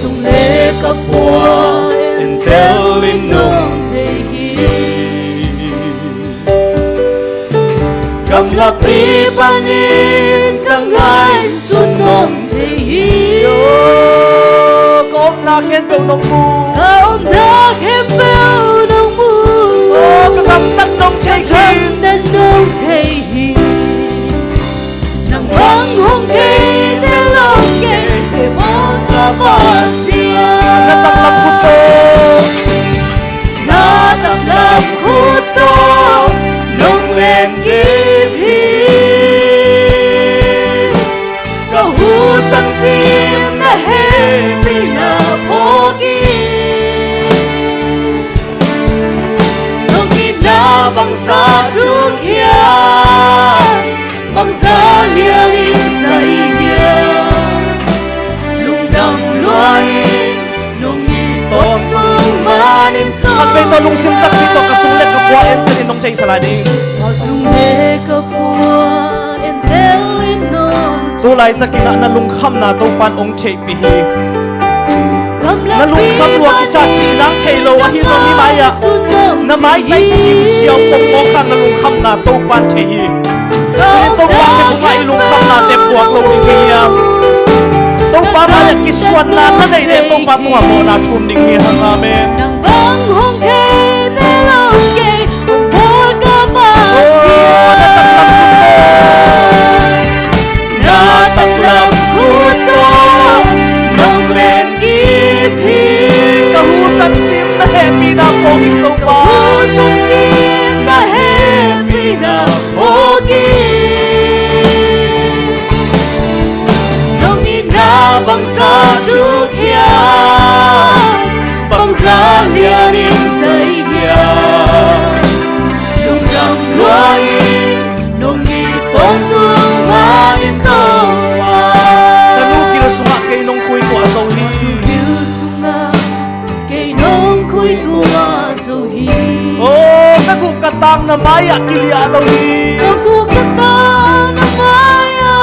sung lê cặp hoa in theo linh nông thế hi cầm lạc bi panin căng hai xuân nông thế hi có ôm na khen bèo nông bu ôm na khen bèo nông bu cái cầm đất nông thế hi đất nông thế hi nang bang hong thế để lòng kê để mong ta basia na tak lam kuto nong lên kịp hi ka hu sang sim na he pina pogi nong ina bang sa truk ya bang sa lia lim sai ya lung dam loai nong ni ton nong manin at may tolong simtak dito kasunglek kapwa ente nong chay saladi kasunglek kapwa ente nong tulay ta kina na lungkham na topan ong chay pihi na lungkham luwag isa sinang chay lo ahi zomi maya na may tay siw pong mokang na lungkham na topan chay hi ito bakit kung ay lungkham na tepuak lo niya topan maya kiswan na nanay na itong patunga mo na tuning niya amen nang bang hong thế để lòng kê một ca na tắc lam hút to nong lên kịp hi kahusan sim na happy na poging topan kahusan sim na happy na poging nong ina bang sa truk ya bang sa lia rim say ya nong dam loai nong ni ton tung manin to kanu kinasunga kay nong kuy ko asaw hi yêu sunga kay nong khuy tua so hi oh kaku katang na maya kilia lo hi aku kata na maya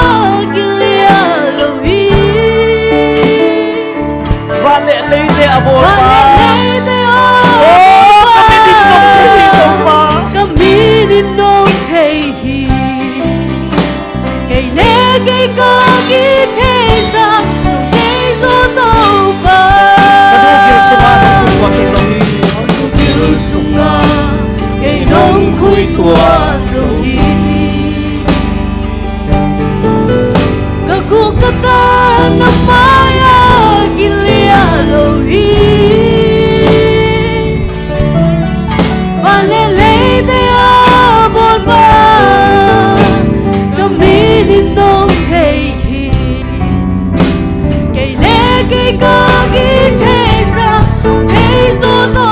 gilia lo hi vale leite abor pa oh kami din nong chay hi topa kami din nong chay hi kay le kay ko ki chay sa kay so to pa kanu kinasunga nong kuy ko kay asaw hi aku kêu sunga kay nong khuy tua so hi kaku kata na maya gilia lo hi vale leite abol pa kami din nong chay hi kay le kay ko ki chay sa kay so to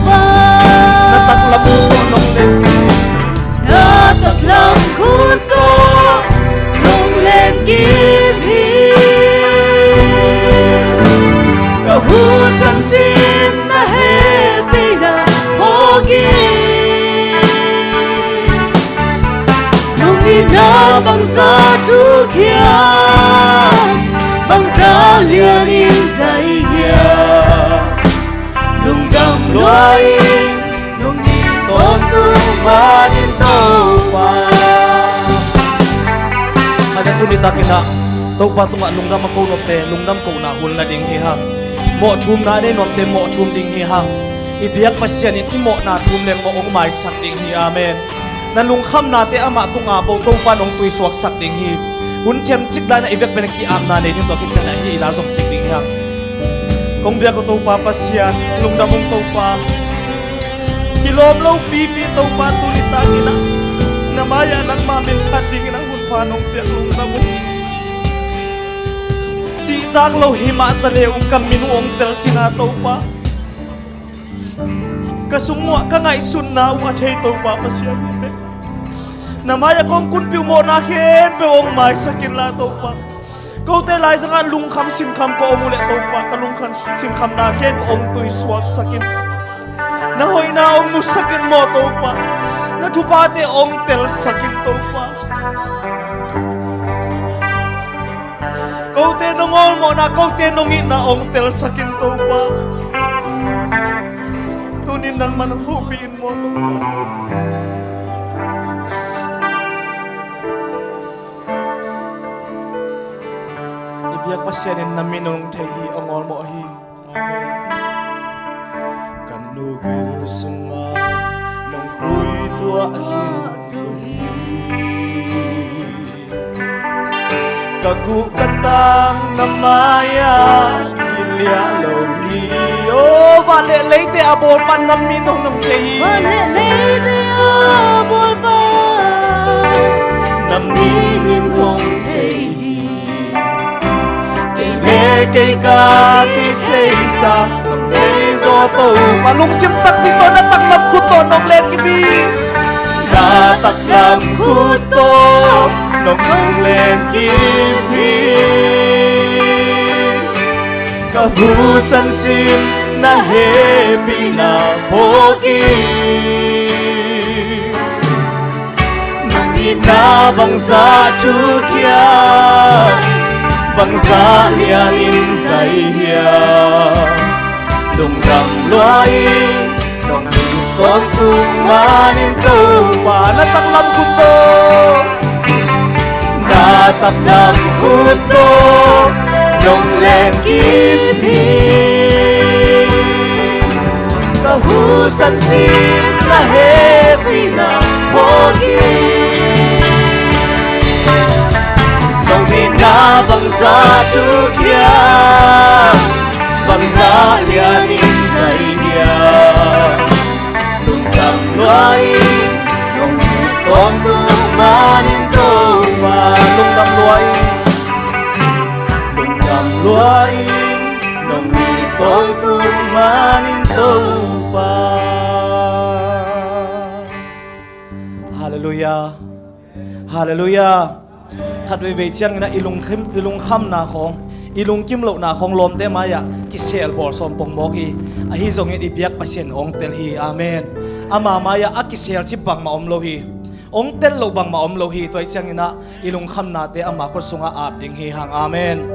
pa nataklam ko nong leki nataklam kuto nong lên kịp hi kahusan sim na happy na pogi nong ina bang sa truk ya bang sa lia rim say ya lung dam loai nong ni ton tung manin to pa ada tunita kina topa tunga lunggam ko nopte lunggam ko na hul na ding hi ha mo thum na de nopte mo thum ding hi ha ibiak pasyan in imo na thum leng mo ong mai sak ding hi amen na lungkham na te ama tunga bo topa nong tui suak sak ding hi hun them chik la na ivek ben ki am na ne nim to ki chana hi la zong tik ding hi ha kong bia ko topa pasyan lungdam ong topa kilom lo pipi topa tunita kina namaya nang mamin kading nang hun panong piak lungdam ong Ci tak lo hima tale ung kaminu ong tel china topa kasumwa ka ngai sun na wa thei topa pasian te namaya kong kun piu mo na khen pe ong mai sakin la topa ko te lai sanga lung kham sin kham ko ong le topa ka lung khan sin kham na khen ong tui suak sakin na hoi na ong nu sakin mo topa na thupa te ong tel sakin topa ko te te nongol mo na kong te nongin na ong tel sa kinto pa. Tunin nang manhupiin mo to pa. Ibiyak pa siya nin namin nung tehi ongol mo ahi. Amen. Kanugil sunga nang huy tua ahin suhi. Kagukatang namaya kilya lohi. Oh, vale leite abol pan namin nung tehi. Vale leite abol pan namin nung tehi. Kay ka kitay sa Soto malungsim tak dito nataklam kuto nong len kibi. Nataklam kuto nong len kibi. Kahusan sim na happy na pogi. Nanginabang sa tukya bangsa lianin saya nung ramloy nung itong tumanin to nataklam ko to nung lengkipi kahusan sin na happy na pogi. Bangsa tukya bangsa lianin saya tungkang luai nung itong tumanin to pa tungkang luai nung itong tumanin to pa. Hallelujah, hallelujah. Khát về chiang na ilung kham na khong ilung kim lo na khong lom te maya kisel bor som pong moki a hi zong i biak pasien ong tel hi. Amen. Ama maya a kisel chi bang ma om lo hi ong tel lo bang ma om lo hi toy chiang na ilung kham na te ama khot sunga ap ding hi hang. Amen.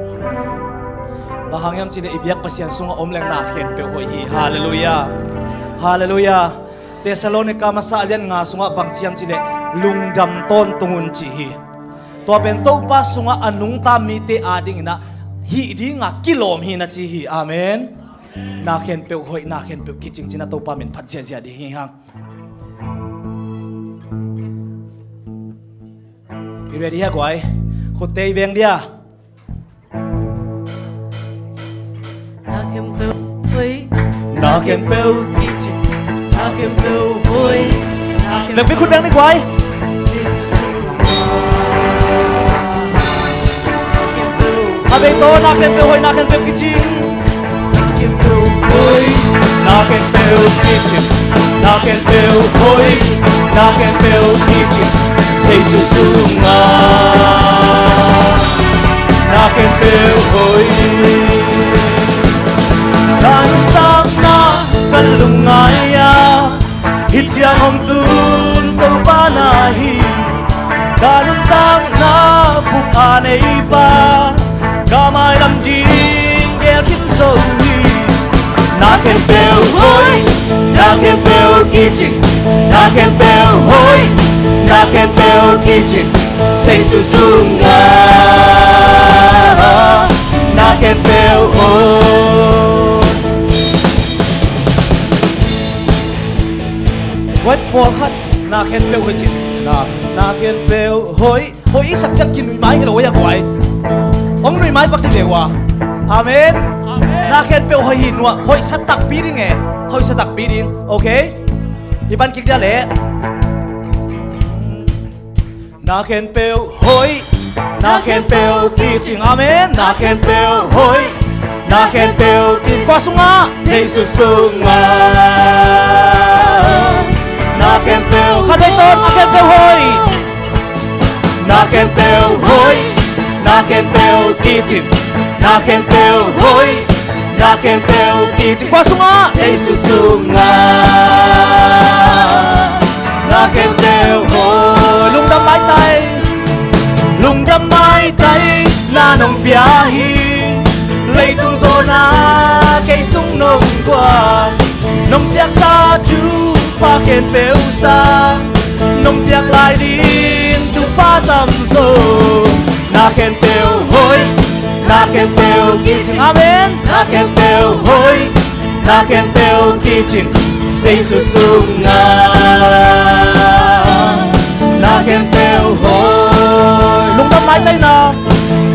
Bahangyam chine i biak pasien sunga om leng na khen pe hoi hi. Hallelujah, hallelujah. Thessalonica masa alian nga sunga bang chiam chine lungdam ton tungun chi hi. Tua bento pa sunga anung ta mite ading na hi di nga kilom hi na chi hi. Amen. Na khen pe hoi na khen pe kiching china to pa min phat sia sia di hi hang. You ready ha kwai? Khotei beng dia. na khen pe hoi Na khen pe kiching na khen pe hoi Lek pe khut beng ni kwai. Habay to na khen pe hoi na khen pe kiching na khen pe hoi na khen pe kiching na khen pe hoi na khen pe kiching say susunga na khen pe hoi kanung tam na kalungaya hityang hong tun to panahi kanung tam na bukanay pa kamay lam ding gel kin so hi na khen pe hoi na khen pe kiching na khen pe hoi na khen pe kiching say susunga na khen pe hoi what po khat na khen pe hoi chin na khen pe hoi hoi sak sak kin nui mai lo ya kwai ông nuôi mai bác đi lewa. Amen. Na khen pe hoi hin wa hoi sa tak pi ding e hoi sa tak pi ding. Okay iban kik dia le na khen pe hoi na khen pe ki ching. Amen. Na khen pe hoi na khen pe ki kwa sunga sei su sunga na khen pe khadai ton na khen pe hoi na khen pe hoi na khen pe kiching na khen pe hoi na khen pe kiching kwa sunga sei su sunga na khen pe hoi lung đâm mai tay na na nong biyahe lấy tung gió na cây sung nông quan nông tiếc xa chú pa khen bêu xa nông tiếc lại đi chú pa tâm dô na khen bêu hối na khen bêu kỳ chừng amen na khen bêu hối na khen bêu kỳ chừng xây su sung nga na khen bêu hối lung đâm mái tay nào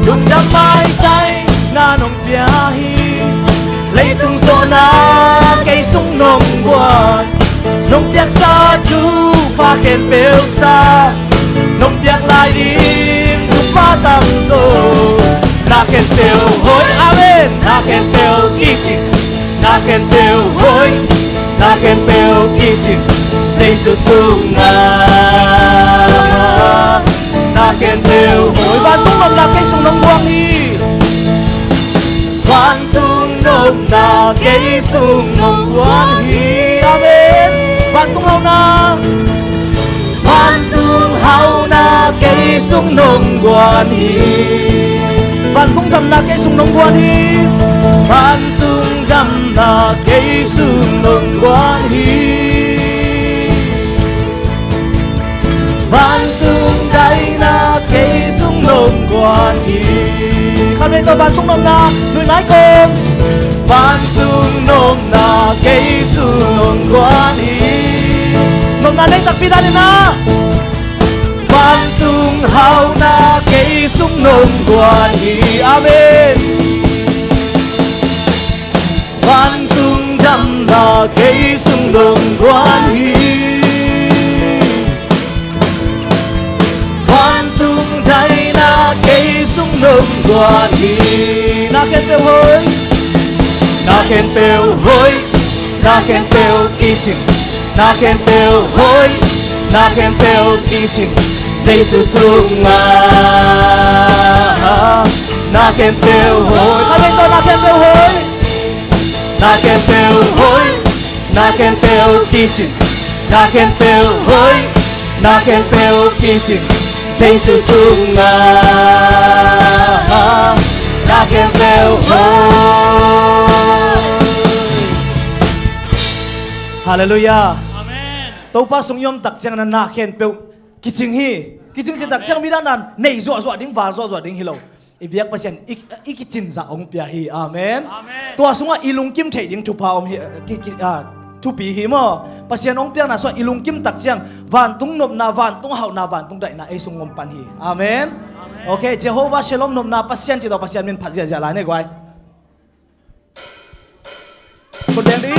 lung đâm mái tay na nong biyahe lấy tung gió na cây sung nông quan nông tiếc xa chú pa khen bêu xa nông tiếc lại đi chú pa tâm dô na khen bêu hối amen na khen bêu kỳ chừng na khen bêu hối na khen bêu kỳ chừng xây su sung nga na khen bêu hối và tung nông na cây sung nông quan hi Van tung nôm na cây sung nông quan hi amen Van tung hau na Van tung hau na cây sung nông quan hi Van tung đầm na cây sung nông quan hi Van tung đầm na cây sung nông quan hi Van tung đây na cây sung nông quan hi khăn về tôi van tung nôm na nuôi mái con van tung nôm na cây sung nông quan hi nôm na lấy tặc pi đa đi na van tung hau na cây sung nông quan hi amen van tung đầm na cây sung nông quan hi van tung đây na cây sung nông quan hi na khen bêu hối na khen bêu hối na khen bêu kỳ chừng na khen bêu hối na khen bêu kỳ chừng xây su sung nga na khen bêu hối khăn bên tôi na khen bêu hối na khen bêu hối na khen bêu kỳ chừng na khen bêu hối na khen bêu kỳ chừng xây su sung nga na khen bêu hối Hallelujah Amen. tâu pa sung yom tak chang na khen bêu kỳ chừng hi kỳ chừng tak chang mi dan nan nei zo zo ding var zo zo ding hilo ibiak pasien iki chin za ong pia hi amen Amen. tua sunga ilung kim thei ding thu pa om hi thu pi hi mo pasien ong piang na so ilung kim tak chang van tung nop na van tung hau na van tung dai na ei sung ngom pan hi amen okay Jehovah shalom nop na pasien chi do pasien min phat ja la ne gwai ko den đi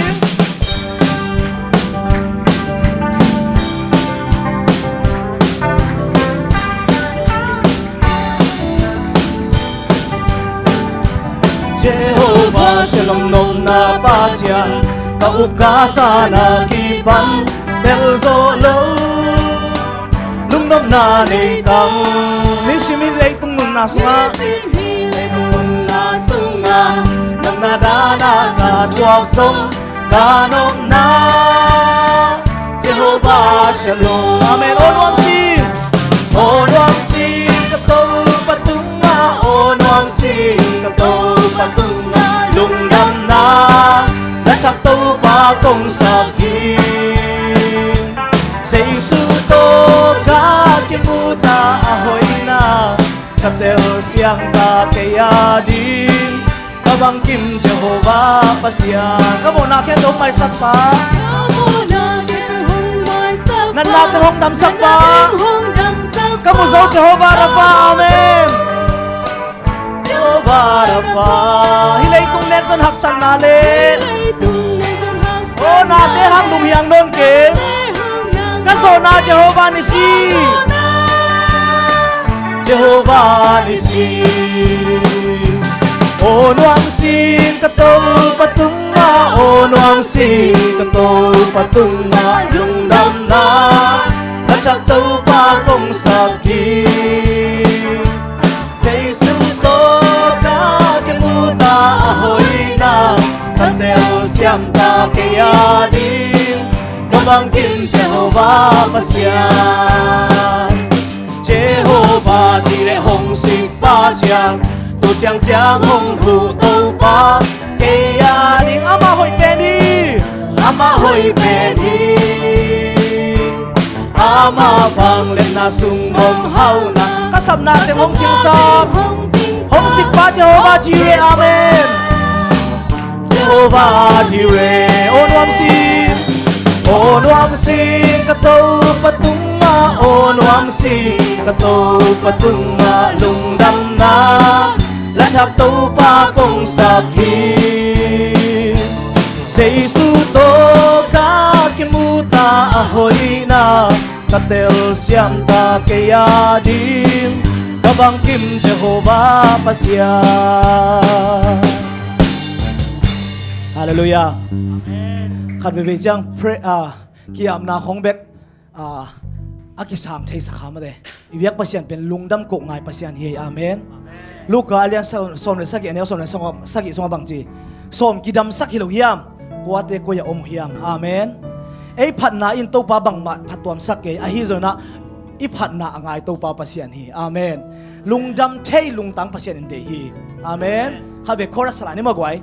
Jehovah shalom nom na pasien ta upka sana kiban tel zo lo lung nom na nei tang ni simin lei tung nun na sunga lei tung nun na sunga nom na da na ka tuak som ka nom na Jehovah shalom amen on wam sin ka to patunga on wam sin ka to patunga lung đam na đã chắc tu ba công sa kim xây su to ka kim bu ta hoi na ka teo siang ta ke ya din ka bang kim Jehovah pasian ka mo na khen dom mai sat pa nan na te hong dam sak pa ka mo zo Jehovah Rapha amen Jehovah Rapha hilay tung nek son hak san na le o na te hang lum hiang non ke ka so na Jehovah Nisi Jehovah Nisi o nuam sin ka to patunga o nuam sin ka to patunga lung dam na na chak to pa kong sakit say su to ka ke muta ahoy na kateo siam ta ke yadin kabangkin Jehovah pasyan Jehovah jire hong sik pasyan chang chang hong hu tàu ba cây à đi ama hoi penny ama hoi penny ama vang lên na sung bom hau na kasam na tem hong ching sa hong sik pa Jehovah Jireh amen Jehovah Jireh Onuam sin katau patunga Onuam sin katau patunga lungdam na lachak tau pa kong sakhi Seisu to ka kimuta ahoy na katel siam ta kaya din kabang kim Jehovah pasya Hallelujah khát về giang pray kiam na khong bek akisam thei sakha ma de ibyak pasyan pen lungdam ko ngai pasyan hi amen Luka alian som le saki anel som le saki song bang ji som kidam sak hilo hiam kuate ko ya om hiam amen ei phatna in to pa bang ma phatom sak ke a hi zona i phatna angai to pa pasyan hi amen lungdam thei lungtang pasyan in de hi amen khave chorus la ni ma gwai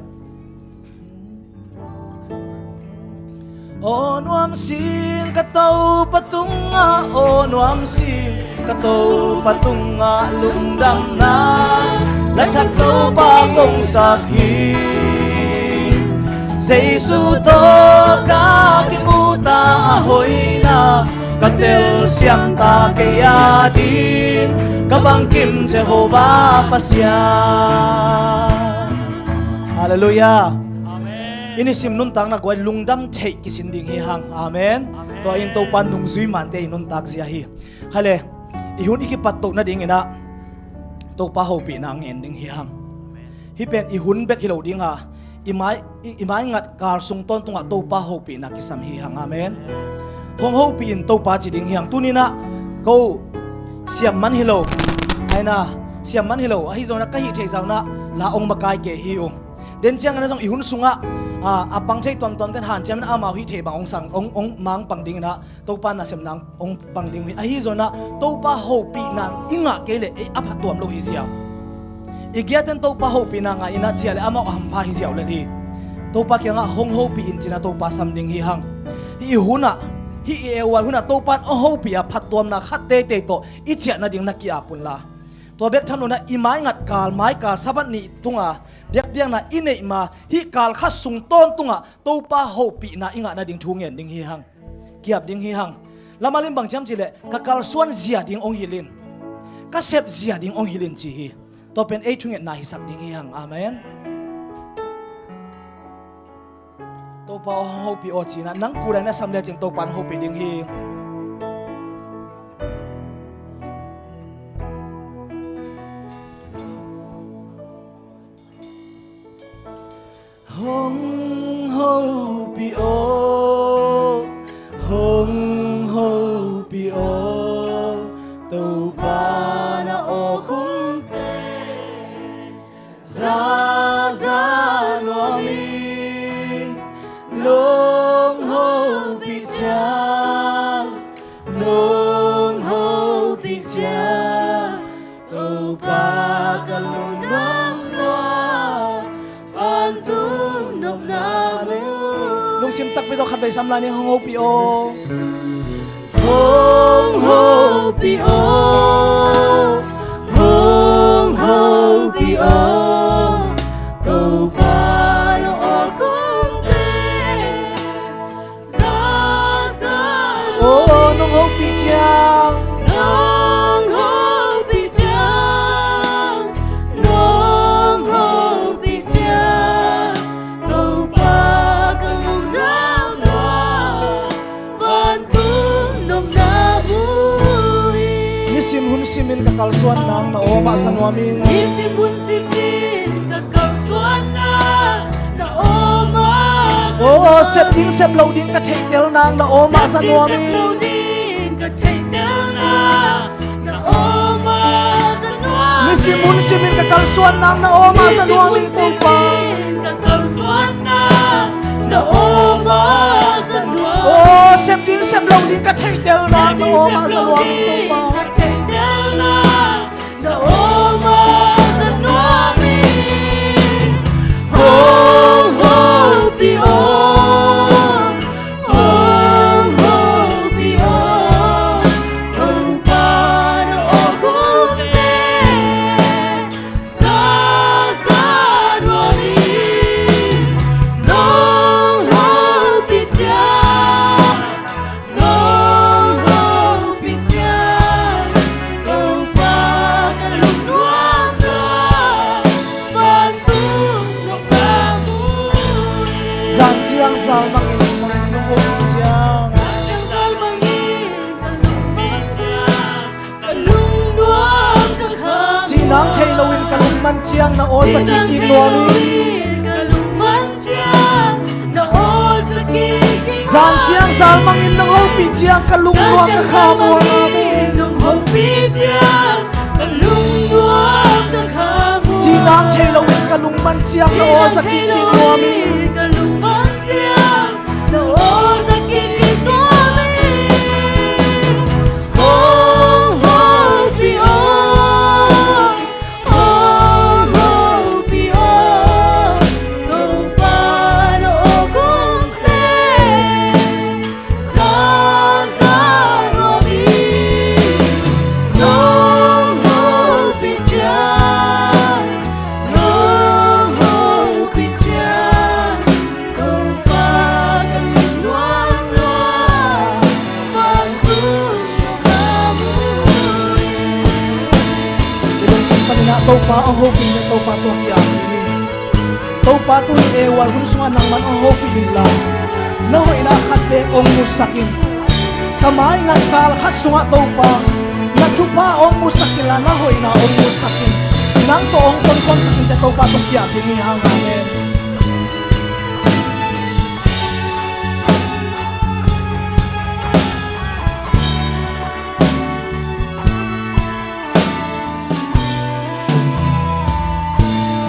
Onuam sin katau patunga Onuam sin katau patunga lungdam na lachak tau pa kong sakhi Jesu to ka kimuta ahoy na katel siam ta kaya din kabang kim Jehovah pasya Hallelujah ini sim nun tang na gwai lungdam thei kisinding hi hang amen to in to pan nung zui man te nun tak zia hi hale ihun iki pat to na ding ina to pa ho pi nang ending hi hang hi pen ihun bek hilo ding a imai ngat kar sung ton tunga to pa ho pi na kisam hi hang amen hong ho pi in to pa chi ding hi hang tunina ko siam man hilo aina siam man hilo hi zona ka hi thei zauna la ong makai ke hi ong den chang na jong ihun sunga apang thei tom ten han cham na ama hi the bang ong sang ong mang pang ding na to pa na sem nang ong pang ding hi a hi zona to pa ho pi nan inga ke le e apha tom lo hi zia igya ten to pa ho pi na nga ina chia le ama ham pha hi zia le hi to pa kya nga hong ho pi in china to pa sam ding hi hang hi huna hi e wa huna to pa ho pi a phat tom na khat te te to i chia na ding na ki apun la to bek tham no na imai ngat kal mai ka sabat ni tunga dek diang na inei ma hi kal kha sung ton tunga to pa ho pi na inga na ding thungen ding hi hang kiap ding hi hang lamalim bang cham chile ka kal suan zia ding ong hilin ka sep zia ding ong hilin chi hi to pen ei thungen na hi sak ding hi hang amen to pa ho pi o chi na nang ku na sam le ching to pan ho pi ding hi Hong ho pi o tàu pa na o khum pe za no mi long ho pi cha tàu pa ka lung dam lo lung sim tak pi to khat bai sam la ni hong ho pi o tàu pa no o kum te za o nong ho pi chang sim hun simin kakal suan nang na oma sanwamin sim hun simin kakal suan na oma o sep ding sep lo ding ka thei tel nang na oma sanwamin sim hun simin kakal suan nang na oma sanwamin to pa kakal suan na oma sanwamin o sep ding sep lo ding ka thei tel nang na oma sanwamin to pa na oma sanwamin Zan chiang sal mangin nong ho pi chiang sal mangin kalung nuam ka kham chi nang thei loin kalung man chiang na o sa ki ki nuami kalung man chiang na o sa ki ki Zan chiang sal mangin nong ho pi chiang kalung nuam ka kham wa ami nong ho pi chiang kalung nuam ka kham chi nang thei loin kalung man chiang na o sa ki ki nuami kalung man chiang na o sa ki ki nuami ho ho pi o ho pi o no pa no kung te sa sa no mi no ho pi chiang no ho pi chiang no pa kalung nuam nuam man tu na mu Ilong simpan na to pa ang ho pi na to pa to ki ami ni to pa tu ni ewal hun sunga nang man ang ho pi in la na ho ina khat de ong musakin kamay ngan kal hasunga to pa na chu pa ong musakin la na ho ina ong musakin nang to ong ton kon sakin cha to pa to ki ami ni hang amen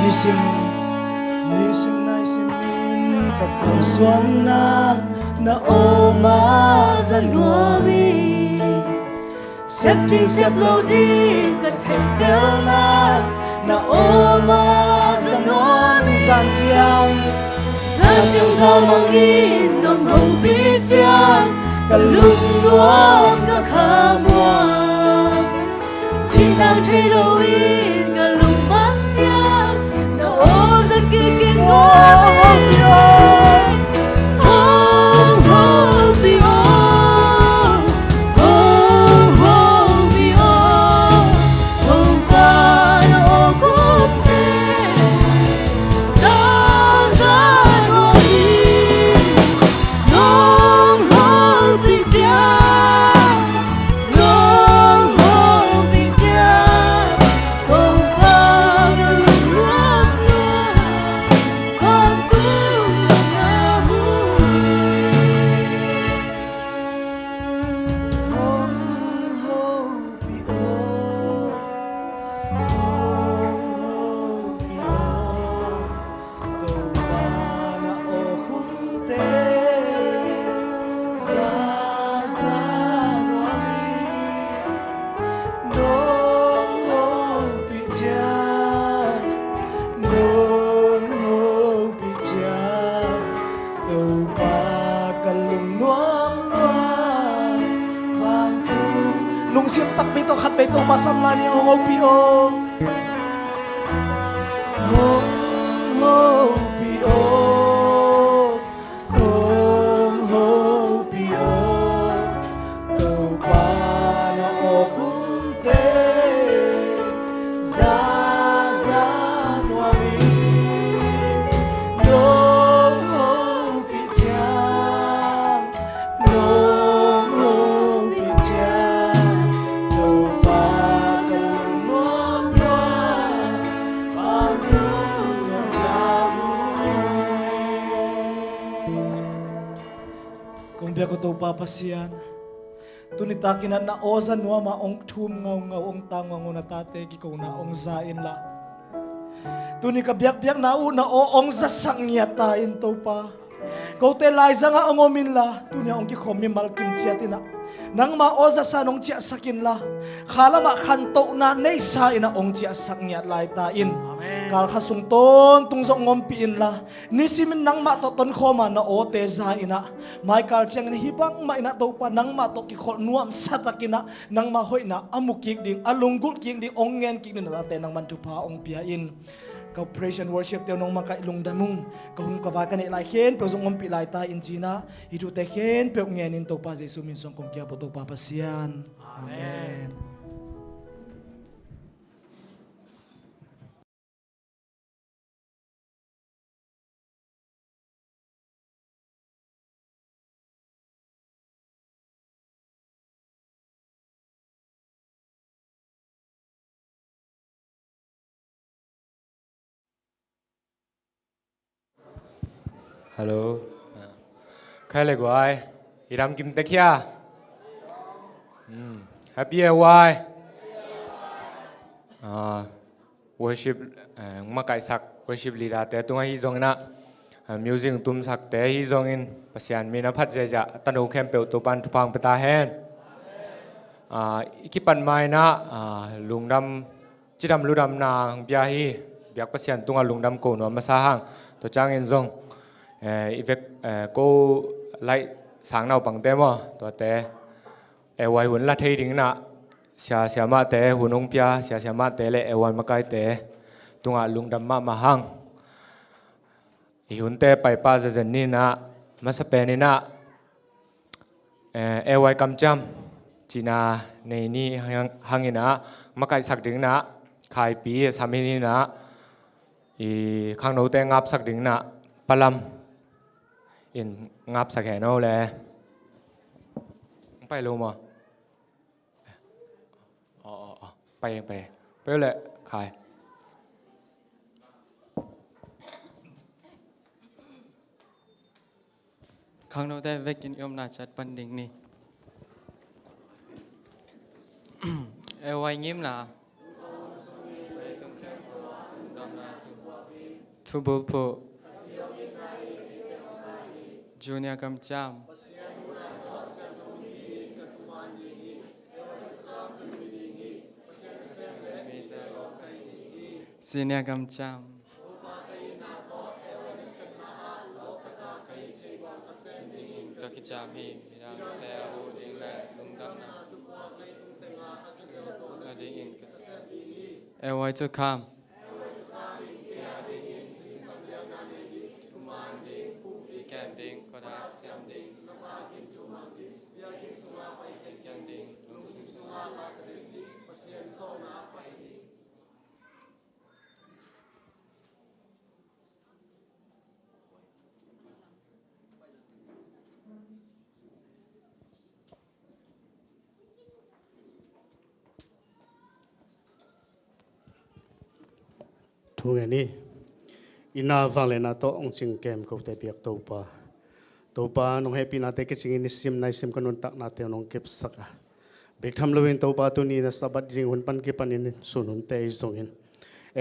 nisim nisim na isimin kapal suan na oma zanuami Sep ting sep lo di ka thek tel na oma zanuami san chiang san chiang sao mangin nong hong pi chiang kalung nuam ka khamuam chi nang thei lo in kalung man chiang na o za ki ki nuam hong hong pi o hong hong pi o hong pa na o kung te sa sa no mi nong hong pi chiang nong hong pi chiang hong pa kalung nuam nuam con tu na mu hong ho pi o hong ho pi o to pa na o hung te sa sa no mi nong ho pi cha nong ho pi cha to pa kalung nuam nuam man tu lung siap tak bito khat bito pasam la ni hong ho pi o hong ho pi o hong ho pi o to pa na o kung te za za no mi nong ho pi chang nong ho pi chang to pa kalung nuam nuam pang nuam nuam kung biya ko to papasiyan tunitakin na naozan nuwa maong tum ngaw ngaw ong tangwa na tate gikaw na ong zain la tuni ka biyak na una o ong zasang nyatain to pa kau te laiza nga angomin la tuni ong kikom mi malkim chiatina nang maoza sa nong chia sakin la khala ma khanto na nei sa ina ong chia sak nyat lai ta in kal khasung ton tung zo ngompi in la nisimin nang ma to ton khoma na o te za ina mai kal chang ni hibang ma ina to pa nang ma to ki khol nuam satakina nang ma hoina amukik ding alunggul king ding ongen king na te nang man tu pa ong pia in ka praise and worship teo nong maka ilung damung ka hun ka vakan ilai khen pe zong ngompi lai ta in jina hidu te khen pe ngen in to pa jesu min song kong kia po to pa pasian amen. Hello. Khai lại gọi. Iram kim te kia. Happy why. Worship ma kai sak worship lira te tunga hi zong na music tum sak te hi zong in pasian mi na phat je ja tanu khem pe to pan phang pata hen. Ikipan mai na lungdam chidam ludam na bia hi biak pasian tunga lungdam ko no ma sa hang to chang in zong evek ko lai sang nau pang te mo to te wai hun la thei ding na sia ma te hunong pia sia ma te le wan ma kai te tunga lungdam ma hang i hun te pai pa za zen ni na ma sa pe ni na wai kam cham china nei ni hangina ma kai sak ding na khai pi sami ni na i khang no te ngap sak ding na palam in ngap sak he no le pai lo maไปเลยขายข้างนอกได้เวกินยมนาจัดปันดิ่งนี่ไว้ยิ้มนะทุบผูจูเนียกำจามซีเนียกำจามก็คิดจามีมีรางแต่หูดิ้งและลุงดำนะดิ้งอินก็ไว้จะข้ามแกนดิ้งก็ได้เสียมดิ้งน้ำมากินจุมังดิ้งเบียกินสุราไปแกนดิ้งลุงสุราลาสดิ้งดิ้งมาเสียนโซนาไปดิ้งทุกอย่างนี้อินาฟังเลยนะโตองจิงเกมก็แต่เปียกตัวปาน้องให้ปีนาเตกิจิงนิสิมในสิมกันนุนตักนาเตน้องเก็บสักเบกทำเลวินตัวปาตัวนี้นะสับจิงหุ่นปันกิปันอินสุนุนเตอิสงอิน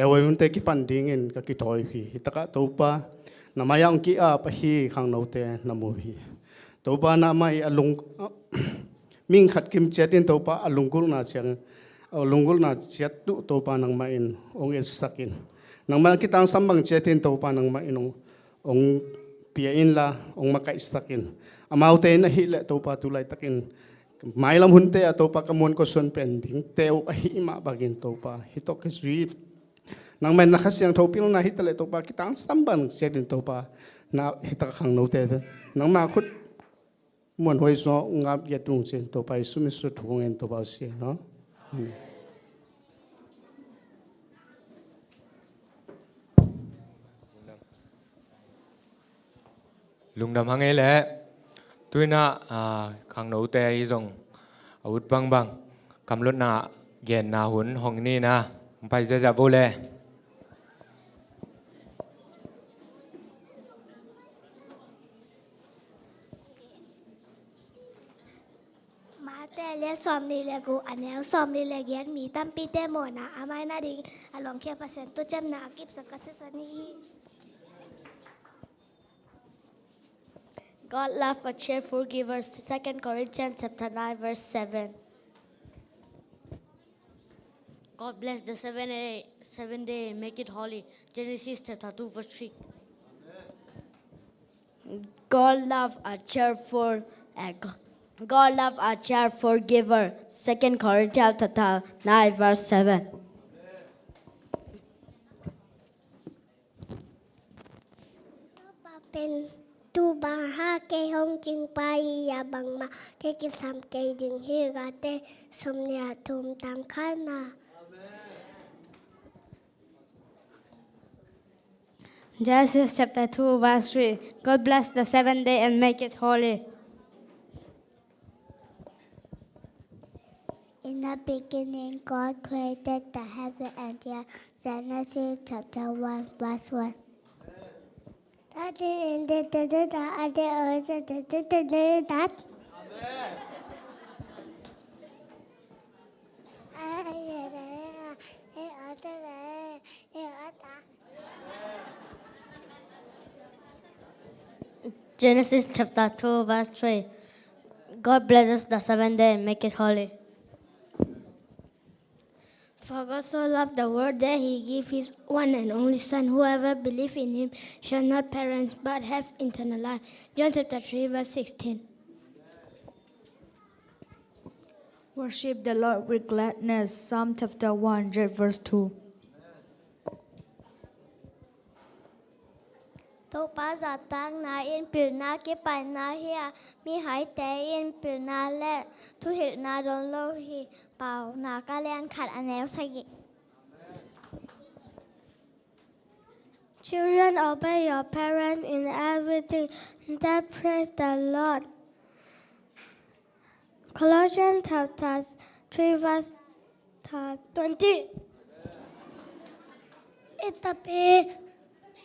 วันหุ่นเตกิปันดิ่งอินก็กิถอยพีฮิตกะตัวปานามายังกิอาปะฮีขังโนเตนามูฮีตัวปานามาอลุงมิ่งขัดกิมเจตินตัวปาอลุงกุลนาเชียงลุงกุลนาเจ็ดตุตัวปานังมาอินองเอสสักอินnang mal kitang sambang chetin to pa nang mainong ong piain la ong makaistakin amaute na hile to pa tulay takin mailam hunte ato pa kamon ko son pending teo ahima bagin to pa hitok is nang men nakasyang to pil na hitale to pa kitang sambang chetin to pa na hitakang no te nang makut mon hoi so ngap yetung chen to pa sumisu thungen to pa si noลุงดำฮังเอแหละตุยน่ะขังหนูแต่อีส่งอาวุธบังกำรถน่ะเย็นน่ะหุ่นห้องนี่นะไปจะโบเลยมาแต่เลี้ยซ้อมนี่แหละกูอันนี้ซ้อมนี่แหละเกียนมีตั้มปีเตโมนะอาไม่น่าดีลองเขียนเปอร์เซ็นต์ตัวจำนากิบสักกัสสนี God love a cheerful giver. 2 Corinthians chapter 9 verse 7. God bless the seven day, make it holy. Genesis chapter 2 verse 3. God love a cheerful giver. 2 Corinthians chapter 9 verse 7. Tu ba ha ke hong jing pai ya bang ma ke ki sam ke ding hi ga te som nya thum tang khana. Genesis chapter 2 verse 3. God bless the 7th day and make it holy. In the beginning, God created the heaven and the earth. Genesis chapter 1 verse 1. Genesis chapter 2, verse 3. God blesses the seventh day and make it holy. For God so loved the world that he gave his one and only Son. Whoever believes in him shall not perish but have eternal life. John chapter 3, verse 16. Worship the Lord with gladness. Psalm chapter 100, verse 2. ทุกภาษาตั้งนาอินปลือนาเก็บไปนาเฮียมีหายแต่อินปลือนาและทุเหตุนาโดนโลหิเป่านากาเลียนขัดอันแนวสกิ Children, obey your parents in everything. That praise the Lord. Colossians chapter 3, verse 20. Itapi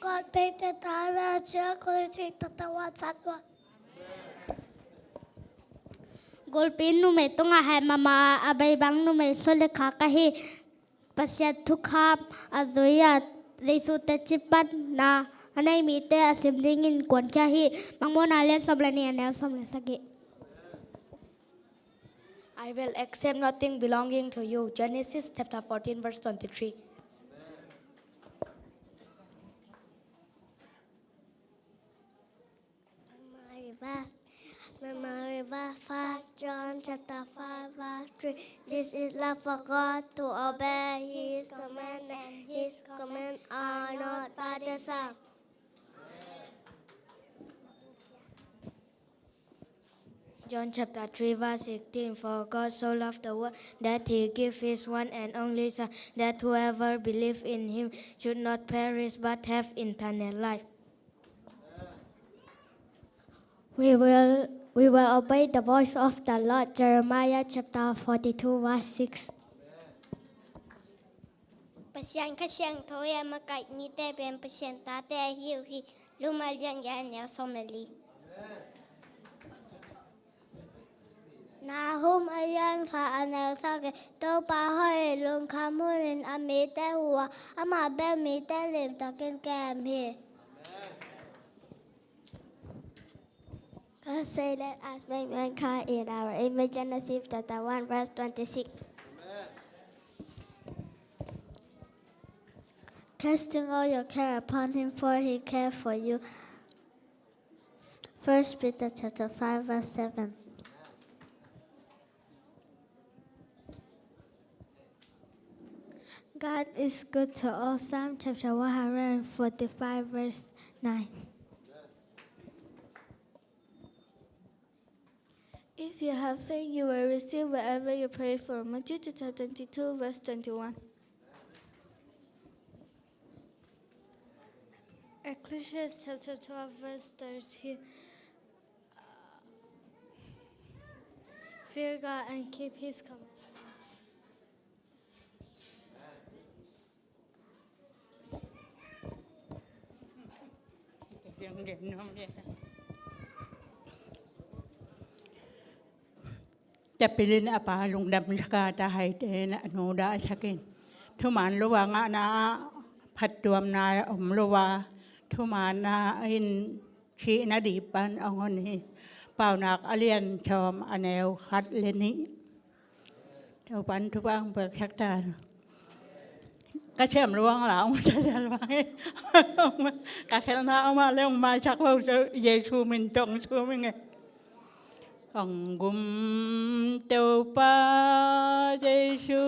God picked the time and cheerfully to the one that one. Golpin nu me tunga hai mama abai bang nu me sole khakahi pasya thukhap azoya leisu te chipat na anai mi te asim dingin kwan chahi mangmona le somlani anel somle sagi. I will accept nothing belonging to you. Genesis chapter 14, verse 23. Memory verse, 1 John chapter 5, verse 3. This is love for God, to obey his command, and his commands are not burdensome. John chapter 3, verse 16. For God so loved the world that he gave his one and only Son, that whoever believes in him should not perish but have eternal life. We will obey the voice of the Lord. Jeremiah chapter 42, verse 6. Pasyan kasyang toya makai mite ben pasyan tate hiu hi lumalyan yan ya somali. Nahum ayan ka anel sage to pa hoy lung kamurin amite huwa ama be mite lim takin kem hi. God say, let us make mankind in our image. Genesis chapter 1, verse 26. Casting all your care upon him, for he cares for you. 1 Peter chapter 5, verse 7. God is good to all. Psalm chapter 145, verse 9. If you have faith, you will receive whatever you pray for. Matthew chapter 22, verse 21. Ecclesiastes chapter 12, verse 13. Fear God and keep his commandments. Tapilin apa lungdam saka tahai te na nuda sakin. Thuman luwa nga na phattuam na luwa thuman na in chi na dipan angoni paunak alien chom aneu khat leni. Thâu pan thu bang bậc khắc ta. Cái xem luang là ông sẽ phải cái khen thao mà lấy ông mai chắc bao giờ Giêsu mình trông xuống mình nghe. Ông gum tiêu pa Giêsu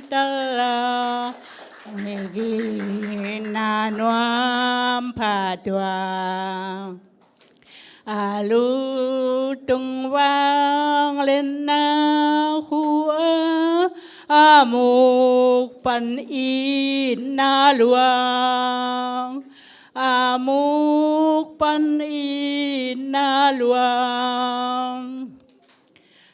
ta la megi na noam pa tua alu tung vang lên na khu amuk pan in na luang amuk pan in na luang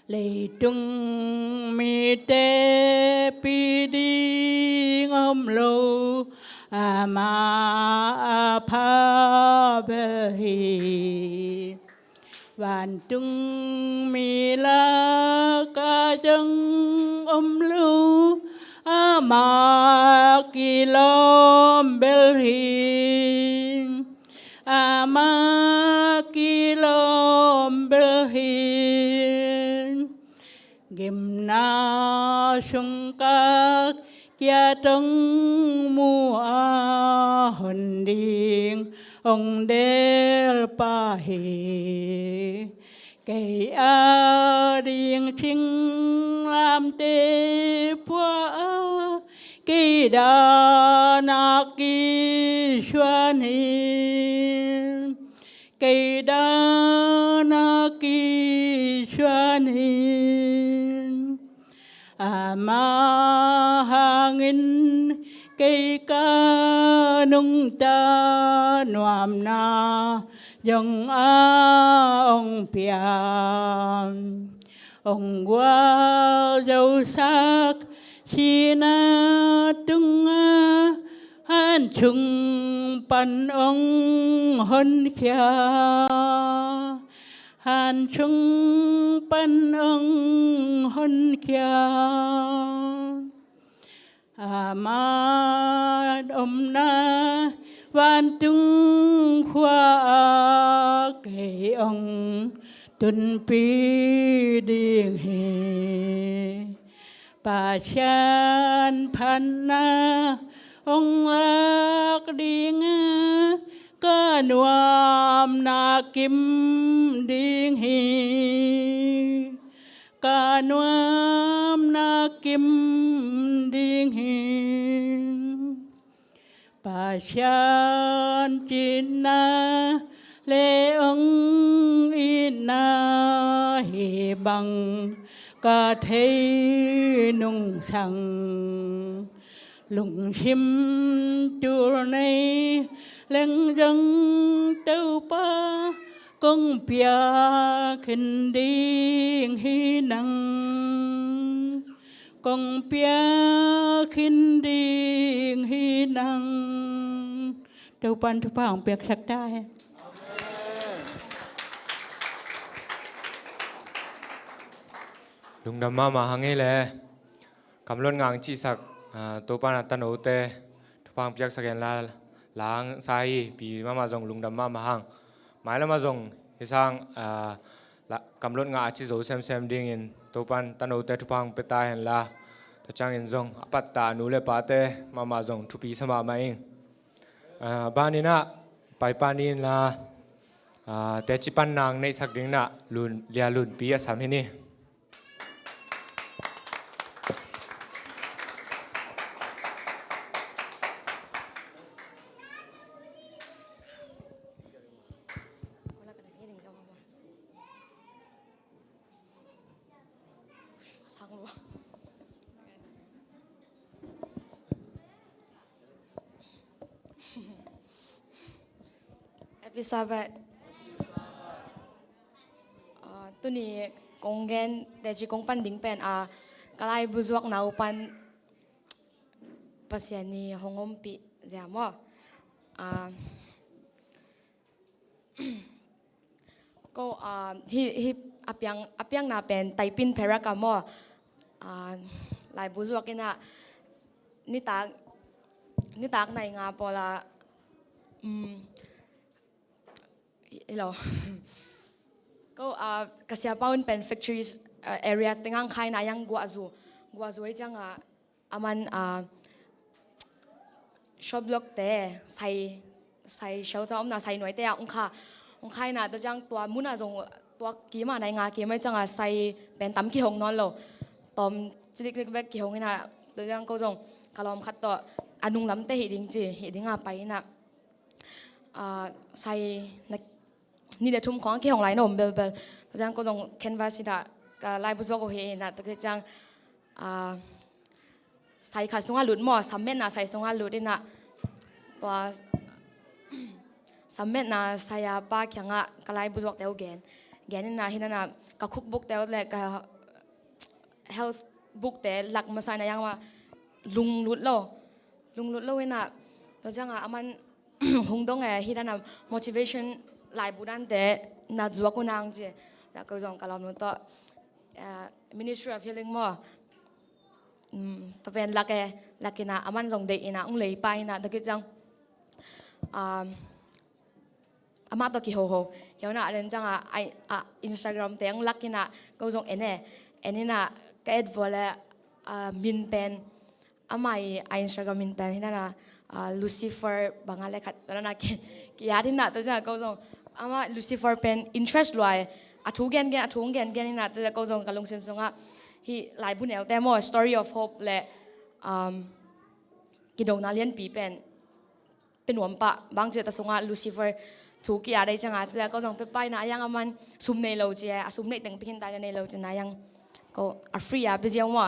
lệ tung mi te pi đi ngom lâu ama apha behi vạn tung mi la ca chân lưu ama kilom belhin ama kilom belhin gim na sung các kia trông mua hồn điên ông đel pa hi cây a điên chinh làm tê phua cây đa na ki xuân hi cây đa na ki xuân hi ama hangin cây ca nung ta noam na dòng ông pian ông qua dâu sắc chi na tung han chung pan ông hân khia han chung pan ông hân khia ama om na van tung khoa cây ông tuân pi điên he pa chan phan na ông lạc điên ca nuam na kim điên he ca nuam na kim điên he pa chan chin na lê ông ina hi bằng ca thấy nung sang lùng sim chua này lên răng tâu pa con pia kinh điên hi năng con pia kinh điên hi năng tâu pan thu pa hong piak sak tai lung đam ma hang e le kam lon ngang chi sak to pa na tan o te thupang piak saken la lang sai pi ma jong lung đam ma hang mai la ma jong hisang kam lon nga chi zo sem ding in to pan tan o te thupang pe ta hen la to chang in jong apat ta nu le pa te ma jong thupi sama mai banina pai panin la te chi pan nang nei sak ding na lun lia lun pi asam hi ni Episode tu ni kongen deji kong panding pen kalai buzuak naupan pasiani hongompi zamo ko hi apyang na pen taipin perak amo lai buzuak ina ni tak nai nga pola hello ko kasiapaun pen factories area tengang khai na yang guazu ai chang aman shop block te sai show ta om na sai noi te ong khai na to chang tua muna jong tua ki ma nai nga ki mai chang sai pen tam ki hong non lo tom chilik bek ki hong ina to chang ko jong kalom khat to anung lam te hi ding a pai na sai na ni de thum khong ki hong lai nom bel to chang ko jong canvas ida ka lai bu zo ko he na to ke chang sai kha sunga lut mo sammen na sai sunga lut ina pa sammen na saya pa kyanga kalai bu zok teu gen na hinana ka cookbook teu le ka health book te lak masai na yang ma lung lut lo ina ตัวจังอามัน หงดงhi dan motivation หลายบุดันเตน่าจัวกุนางจีแล้วก็จงกลอมนุต่อ Ministry of Healing มั่วตัวเป็นลักนะอามันจงเดอินะเลยไปนะตะกี้จังอามาตัวกี่โหเกี่ยวนะเรื่องจังInstagram แต่ยังลักนะก็จงเอ็นนะก็เอ็ดวอลเลยมินเป็นอามาInstagram มินเป็นที่นั่นนะLucifer บางอะไรขัดตอนนั้นกี่ยาที่น่ะตัวจังก็จงอามา Lucifer เป็น interest รวยทุกแกนนี่นะตัวจังก็จงกลงเสียงสงะที่หลายผู้แนวแต่มั่ว story of hope และกิโดนาเลียนปีเป็นหวมปะบางเจตสงะ Lucifer ถูกกี่อะไรจังอ่ะแล้วก็จงไปนะยังมันซุ่มในเราเจ้าซุ่มในตึงพินตายในเราจะนะยังก็ฟรีไปเจียวมั่ว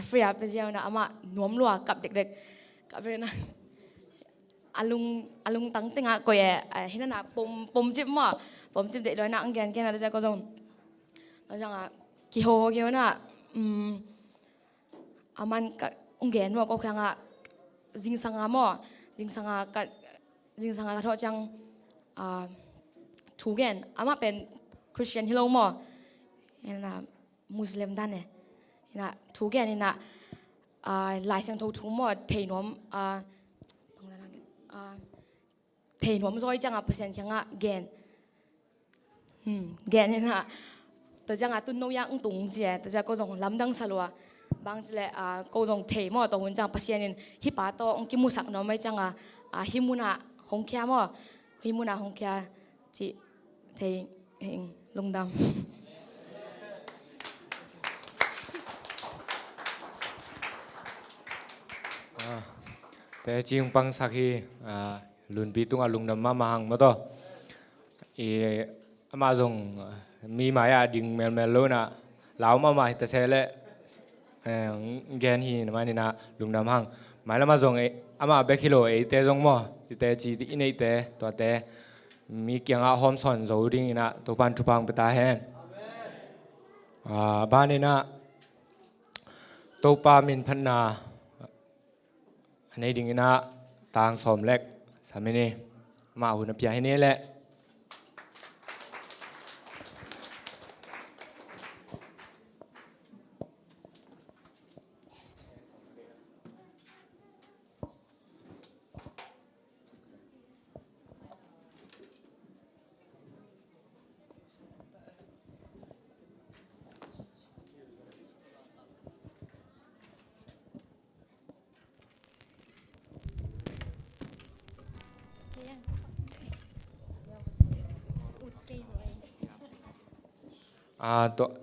ฟรีไปเจียวนะอามาหนวมลัวกับเด็กๆกับเป็นนะอาลุงตั้งติงอ่ะก็เห็นนะปมจิบมั่วปมจิบเด็กเลยนะอังแกนนะแต่ก็จงแล้วจังอ่ะกี่โหนะอามันกับอังแกนมั่วก็แค่อ่ะจิงสังอ่ะมั่วจิงสังอ่ะทอดจังถูกแกนอามาเป็นคริสเตียนที่เรามั่วเห็นนะมุสลิมด้านเนี่ยเห็นนะถูกแกนนี่นะหลายเสียงถูกมั่วเทนวมเทนวมซอยจังอ่ะเปอร์เซ็นต์ยังอ่ะแกนนี่นะแต่จังอ่ะตุนโนยังตุงเจี๋ยแต่จะก็ส่งลำดังสลัวบางทีเลยก็ส่งเทมั่วตัวหุ่นจังเปอร์เซ็นต์ฮิปาโตองกิมุสักน้องไม่จังฮิมุนะหงแค่มั่วฮิมุนะหงแค่จีเทงลงดำแต่จริงปังสักทีลุนปีตุงลุงดำมาหังมาต่อมาส่งมีหมายดิ่งเมลโลนะเหลามาแต่เสร็จแล้วแกนฮีนะมานี่นะลุงดำหังหมายแล้วมาส่งมาเบคิโลเตะส่งมั่วเตะจีอินเตะตัวเตะมีเกียงหอมสอนโจดิ้งนะตัวปันทุพังไปตาแหนบ้านนี่นะตัวปามินพันนาอันนี้ดิ่งนะต่างสมเล็กสามีนี่มาหุ่นเปียให้นี่แหละ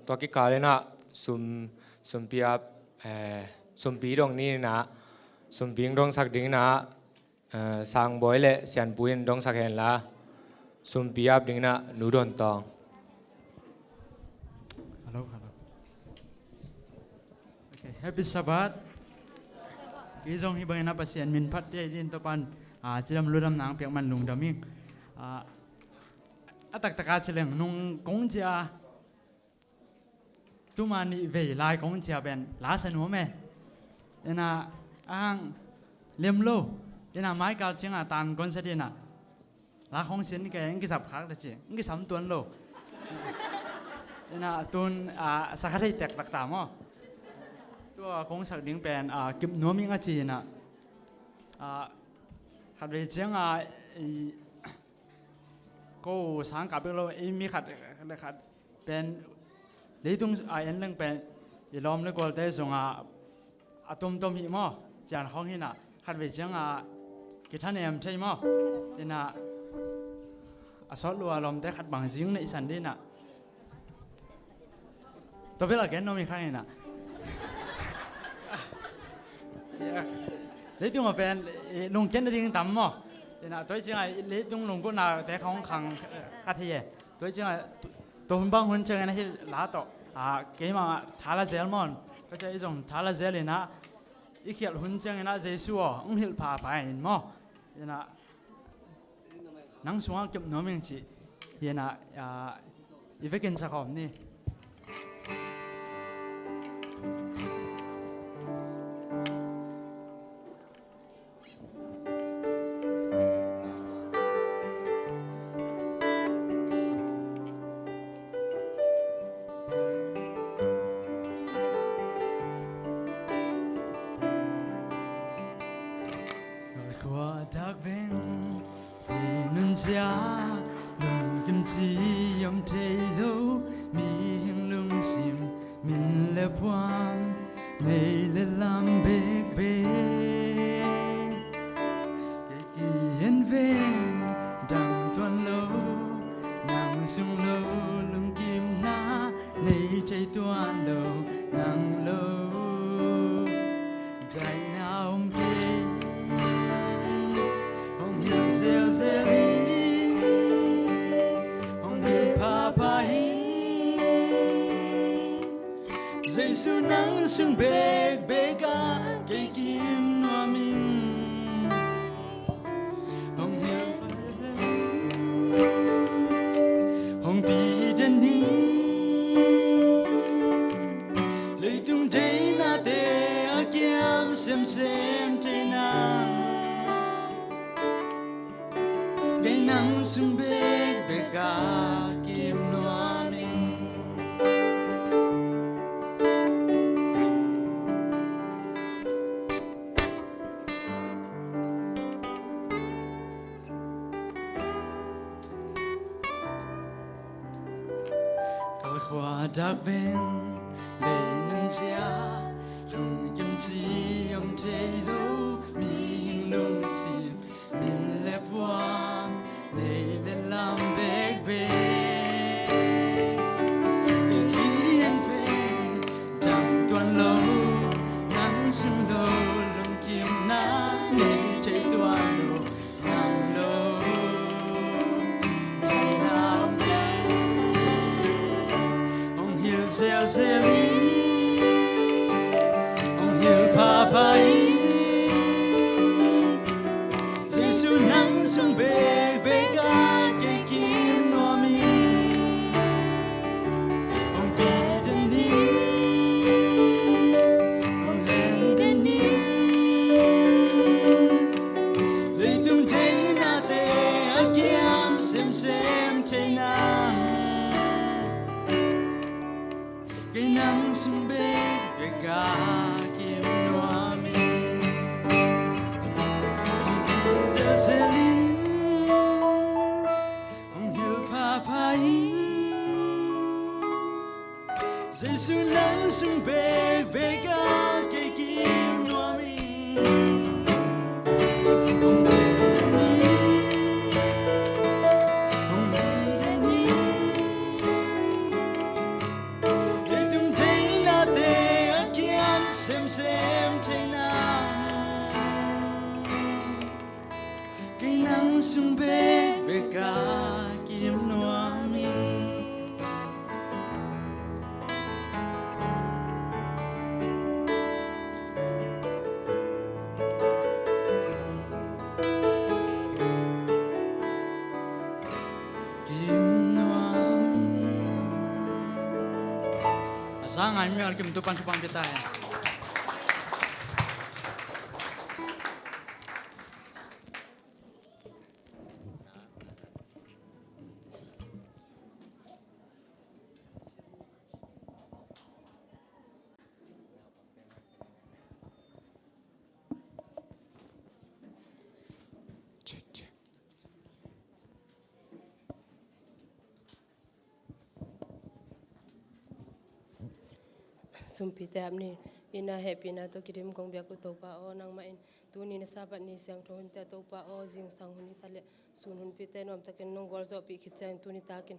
ตัวกิกาเลยนะสุมปีอับสุมปีตรงนี้นะสุมปีตรงสักดิ่งนะสังบอยเล่เสียนปุยนตรงสักเห็นละสุมปีอับดิ่งนะนูดอนตองฮัลโหลโอเค Happy Sabbath กี่จงฮิบังนะปัสเซียนมินพัดเจดินตปันจิดำลุดำนางเปียกมันลุงดามิงตักตะกาเฉลงนุ่งกงเจียตุมานี่เวลายกงเจียเป็นลาสนุเมเอ็นะเลี้ยมโลเอ็นะไม้กาลเชียงตันกอนเสดีนะลาของสินแกงกิสับขาดเจียงกิสัมตัวนโลเอ็นะตุนสักการะแตกตักตามตัวของสักดิ่งเป็นกิบนัวมิงอาจีนะขัดเวเชียงก็สังกับเรามีขัดเป็นเลยตุ้งเอ็นเรื่องเป็นยลอมเลยก็ได้ส่งต้มหิมะจานของหินะขัดเวเชียงกิท่านเอ็มใช่ไหมเนี่ยนะสอดรัวลมได้ขัดบางสิ่งในสันดีนะตัวเป็นอะไรน้องมีใครนะเลยตุ้งมาเป็นลุงเจนได้ยิงต่ำมั้งเนี่ยนะตัวจริงเลยตุ้งลุงก็น่าแต่ของขังขัดเหี้ยตัวจริงตัวหุ่นบางหุ่นเชิงนะที่ลาต่อเกี่ยมาทาราเซลมอนก็จะอีส่งทาราเซลเลยนะอีเขียนหุ่นเชิงนะเจสัวหิลพาไปมั้งเนี่ยนะนังสวงเก็บน้ำมันจีเนี่ยนะอีเวกินสักคำนี่ xia lùng kim chi yom thầy lâu mi hình lùng sim min lệ quang này lệ làm bê bê cái kỳ hiến ven đằng toàn lâu nàng sung lâu lùng kim na này thầy toàn lâu nàng lâu đại nào ông kê ông hiểu gieo gieo đi ông hiểu pa pa hi dây su nắng sung bê bê ca cây kim noa mình ông hiểu ông bị đen đi lấy tung thế na te a kiam xem thế na cây nắng sung bê bê ca kim noa mình hoa đặc bên lệ nâng xia lùng kim chi âm thế lâu mi hình lùng xịt min lẹp quang lệ lên làm bê bê để khí anh về chẳng toàn lâu nắng sung lâu lùng kim ná để thấy toàn lâu nắng lâu thấy làm gieo gieo đi ông hiểu pa pa đi Giêsu nắng xuống bê bê ga cây kim noa mi ông đi đến đi ông lên đến đi lấy tung thế na te a kiam xem thế na cây nắng sung bê bê ca kim noa mi gieo gieo linh ông hiểu pa pa hi Giêsu nắng sung bê bê ca cây kim noa mi ông xem thế nào cây nắng sung bê bê ca kim noa mi kim noa mi sang anh mi kim tu pan kita ya sumpite amni ina happy na to kirim kong bia ko to pa o nang main tuni na sabat ni siang to hunta to pa o jing sang huni tale sun hun pite nom takin nong gol zo pi khichain tuni takin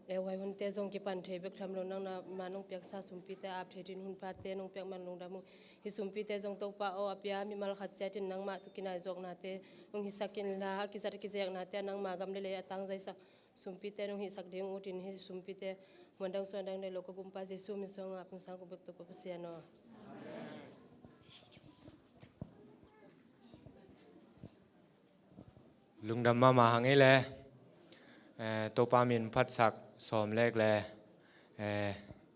e wai hun te jong ki pan the bek tham lo nang na manong pek sa sumpite ap thedin hun pa te nong pek man long damu hi sumpite jong to pa o apia mi mal khat chatin nang ma tu kinai jok na te ong hi sakin la ki zat ki jek na te nang ma gam le atang jai sak sumpite nong hi sak ding utin hi sumpite Mandang suandang de loko kumpa Yesu misong apung sang kubek to papasiano. lung đam ma hàng ấy lẽ tô pa min phát sạc xóm lek lẽ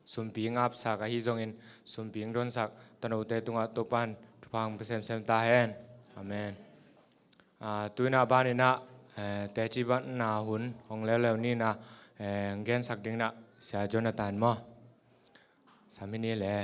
sum pieng áp sạc hi zong in sum pieng don sạc tan ute tunga tô pan phang xem ta hen amen tuina banina te chi ban na hun hong le ni na gen sak ding na sia Jonathan mo samini le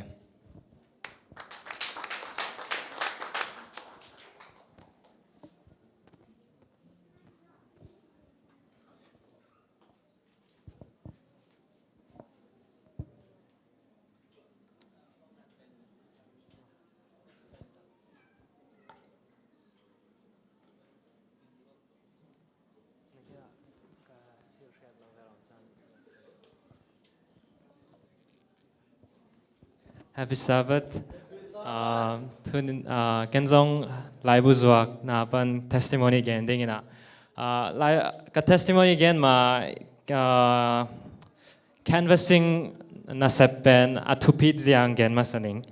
Happy Sabbath. Thun kenzong lai bu zuak na pan testimony again ding ina. Lai ka testimony again ma canvassing na seppen atupit ziang gen masaning.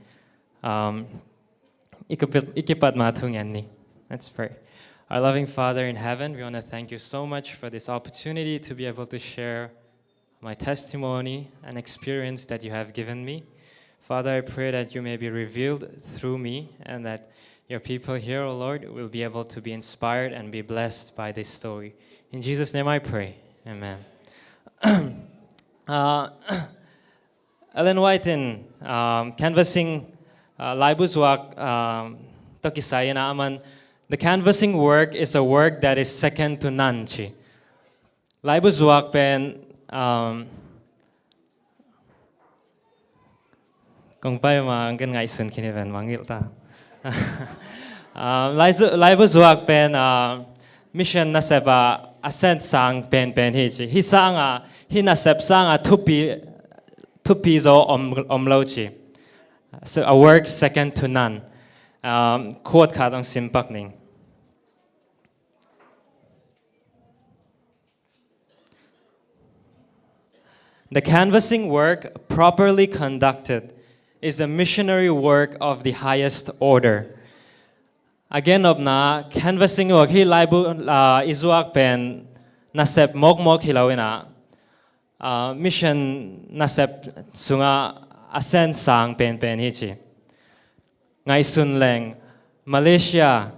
Ikipat ma thungen ni. Let's pray. Our loving Father in heaven, we want to thank you so much for this opportunity to be able to share my testimony and experience that you have given me. Father, I pray that you may be revealed through me and that your people here, O Lord, will be able to be inspired and be blessed by this story. In Jesus' name I pray. Amen. Ellen White in canvassing Laibuzwak Tokisayana Aman. The canvassing work is a work that is second to none. Laibuzwak pen kung pa ma angkan ngai sun kini pen mangil ta. Laibuzwak pen mission na seba ascent sang pen hi hi sang hi na sep sang tupi zo omlochi. So a work second to none. Quote katong simpak ning. The canvassing work, properly conducted, is the missionary work of the highest order. Again, obna canvassing work hi laibu izuak pen nasep mok hilawina. Mission nasep sunga ascent sang pen hichi. Ngai sun leng, Malaysia,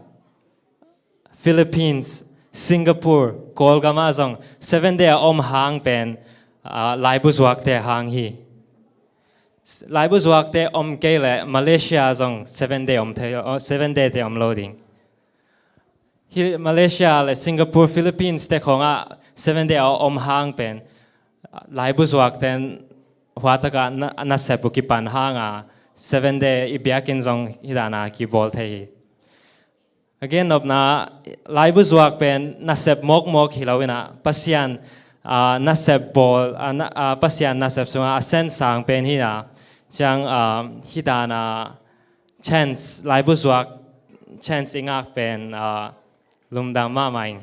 Philippines, Singapore, Kolgama zong 7 day hang pen laibuzwak te hang hi. Laibuzwak te kele Malaysia zong 7 day te loading. Hi Malaysia le Singapore, Philippines te konga 7 day hang pen laibuzwak ten huataka nasepu ki pan hanga 7 day Biakinnpi hidana ki bol the. Again obna laibuzwak pen nasep mok hilawina pasian nasep bol pasian nasep sunga ascent sang pen hina jang hidana chance laibuzwak chance ingak pen lumdang mamaing.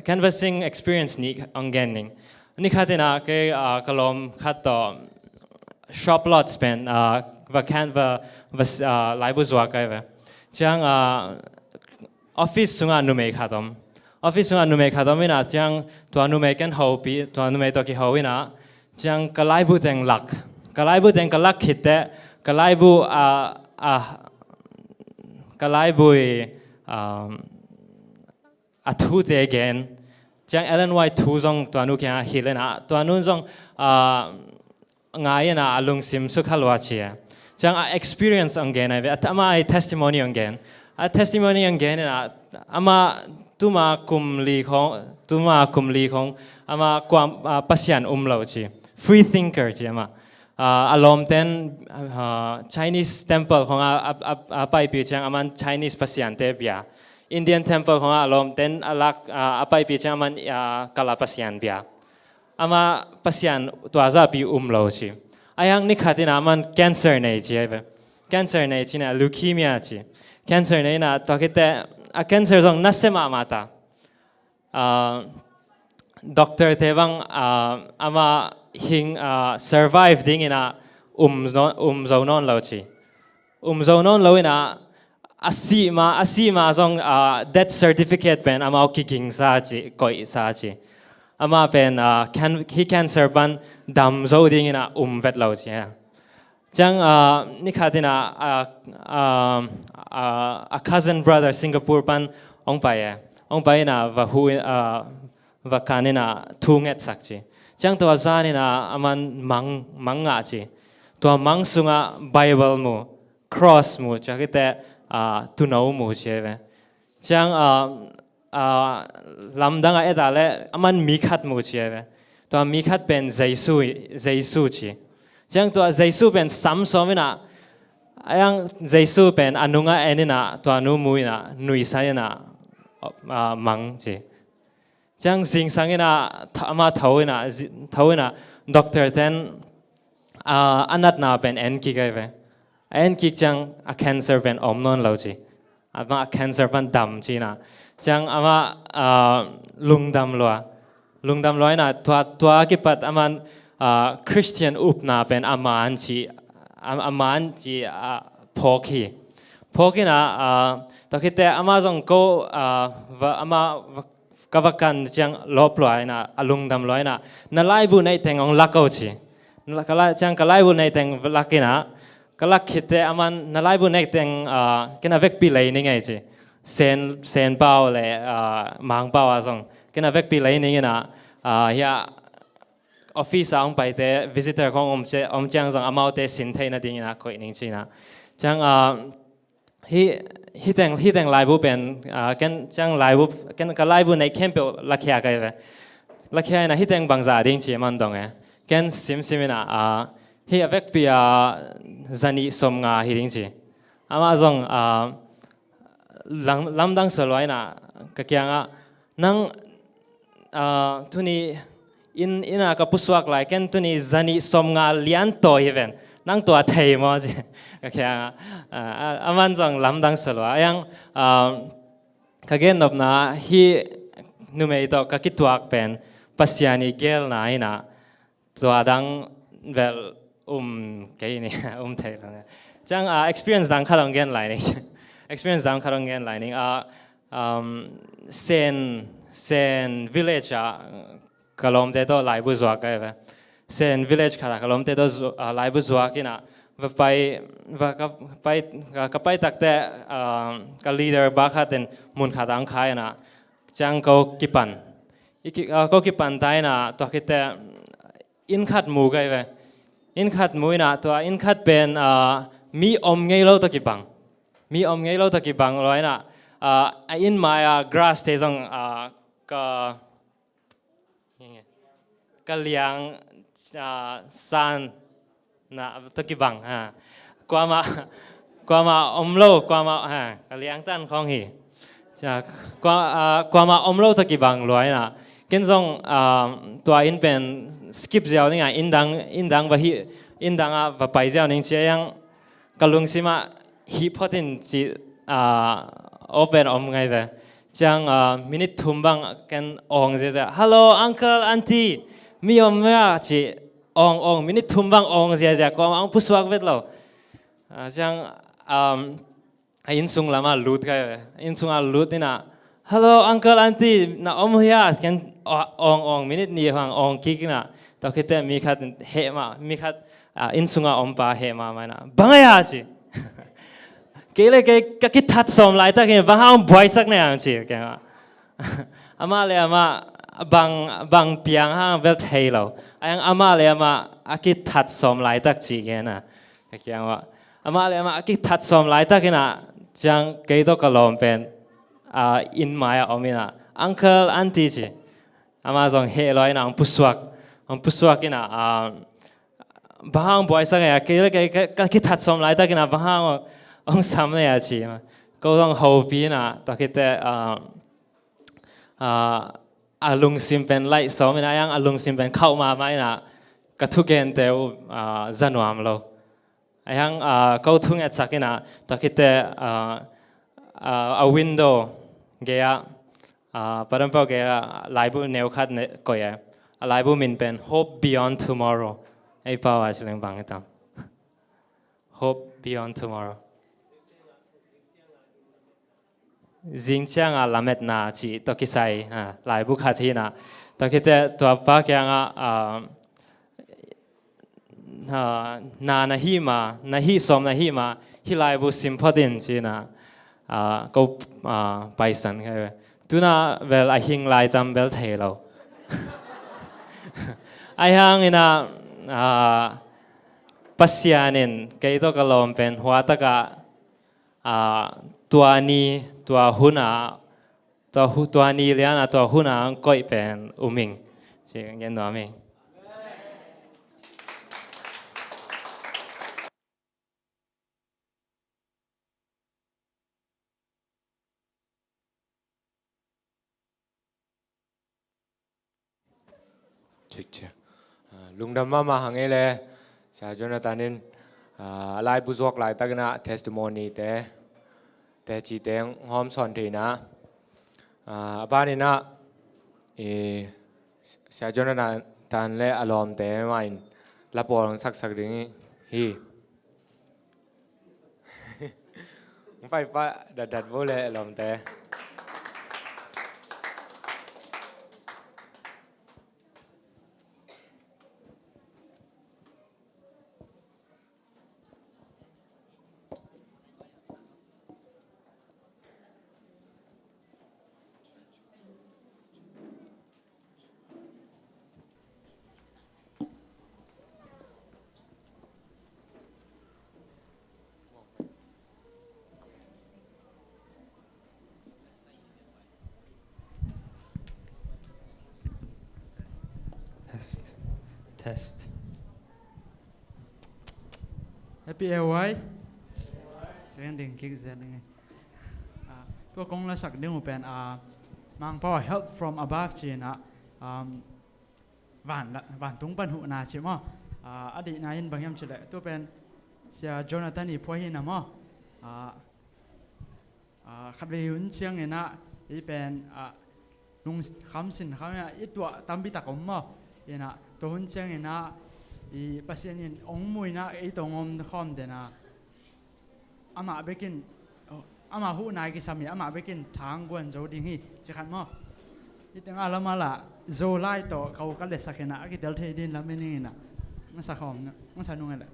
Canvassing experience ni ongening. Ni khatina ke kalom khato shop lots pen va laibuzwak kaive. Jang office sunga nume khatom. Office sunga nume khatomina jang to nume ken hopi to nume to ki hoina jang kalaibu teng lak. Kalaibu teng kalak khitte kalaibu kalaibu athu te again. Jang Ellen White thu zong to anu kya hilena to anu zong ngai na alung sim sukhalwa chia. Jang experience again I ama testimony again. A testimony again na ama tuma kumli khong ama kwam pasian umlo chi. Free thinker chi ama. Alom ten Chinese temple khong apai pi chang aman Chinese pasian te bia. Indian temple khong alom ten alak apai pi chang aman kala pasian bia. Ama pasian tuaza pi umlo chi. Ayang ni khatina aman cancer nei chi ave. Cancer nei chi na leukemia chi. Cancer nei na tokite a cancer zong nasema mata. Doctor tebang ama hing survive ding ina zonon lo chi. Zonon lo ina asima zong death certificate pen ama kicking sa chi koi sa chi. Ama pen he cancer ban dam zo ding ina vet lo chi. Jang ni khatina a cousin brother Singapore pan ong pai na va kanina thunget sak chi. Jang to azani na aman manga chi. To mang sunga Bible mu cross mu chakite tu no mu cheve. Jang lamdanga edale aman mikhat mu cheve. To mikhat pen Jesu chi. Jang to Jesu pen samsomina ayang Jesu pen anunga enina to anu muina nui sayana mang chi. Jang sing sangina ama thawina doctor ten อันนั้นน่าเป็นเอ็นกิกไอ้เว้เอ็นกิกจังa cancer เป็นอมนนเราจีอามา cancer เป็นดำจีนะจังอามาลุงดำลัวน่ะตัวกิปัดอามันคริสเตียนอุปนาเป็นอามันจีพอกีน่ะตอนที่แต่อามาจงก็ว่าอามา kavakan jang lop loy na alung dam loy na nalai bu nei teng ong lakau chi kala jang kalai bu nei teng lakina kalak khite aman nalai bu nei teng kena vek pi lei ni ngai chi sen pau le mang pau asong kena vek pi lei ni na ya office ang pai te visitor kong om chang jang amau te sin thei na ding na khoi ning chi na chang hi teng lai bu pen ken chang lai bu ken ka lai bu nei kem pe lakhia kai ve lakhia na hi teng bangza ding chi man dong e ken simina hi avek pia zani som nga hi ding chi ama zong lamdang soloi na ka kyanga nang tuni ina ka puswak lai ken tuni zani som nga lian to even nang tua thei mo ji kaya aman jong lamdang salo ayang kagen nop na hi numei to ka kituak pen pasiani gel na ina dang vel ke ni thei lang chang experience dang khalong gen lai ni experience dang khalong gen lai ni sen village kalom te to lai bu zwa ka ve sen village khara kalom te to lai bu zwa kina va pai takte ka leader ba khaten mun khatang khai na chang ko kipan tai na to kite in khat mu gai ve in khat mu na to in khat pen mi om ngei lo to ki bang loi na in my grass te jong ka liang san na to ki bang qua ma omlo qua ma ka liang tan khong hi cha qua ma omlo to ki bang loi na ken jong to in pen skip jiao ni in dang ba hi in dang ba pai jiao ning che yang kalung sima hi photin chi open om ngai ve chang minute thumbang ken ong je hello uncle auntie mi om ma chi ong minute thumbang ong je ko ang puswak vet lo chang in sung lama lut kai in sung lut ina hello uncle auntie na om hia ken ong minute ni hang ong kik na to kite mi khat he ma mi khat in sunga om pa he ma na bangaya chi kele ke ki that som lai ta ke ba hang boy sak na ang chi ke ama le ama bang piang hang vel thei lo ayang ama le ama aki that som lai tak chi ke na ke kyang wa ama le ama aki that som lai ta ke na chang ke to kalom pen in maya omina uncle auntie chi ama jong he loi na ang puswak ina ba hang boy sak ya ke ki that som lai ta ke na ba hang ông sam này à chị mà câu ông hậu bí na to kite alung simpen lại so mình ayang alung simpen khâu mà mai na cả thu gen teo zanuam lo ayang câu thu nghe chắc na to kite a window gaya param pao gaya lai bu neo khat ne koya lai bu min pen hope beyond tomorrow ai pao a chileng bang tam hope beyond tomorrow Jing chang lamet na chi to kisai lai bu khathi na to kite to pa kyang na hi ma na hi som na hi ma hi lai bu simpodin chi na ko paisan kai tu na vel a hing lai tam bel the lo ai hang ina pasyanin kai to kalom pen hwa ta ka tua ni tua huna tua ni liana tua huna koi pen uming chị nghe nói mình Lung đam ma hàng ấy le Sia Jonathan in lai buzok lai tagna testimony te chi teng hom son thi na ba ni na Sia Jonathan tan le alom te main la por sak sak ding hi phải đặt vô lệ alom te Test. Happy airway. Riêng đình kia sẽ này. Tôi cũng là sắc điệu một bên mang power help from above chỉ na vạn tung ban hụ na chỉ mà ở đây na in bằng em chỉ lại tôi bên sẽ Jonathan đi phơi hin mà khát về hướng chiang này na đi bên nung khám sinh khám ya ít tuổi tam bi tak om mà na tôi hướng chiang này na i pasien in ong mui na i tong om khom de na ama bekin ama hu nai ki sami ama bekin thang gwan zo ding hi chi khan mo i teng ala mala zo lai to kau ka le sakena ki del the din la meni na nga sa khom na nga sa nung ala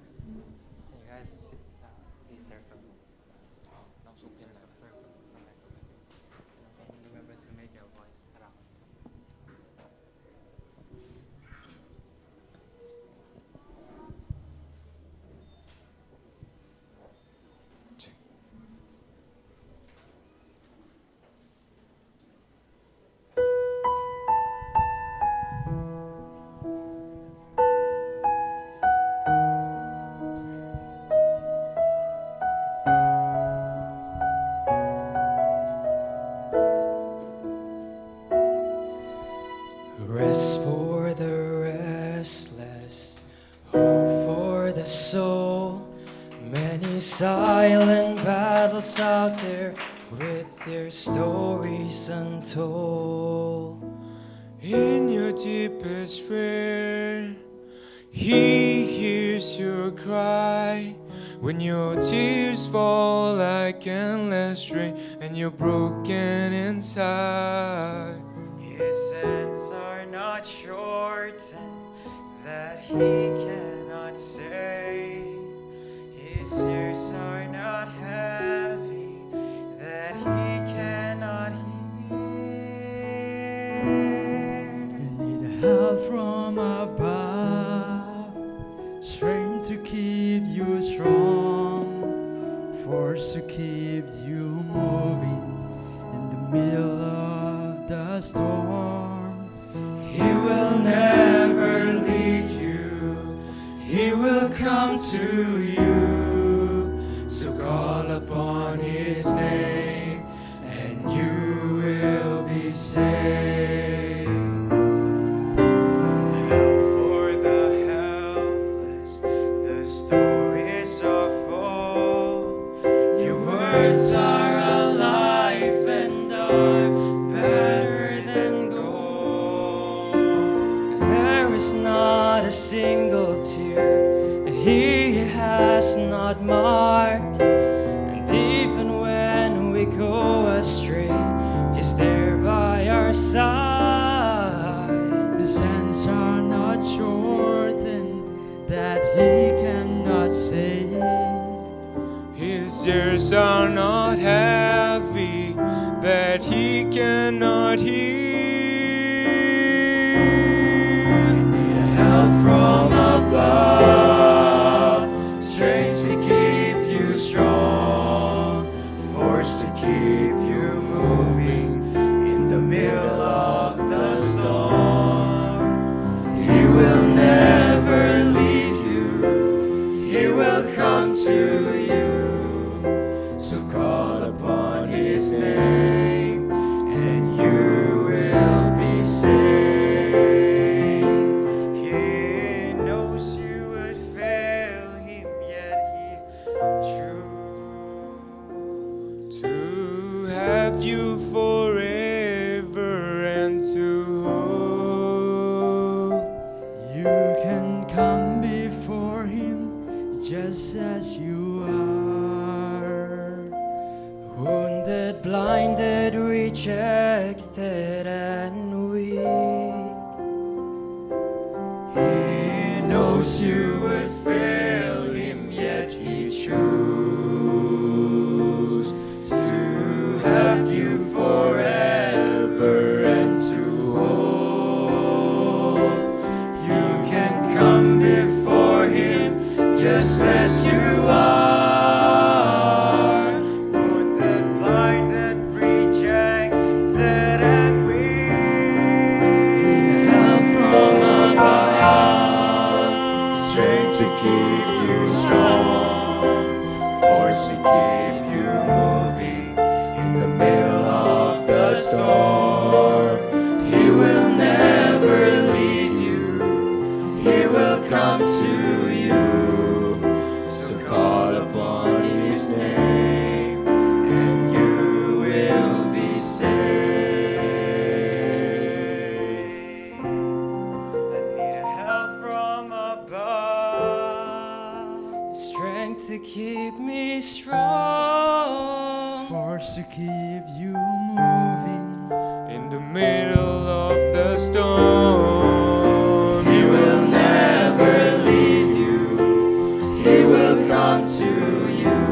Rest for the restless, hope for the soul. Many silent battles out there with their stories untold. In your deepest prayer, He hears your cry. When your tears fall like endless rain and you're broken inside. His hands are not shortened that He cannot save. His ears are not heavy that He cannot hear. You need help from above, strength to keep you strong, force to keep you moving in the middle of the storm. He will never leave you. He will come to you. So call upon His name and you will be saved. Help for the helpless, the stories are full. Your words are alive and are better than gold. There is not a single tear He has not marked, and even when we go astray, He's there by our side. His hands are not shortened that He cannot save. His ears are not heavy that He cannot hear. Help from above, strength to keep you strong, force to keep you moving in the middle of the storm. He will never leave you. He will come to you. So call upon just as you are. Wounded, blinded, rejected, and weak. He knows you would fail him, yet he chose to have you forever and to hold. You can come before him just as you are. Wounded, blinded, rejected, and weak. Help from above, strength to keep you strong, force to keep you moving in the middle of the storm. He will never leave you, he will come to you. So call upon his name and you will be saved. I need help from above, strength to keep me strong, force to keep you moving in the middle of the storm. He will never leave you, he will come to you.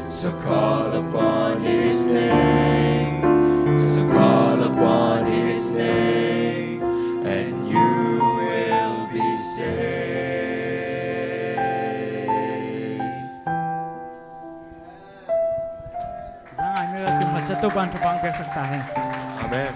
So call upon his name, so call upon his name, and you will be saved. Giang ai nữa tìm mặt chất tu ban cho bang bek sắc ta hen. Amen.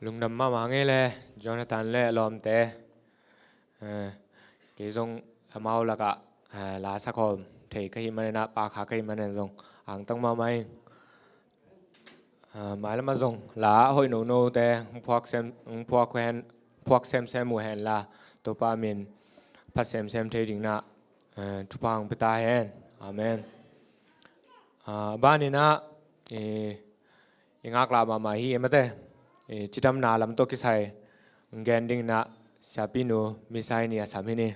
Lung nam ma mange le Jonathan le lom te ke zong amau la ka la sa khom thei ka hi manena pa kha ka hi manen zong ang tang ma mai mai la ma zong la hoi no no te phok sem mu hen la to pa min phat sem thei ding na tu pang pita hen. Amen. Ba ni na ingak la ma hi emate chidam na lam to kisai ngending na sapino misai ni asamini.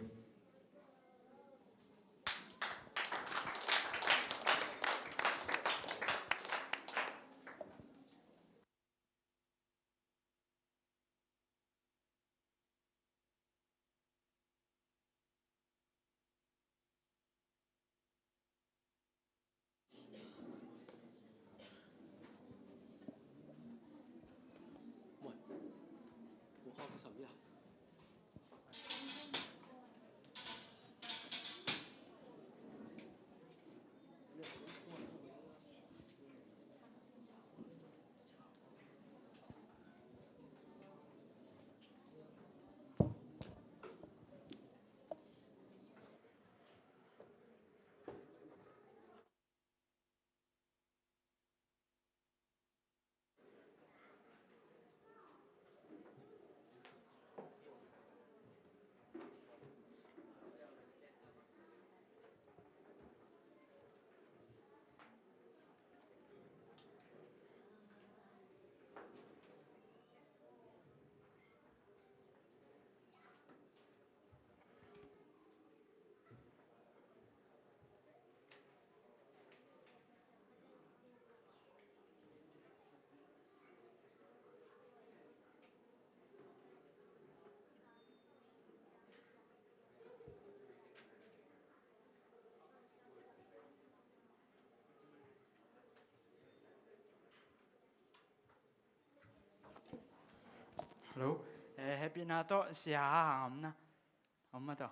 Hello, happy na to siya ham na, amma to.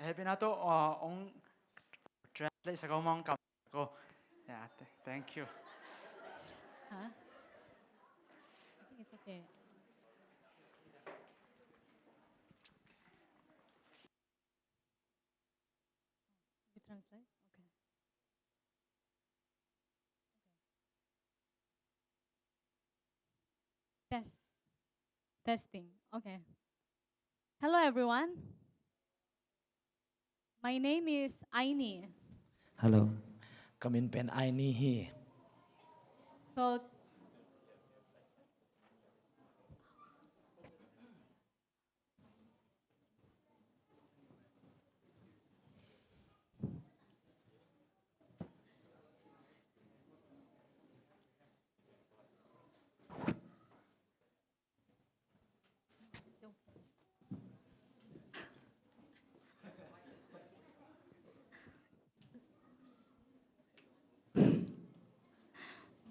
Happy na to ong translate sa kamang kam ko. Yeah, thank you. Huh? I think it's okay. You translate? Okay. Testing. Okay. Hello, everyone. My name is Aini. Hello, kamin pen ai ni hi So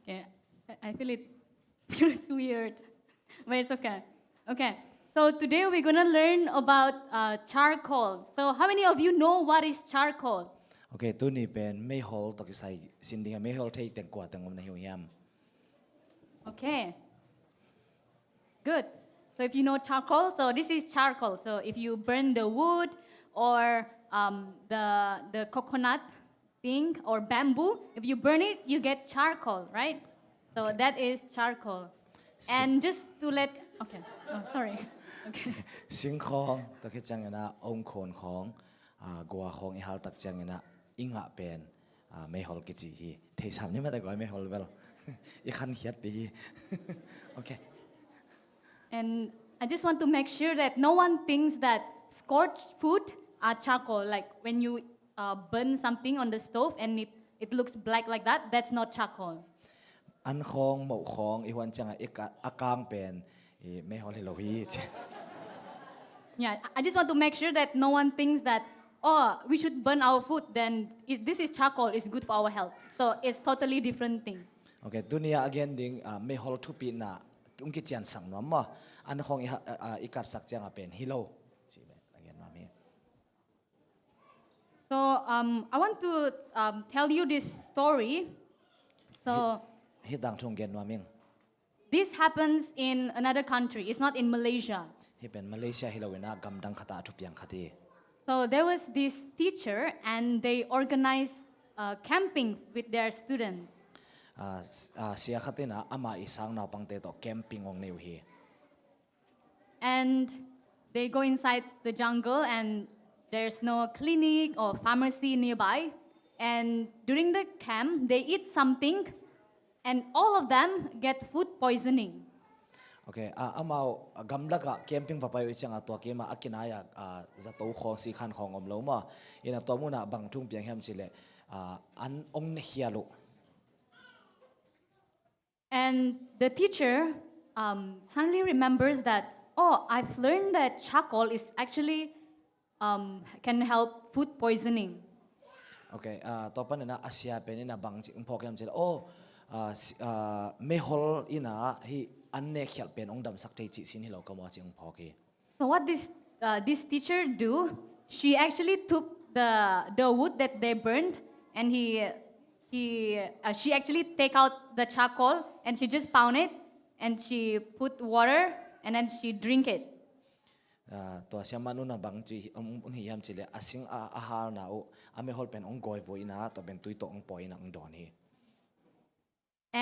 okay, I feel it feels weird, but it's okay. Okay, so today we're gonna learn about charcoal. So how many of you know what is charcoal? okay tu ni pen me hol to ki sai sin ding me hol thei teng kwa teng om na hiu yam Okay, good. So if you know charcoal, so this is charcoal. So if you burn the wood or the coconut thing or bamboo, if you burn it, you get charcoal, right? So that is charcoal. And just to let, okay, oh, sorry. Okay. สิงของตะคิจังนะองค์โคนของกัวของอีหาตักจังนะอิงะเป็นไม่ฮอลกิจิฮีเทสามนี่มาแต่ก่อนไม่ฮอลเวลอีคันเขียดปีโอเค And I just want to make sure that no one thinks that scorched food are charcoal. Like when you burn something on the stove and it looks black like that, that's not charcoal. อันของหมกของอีหวันจังอีกอากางเป็นไม่ฮอลเฮโลวี Yeah, I just want to make sure that no one thinks that, oh, we should burn our food, then this is charcoal, it's good for our health. So it's totally different thing. โอเคตัวนี้ again ดิ่งไม่ฮอลทุปีน่ะอุ้งกิจยันสั่งน้ำมาอันของอีกัดสักจังเป็นฮิโลจีเบ again มามี So I want to tell you this story. So ฮิดังทงเกนว่ามิง this happens in another country. It's not in Malaysia. ฮิเป็นมาเลเซียฮิโลเวนะกำดังขตาทุบยังคดี So there was this teacher and they organized camping with their students. เสียคตินะอามาอีสังนาวปังเตโตแคมปิ้งองนิวฮี And they go inside the jungle and there's no clinic or pharmacy nearby. And during the camp, they eat something and all of them get food poisoning. โอเคอามากำลักะแคมปิ้งไปวิจังตัวเกมาอากินายจะตัวของสีขันของอมโลมาอินะตัวมุนะบังทุ่งเปียงแฮมสิเลอันองเฮียลุ And the teacher suddenly remembers that, oh, I've learned that charcoal is actually can help food poisoning. โอเคต่อไปเนี่ยนะอาเซียเป็นนี่นะบางจิงพอแคมสิเลโอ้ไม่ฮอลอินะฮีอันเนกเขียนเป็นองดำสักทีจิสินฮิโลก็มาจิงพอกี So what this teacher do? She actually took the wood that they burned and she actually take out the charcoal and she just pound it and she put water and then she drink it. ตัวเสียมานุนะบางจีองเฮียมสิเลอาสิงอาหารนะโอ้อาไม่ฮอลเป็นองกอยโวยนะตัวเป็นตุยโตองปอยนะองดอนฮี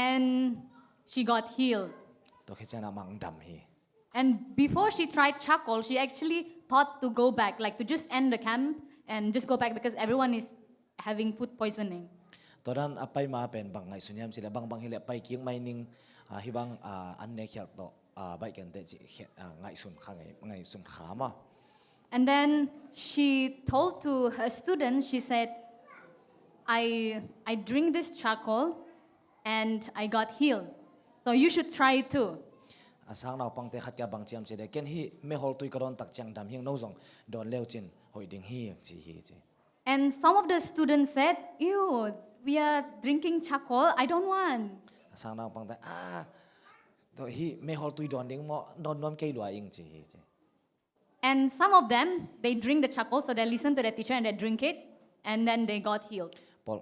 And she got healed. ตัวแค่จะนะมังดำฮี And before she tried charcoal, she actually thought to go back, like to just end the camp and just go back because everyone is having food poisoning. ตอนนั้นไปมาเป็นบางไงสุญญามสิเลบางฮิเลไปเกียงไม่นิ่งฮิบังอันเนกเขียนโตใบกันเตจิไงสุนข้างไงสุนขามา And then she told to her students, she said, I drink this charcoal and I got healed. So you should try it too. สังเราปังเตขัดกับบางเจียมสิเลเกนฮีไม่ฮอลตุยกระดอนตักจังดำเฮียงโน้องโดนเลี้ยวจินหอยดิ่งฮีจีฮีจี And some of the students said, ew, we are drinking charcoal, I don't want. สังเราปังเตตัวฮีไม่ฮอลตุยโดนดิ่งมอโดนน้ำเกยหลวยิงจีฮีจี And some of them, they drink the charcoal, so they listen to the teacher and they drink it, and then they got healed. พอ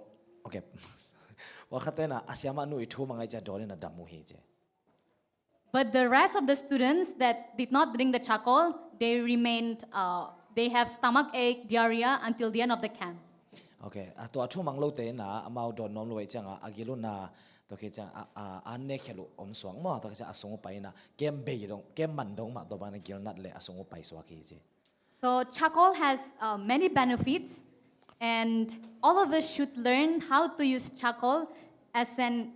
โอเคว่าขัดเตนะอาเซียมานุยทูมังไงจะโดนนะดำมูฮีจี But the rest of the students that did not drink the charcoal, they remained, they have stomach ache, diarrhea until the end of the camp. โอเคตัวทูมังโลเตนะมาโดนน้องรวยจังอากิลุนะตัวแค่จังอันเนกเขลุอมสวงมาตัวแค่จะอาสงไปนะเกมเบย์ดงเกมมันดงมาตัวบางในกิลนัดเลยอาสงไปสวากีจี So charcoal has many benefits. And all of us should learn how to use charcoal as an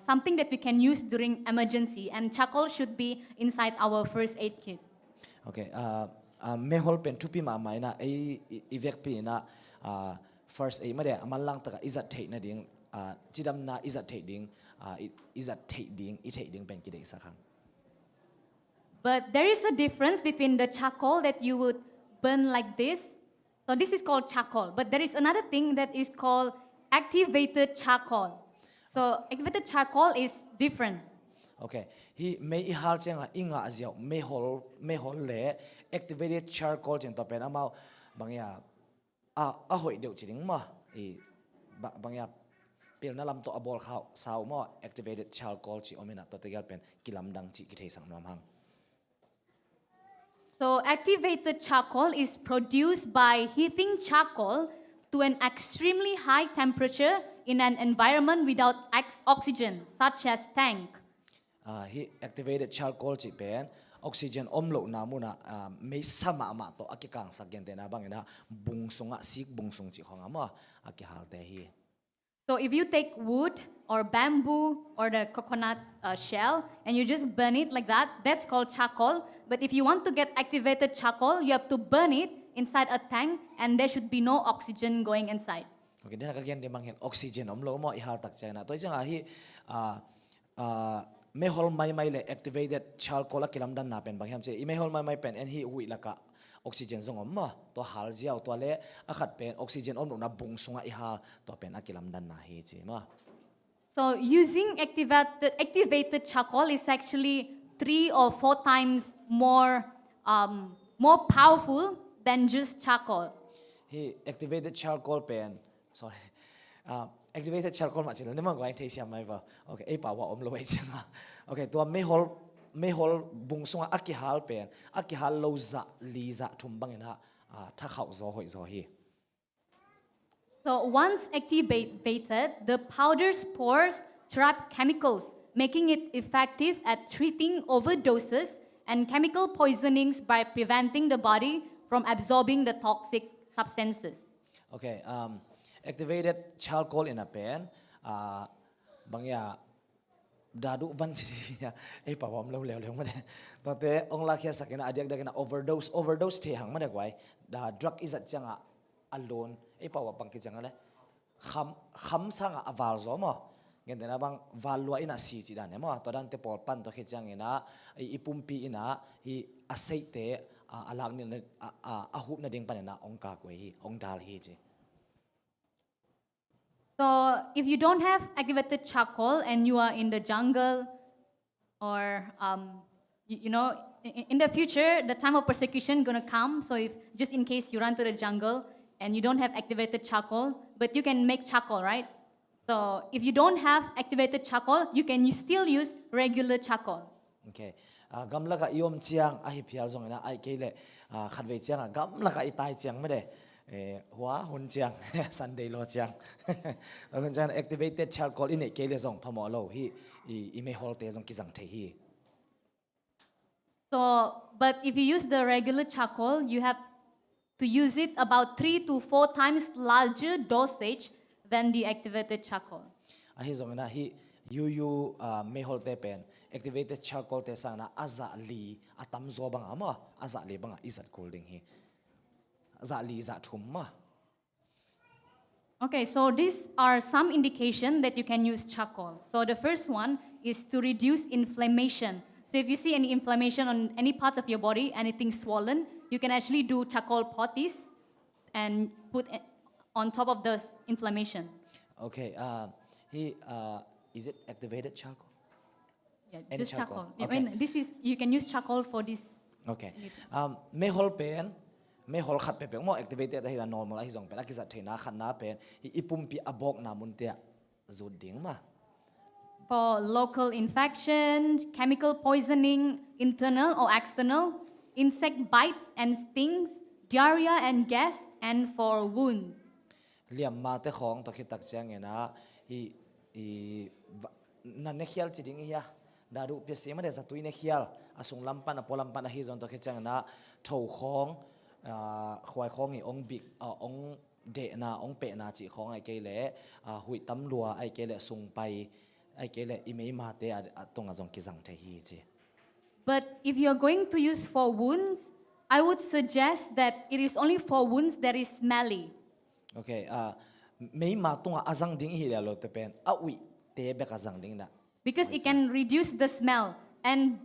something that we can use during emergency. And charcoal should be inside our first aid kit. Okay, mehol pen tupi ma mai na ivek pi na first aid ma de amalang taka izat thei na ding chidam na izat thei ding i thei ding pen ki de sa khang. But there is a difference between the charcoal that you would burn like this. So this is called charcoal. But there is another thing that is called activated charcoal. So activated charcoal is different. Okay, hi me I hal chenga inga aziao mehol le activated charcoal chen to pen amao bangya a hoi deu chiding ma bangya pil na lam to abol khaw saw mo activated charcoal chi omena to tegal pen kilam dang chi ki thei sang nom hang. So activated charcoal is produced by heating charcoal to an extremely high temperature in an environment without oxygen, such as tank. He activated charcoal chi pen oxygen omlo na muna may sama ma to akikang sakyan te na bangina bungsunga sik bungsung chi khonga mo akihal te hi. So if you take wood or bamboo or the coconut shell and you just burn it like that, that's called charcoal. But if you want to get activated charcoal, you have to burn it inside a tank and there should be no oxygen going inside. Okay, then again di manghen oxygen omlo mo ihal tak china to jang hi mehol mai le activated charcoal kilam dan na pen bangham che I mehol mai pen and hi hui laka oxygen zong omma to hal jiao to le akhat pen oxygen om na bungsunga ihal to pen akilam dan na hi che ma. So using activated charcoal is actually 3 or 4 times more powerful than just charcoal. He activated charcoal pen activated charcoal ma chila nema gwain thei siam mai ba okay ei pa wa om lo ei changa okay to mehol bungsunga akihal pen akihal lo za li za thum bangena tha khau zo hoi zo hi. So once activated, the powder spores trap chemicals, making it effective at treating overdoses and chemical poisonings by preventing the body from absorbing the toxic substances. Okay, activated charcoal in a pan bangya dadu van ei pa wam lo le ma de to te ong la khia sakena adiak dakena overdose the hang ma de kwai da drug is at changa alone ei pa wa pang ki changa le kham sanga aval zo mo ngen na bang valwa ina si chi dan mo to dan te pol pan to khechang ina ipumpi ina hi aceite alang ni a hup na ding panena ong ka kwe hi ong dal hi chi. So if you don't have activated charcoal and you are in the jungle or, in the future, the time of persecution going to come. So if just in case you run to the jungle and you don't have activated charcoal, but you can make charcoal, right? So if you don't have activated charcoal, you can still use regular charcoal. Okay. Gamla ka iom chiang ahi phial zong na ai kele khatve chiang gamla ka itai chiang ma de hua hun chiang Sunday lo chiang kun chan activated charcoal in kele zong phamo lo hi I me hol te zong ki jang the hi. So but if you use the regular charcoal, you have to use it about 3 to 4 times larger dosage than the activated charcoal. Ahi zong na hi you me hol te pen activated charcoal te sana aza li atam zo bang ama aza li bang izat cooling hi aza li za thum ma. Okay, so these are some indication that you can use charcoal. So the first one is to reduce inflammation. So if you see any inflammation on any part of your body, anything swollen, you can actually do charcoal poultice and put on top of the inflammation. Okay, is it activated charcoal? Yeah, Any just charcoal? charcoal. Okay. I mean, you can use charcoal for this. Okay. Mehol pen, mehol khat pe mo activated hi normal hi zong pen akizat theina khan na pen ipumpi abok na muntia zuding ma. For local infection, chemical poisoning, internal or external, insect bites and stings, diarrhea and gas, and for wounds. Liam ma te khong to khitak chang ena na ne khial chiding ya daru pe se ma de zatui ne khial asung lampan apolampan hi zon to khechang na thau khong khwai khong I ong big ong เดนาองเปนาจีของไอเกเล่หุยตำลัวไอเกเล่ส่งไปไอเกเล่อิเมมาเตตรงอาจงกิจังเทฮีจี But if you are going to use for wounds, I would suggest that it is only for wounds that is smelly. Okay, may matunga azang ding hila lo te pen awi te bek azang ding na. Because it can reduce the smell. And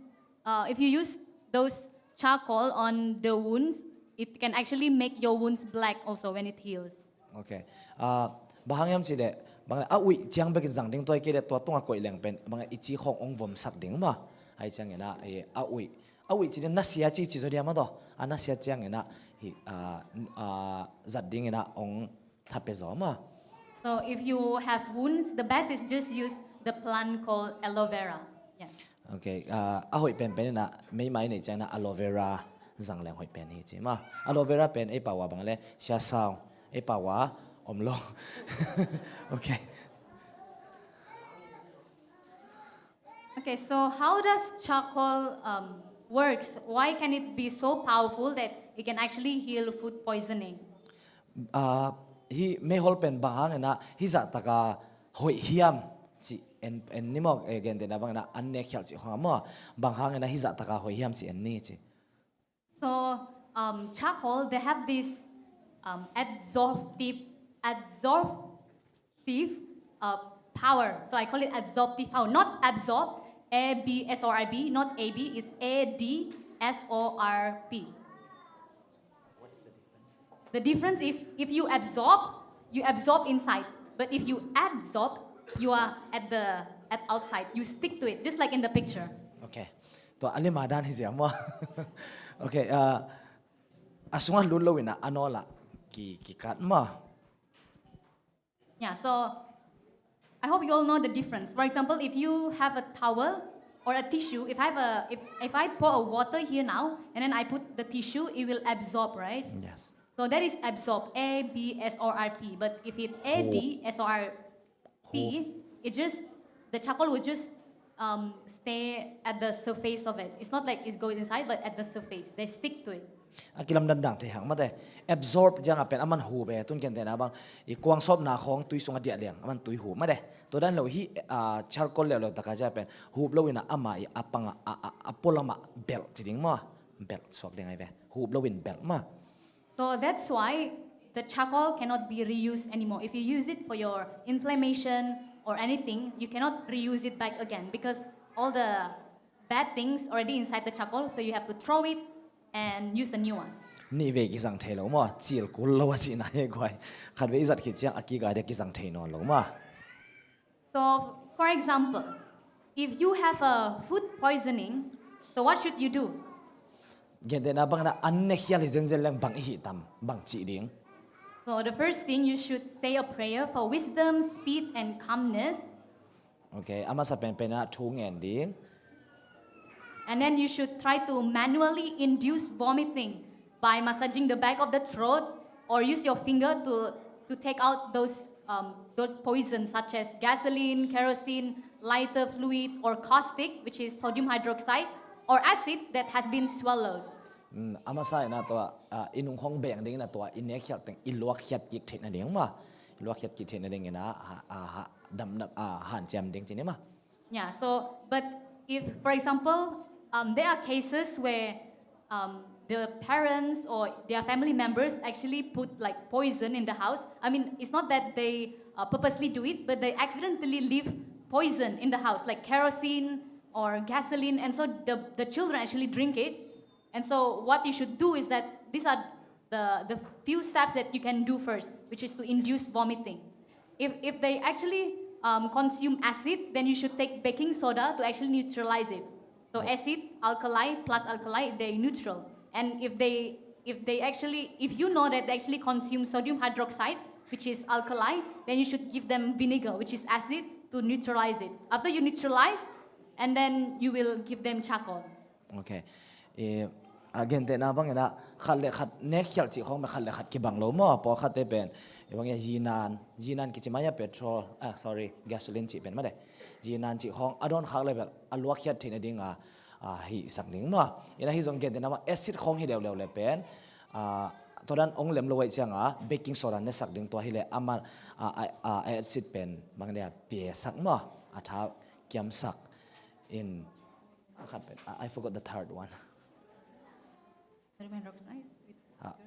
if you use those charcoal on the wounds, it can actually make your wounds black also when it heals. Okay, bahangyam si de bang awi jiang bek azang ding toy ke de to tunga koi leng pen bang ichi khong ong vom sak ding ma ai chang ena awi chi de nasia chi chi zo dia ma do anasia chiang ena hi zat ding ena ong thape zo ma. So if you have wounds, the best is just use the plant called aloe vera. Yeah. Okay, hoi pen na may mai nei chang na aloe vera zang leng hoi pen hi chi ma. Aloe vera pen e pa wa bang le sha sao e pa wa om lo. Okay. Okay, so how does charcoal works? Why can it be so powerful that it can actually heal food poisoning? Hi may hol pen bahang na hi za taka hoi hiam chi en ni mo again de na bang na an ne khyal chi ha mo bahang na hi za taka hoi hiam chi en ni chi. So charcoal, they have this absorptive power. So I call it absorptive power, not absorb, ABSORB, not AB, it's ADSORB. What's the difference? The difference is if you absorb inside, but if you adsorb, you are at outside. You stick to it, just like in the picture. Okay. To ali madan hi mo. Okay, asungan lulawin na anola ki kat ma. Yeah, so I hope you all know the difference. For example, if you have a towel or a tissue, if I pour a water here now and then I put the tissue, it will absorb, right? Yes. So that is absorb, ABSORB. But if it ADSORB, it just the charcoal will just stay at the surface of it. It's not like it goes inside, but at the surface. They stick to it. Akilam dandang te hang mate absorb jang apen aman hu be tun ken te na bang I kwang sop na khong tui sunga dia liang aman tui hu ma de to dan lo hi charcoal le lo taka ja pen hu lo wina ama I apanga apolama bel chiding ma bel sok deng ai be hu lo win bel ma. So that's why the charcoal cannot be reused anymore. If you use it for your inflammation or anything, you cannot reuse it back again because all the bad things already inside the charcoal, so you have to throw it and use a new one. Ni ve ki sang thelo ma chil kul lo wa chi na he kwai khat ve izat ki chiang aki ga de ki sang thei non lo ma. So for example, if you have a food poisoning, so what should you do? Gen de na bang na an ne khial zen zen lang bang hi tam bang chi ding. So the first thing, you should say a prayer for wisdom, speed and calmness. Okay, ama sa pen na thu ngen ding. And then you should try to manually induce vomiting by massaging the back of the throat or use your finger to take out those poisons such as gasoline, kerosene, lighter fluid or caustic, which is sodium hydroxide, or acid that has been swallowed. Ama sa na to inung hong beng ding na to ine khyat teng ilwak khyat ki the na ding ma ilwak khyat ki the na ding na dam na han jam ding chi ne ma. Yeah, so but if for example there are cases where the parents or their family members actually put like poison in the house. I mean, it's not that they purposely do it, but they accidentally leave poison in the house, like kerosene or gasoline, and so the children actually drink it. And so what you should do is that these are the few steps that you can do first, which is to induce vomiting. If they actually consume acid, then you should take baking soda to actually neutralize it. So acid, alkali plus alkali, they're neutral. And if you know that they actually consume sodium hydroxide, which is alkali, then you should give them vinegar, which is acid, to neutralize it. After you neutralize, and then you will give them charcoal. Okay. Again, te na bang na khalle khat ne khyal chi khong ma khalle khat ki bang lo mo po khat te pen bang ya yinan ki chi ma ya petrol gasoline chi pen ma de yinan chi khong adon khak le bel alwa khyat thina ding hi sak ning ma ina hi jong gen te na ma acid khong hi dew le pen to ตัวนั้นองเล็มลอยจังเบกกิ้งโซดาเนี่ยสักดึงตัวให้เลยมาไอแอซิดเป็นบางเนี่ยเปียสักมั้งท้าเกี่ยมสัก in I forgot the third one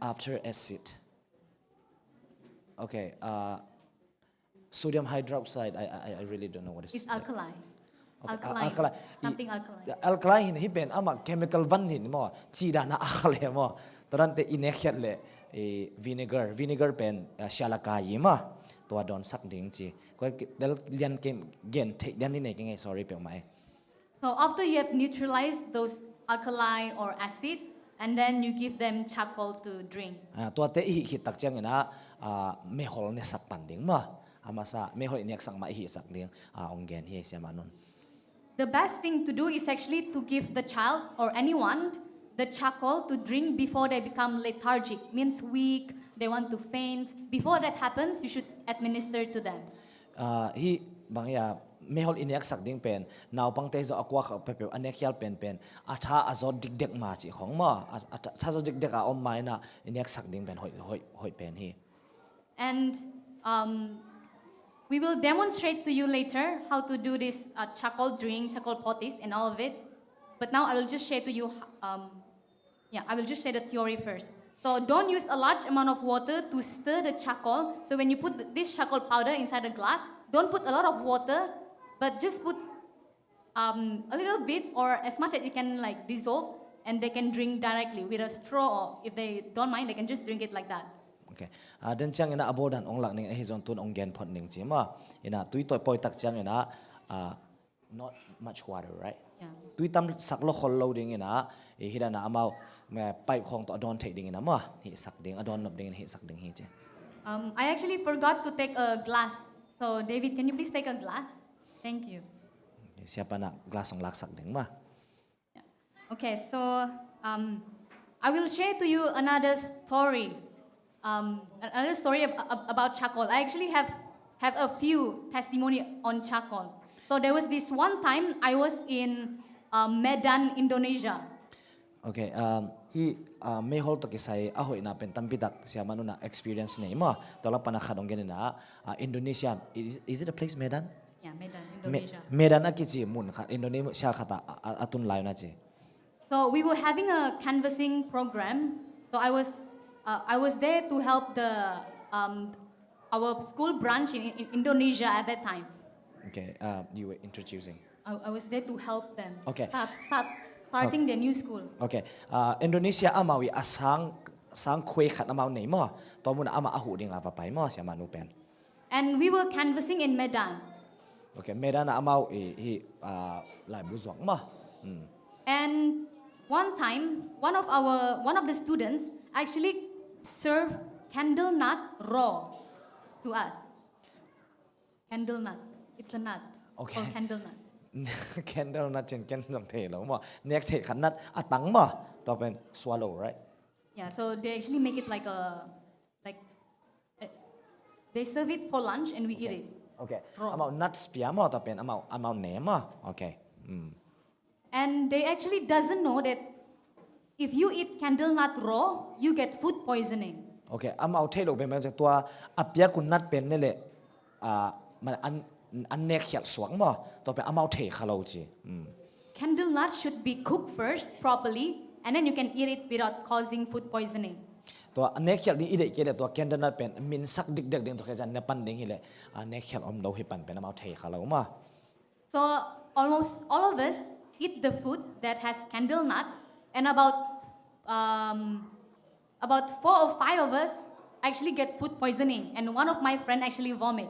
after acid okay sodium hydroxide I really don't know what It's alkaline. Alkaline. Something alkaline. Alkaline ที่เป็นchemical วันหินมั้งจีดานะอะไรมั้งตอนนั้นแต่อินเนคเชตเลย vinegar เป็นชาลากายมั้งตัวโดนสักดิ่งจีก็เดี๋ยวเรียนเกมเรียนนี่ไหนกันไง sorry เปล่าไหม So after you have neutralized those alkaline or acid, and then you give them charcoal to drink. ตัวเตะหิตักจังนะไม่หอลเนี่ยสักปันดิ่งมั้งอามาซาไม่หอลเนี่ยสักมาหิสักดิ่งองเกนเฮียเสียมานุน The best thing to do is actually to give the child or anyone the charcoal to drink before they become lethargic, means weak, they want to faint. Before that happens, you should administer to them. ฮีบางอย่างไม่หอลอินเนกสักดิ่งเป็นนาวปังเตจะอักวาเปอันเนกเฮียลเป็นอาชาอาจจะดิกเด็กมาจีของมาถ้าจะดิกเด็กอมไม้นะอินเนกสักดิ่งเป็นหอยเป็นฮี And we will demonstrate to you later how to do this charcoal drink, charcoal potis, and all of it. But now I will just share to you. I will just share the theory first. So don't use a large amount of water to stir the charcoal. So when you put this charcoal powder inside a glass, don't put a lot of water, but just put a little bit or as much as you can like dissolve, and they can drink directly with a straw. Or if they don't mind, they can just drink it like that. Okay. Dan chang ina abodan ong lak ning hizon tun ong gen phot ning chima ina tui toy poi tak chang ina not much water, right? Yeah. Tui tam sak lo khol lo ding ina hidana amao me pipe khong to adon thei ding ina ma hi sak ding adon nop ding hi sak ding hi che. I actually forgot to take a glass. So David, can you please take a glass? Thank you. Siapa nak glass ong lak sak ding ma? Okay, so I will share to you another story. Another story about charcoal. I actually have a few testimony on charcoal. So there was this one time I was in Medan, Indonesia. Okay. Hi may hol to kisay ahoy na pentampitak siya manu na experience ni mo. Tola panakad ong ganina Indonesia. Is it a place Medan? Yeah, Medan, Indonesia. Medan na kichi mun ka Indonesia kata atun layo na chi. So we were having a canvassing program. So I was there to help our school branch in Indonesia at that time. Okay, you were introducing. I was there to help them. Okay. Starting their new school. Okay, Indonesia amawi sang kwe khat amaw nei mo to mun ama ahu ding apa pai mo sia manu pen. And we were canvassing in Medan. Okay, Medan amaw hi lai bu zwang mo. And one time, one of the students actually served candle nut raw to us. Candle nut. It's a nut. Okay. Or candle nut. Candle nut chen ken jong thei lo mo. Nek thei khat nut atang mo to pen swallow, right? Yeah, so they actually make it like they serve it for lunch and we eat it. Okay. Raw. Amaw nuts pia mo to pen amaw ne mo. Okay. And they actually doesn't know that if you eat candle nut raw, you get food poisoning. Okay, amaw thei lo pen ma ja tua apia kun nut pen ne le man an nek khial swang mo to pen amaw thei khalo chi. Candle nut should be cooked first properly, and then you can eat it without causing food poisoning. ตัวเนกเขียลนี่อีเด็กเกเรตัวแคนเดนนัทเป็นมินสักดิกเด็กเด้งตัวแค่จันเนปันเด้งฮิเลเนกเขียลอมเราให้ปันเป็นน้ำเอาเทขาเรามา So almost all of us eat the food that has candle nut, and about 4 or 5 of us actually get food poisoning, and one of my friend actually vomit.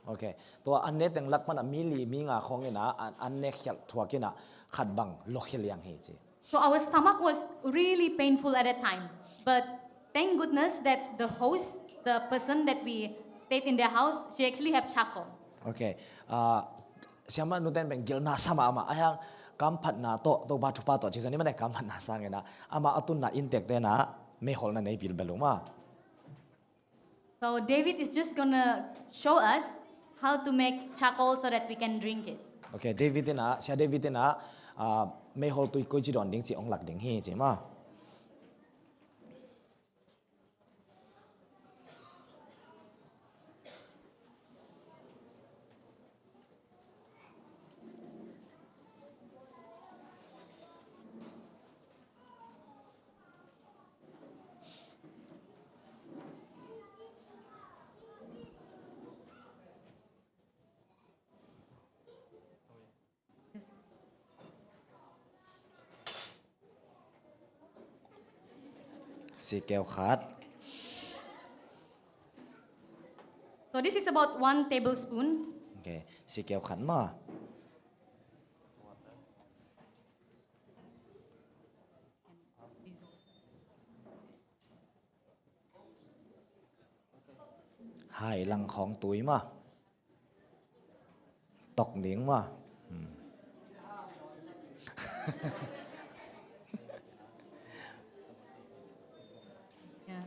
โอเคตัวอันเนตแต่งลักมันมีลีมีงาของนี่นะอันเนกเขียลทัวกินะขัดบังโลกเขียลยังเฮจี So our stomach was really painful at that time, but thank goodness that the host, the person that we stayed in their house, she actually have charcoal. โอเคเสียมันนู่นเป็นกิลนาสมาอายังกำผัดนาโตตัวบาทุปาโตจิสันนี่มันได้กำผัดนาสังเงนะอามาอตุนนาอินเทคเตนะไม่หอลนั่นในบิลเบลุมา So David is just gonna show us how to make charcoal so that we can drink it. โอเคเดวิดนะเสียเดวิดนะไม่หอลตุยกุจิดอนดิ้งจีองหลักดิ้งเฮจีมา 4 แก้วขาด So this is about 1 tablespoon. โอเค4 แก้วขันมา หายลังของตุ๋ยมา ตกเหลียงมา Yeah.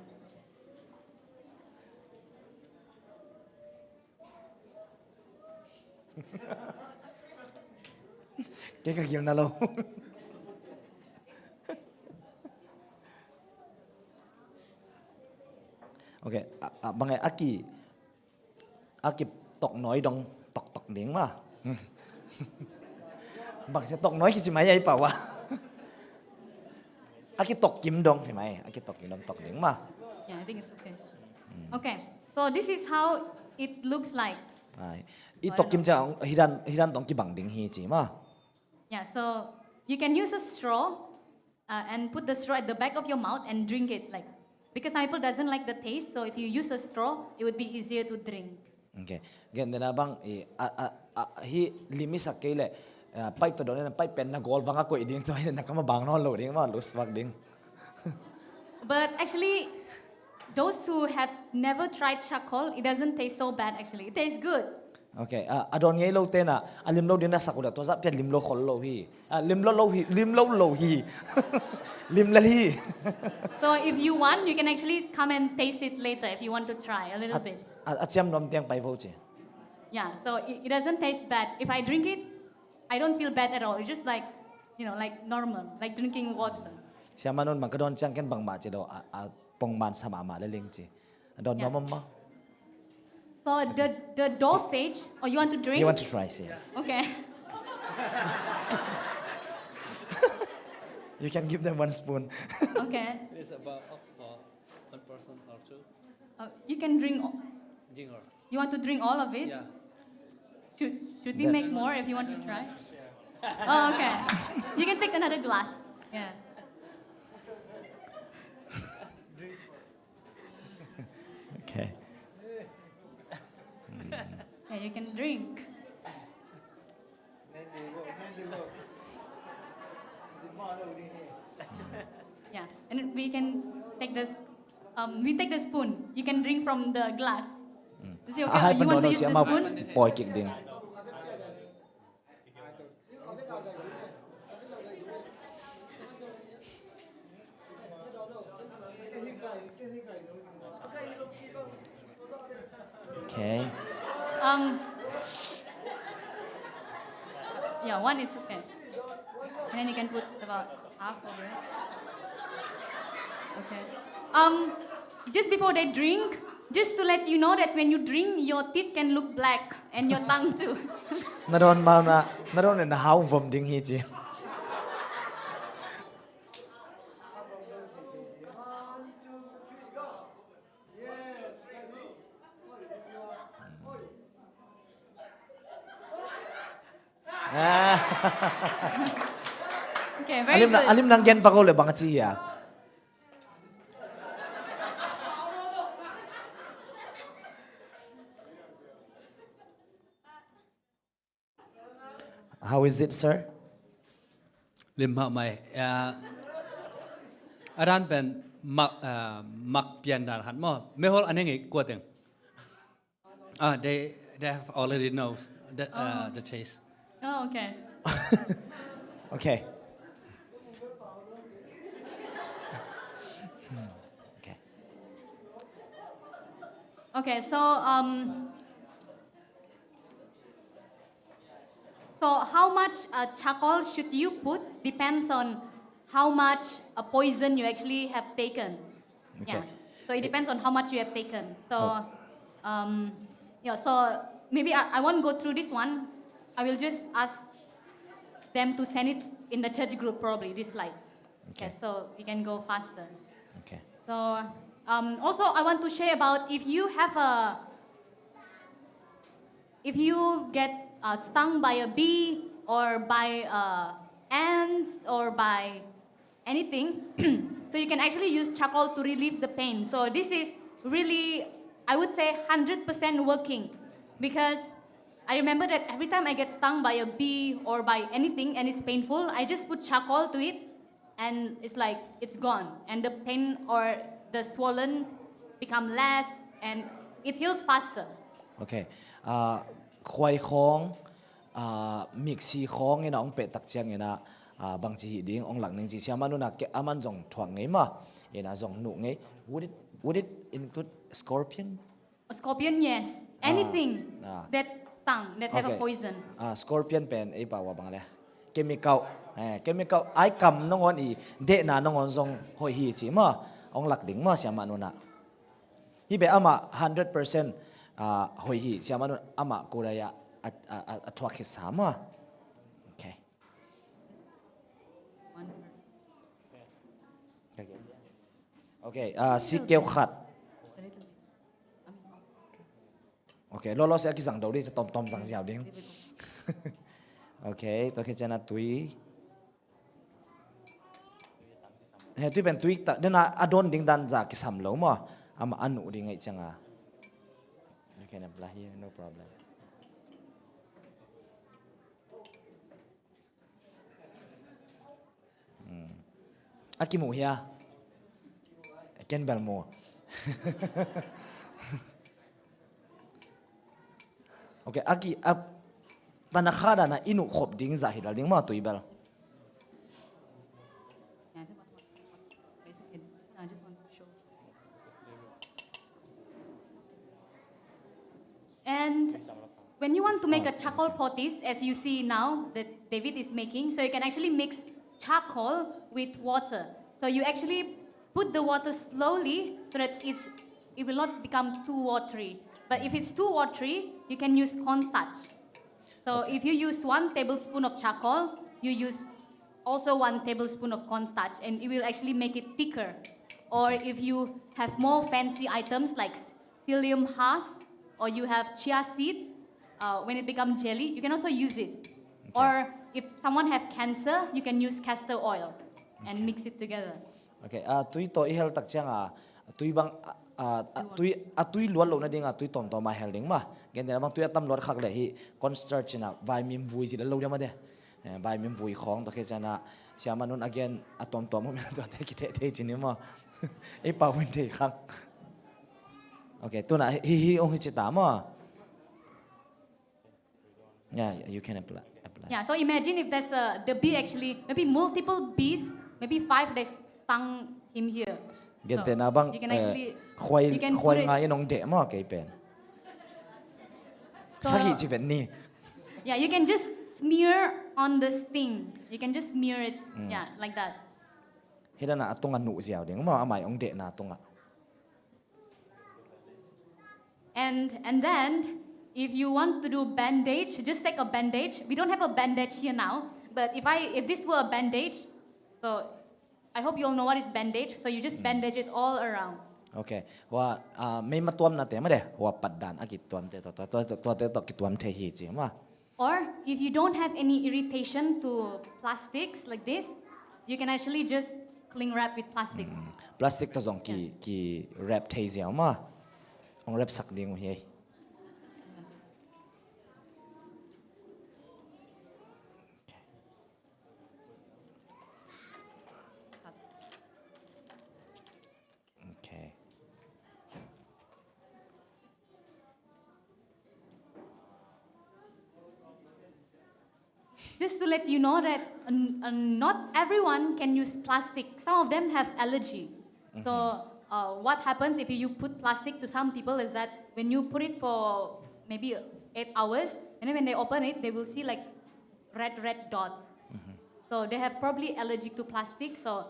เก่งกับเกี่ยวนะเรา โอเคบางไงอากิตกน้อยดองตกเหลียงมา บางจะตกน้อยคิดสิไหมยัยเปล่าวะ อากิตกกิมดองเห็นไหมอากิตกกิมดองตกเหลียงมา Yeah, I think it's okay. Okay. So this is how it looks like. อีตกกิมจะฮิรันตองกิบังดิงฮีจีมา Yeah, so you can use a straw and put the straw at the back of your mouth and drink it like because some people doesn't like the taste, so if you use a straw, it would be easier to drink. Okay. Ganda na bang hi limis akele pipe to don na pipe pen na goal bang ako iding to na kamabang no lo ding ma luswag ding. But actually those who have never tried charcoal, it doesn't taste so bad actually. It tastes good. Okay. Adon ngay lo te na alim lo din na sakuda to sa pya lim lo khol lo hi. Lim lo lo hi. Lim la hi. So if you want, you can actually come and taste it later if you want to try a little bit. At siyam nom tiang pai vo che. Yeah, so it doesn't taste bad. If I drink it, I don't feel bad at all. It's just like, like normal, like drinking water. Siya manon magkadon chang ken bang ma che do pong man sama ma le ling che. Adon Yeah. ma. So the dosage, or you want to drink? You want to try yes. Okay. You can give them 1 spoon. Okay. It's about for 1 person or 2. You can drink. Drink or You want to drink all of it? yeah. Should we make more if you want to try? Oh, okay. You can take another glass. Yeah. Okay. Yeah, you can drink. Yeah, and we can take this. We take the spoon. You can drink from the glass. Is it okay? Hai You want to pendono use siya the ma spoon? poi kik ding. Okay. Yeah, 1 is okay. And then you can put about half of it. Okay. Just before they drink, just to let you know that when you drink, your teeth can look black and your tongue too. Naron na hao vom ding hi chi. Okay, very good. Alim nang gen pa ko le bang chi ya. How is it, sir? Lim ha mai aran pen mak pian dan han mo me hol aneng ko teng they have already knows the taste. Oh, okay. Okay. Okay. Okay, so how much charcoal should you put depends on how much poison you actually have taken. Okay. Yeah. So it depends on how much you have taken. So so maybe I won't go through this one. I will just ask them to send it in the church group probably this slide. Okay. Okay, so we can go faster. Okay. So also I want to share about if you get stung by a bee or by ants or by anything, so you can actually use charcoal to relieve the pain. So this is really, I would say, 100% working, because I remember that every time I get stung by a bee or by anything and it's painful, I just put charcoal to it and it's like it's gone, and the pain or the swollen become less and it heals faster. โอเคควายของมิกซีของเนี่ยนะองเป็ดตักเชียงเนี่ยนะบางทีดิ้งองหลังหนึ่งจีเสียมันนู่นนะอามันจงถ่วงไงมาเนี่ยนะจงหนุไง would it include scorpion A scorpion, yes. Anything that stung, that have a poison. scorpion เป็นไอ้ป่าวบางเลยchemical ไอ้กำน้องอนอีเดะนะน้องอนจงหอยหีจีมาองหลักดิ้งมาเสียมันนู่นนะที่เป็นอามา 100% หอยหีเสียมันนู่นอามากูได้ทวักสามอ่ะโอเคโอเคสิเกียวขัดโอเครอเสียกี่สั่งเดี๋ยวนี้จะตอมสั่งเสียวดิ้งโอเคตัวแค่จะน่าตุยเฮ้ยตุยเป็นตุยแต่เดี๋ยวน่ะอดอนดิ้งดันจากกี่สั่งแล้วมั้งอามาอันหนูดิ้งไงจังอ่ะโอเคนะปลาเฮีย no problem Aki mo hiya. Ken bel mo. Okay, aki tanakada na inu khop ding zahid ding ma tui bel. And when you want to make a charcoal poultice, as you see now that David is making, so you can actually mix charcoal with water. So you actually put the water slowly so that it will not become too watery. But if it's too watery, you can use cornstarch. So if you use 1 tablespoon of charcoal, you use also 1 tablespoon of cornstarch, and it will actually make it thicker. Or if you have more fancy items like psyllium husk, or you have chia seeds, when it becomes jelly, you can also use it. Or if someone have cancer, you can use castor oil and mix it together. Okay, tui to ihel tak chiang tui bang tui luan lo na ding tui tom to ma hel ding ma gen bang tui atam lor khak le hi cornstarch na vitamin vui ji lo ma de vitamin vui khong to ke chana sia manun again atom tom mo to te ki te ji ni ma e pa win te khak okay tu na hi ong hi chi ta ma yeah you can apply. Yeah, so imagine if there's the bee actually, maybe multiple bees, maybe 5 that stung him here. Gente na bang khwai ngai nong de ma ke pen. Sagi chi ven ni. Yeah, you can just smear on the sting. You can just smear it, yeah, like that. Hidana atunga nu ziaw ding ma amai ong de na atunga. And then if you want to do bandage, just take a bandage. We don't have a bandage here now, but if this were a bandage, so I hope you all know what is bandage. So you just bandage it all around. Okay. Wa may matuam na te ma de wa paddan akit tuam te to kituam te hi chi ma. Or if you don't have any irritation to plastics like this, you can actually just cling wrap with plastics. Plastic to zong ki wrap te ziaw ma. Ong wrap sak ding hi. Just to let you know that not everyone can use plastic. Some of them have allergy. So what happens if you put plastic to some people is that when you put it for maybe 8 hours, and then when they open it, they will see like red dots. So they have probably allergic to plastic. So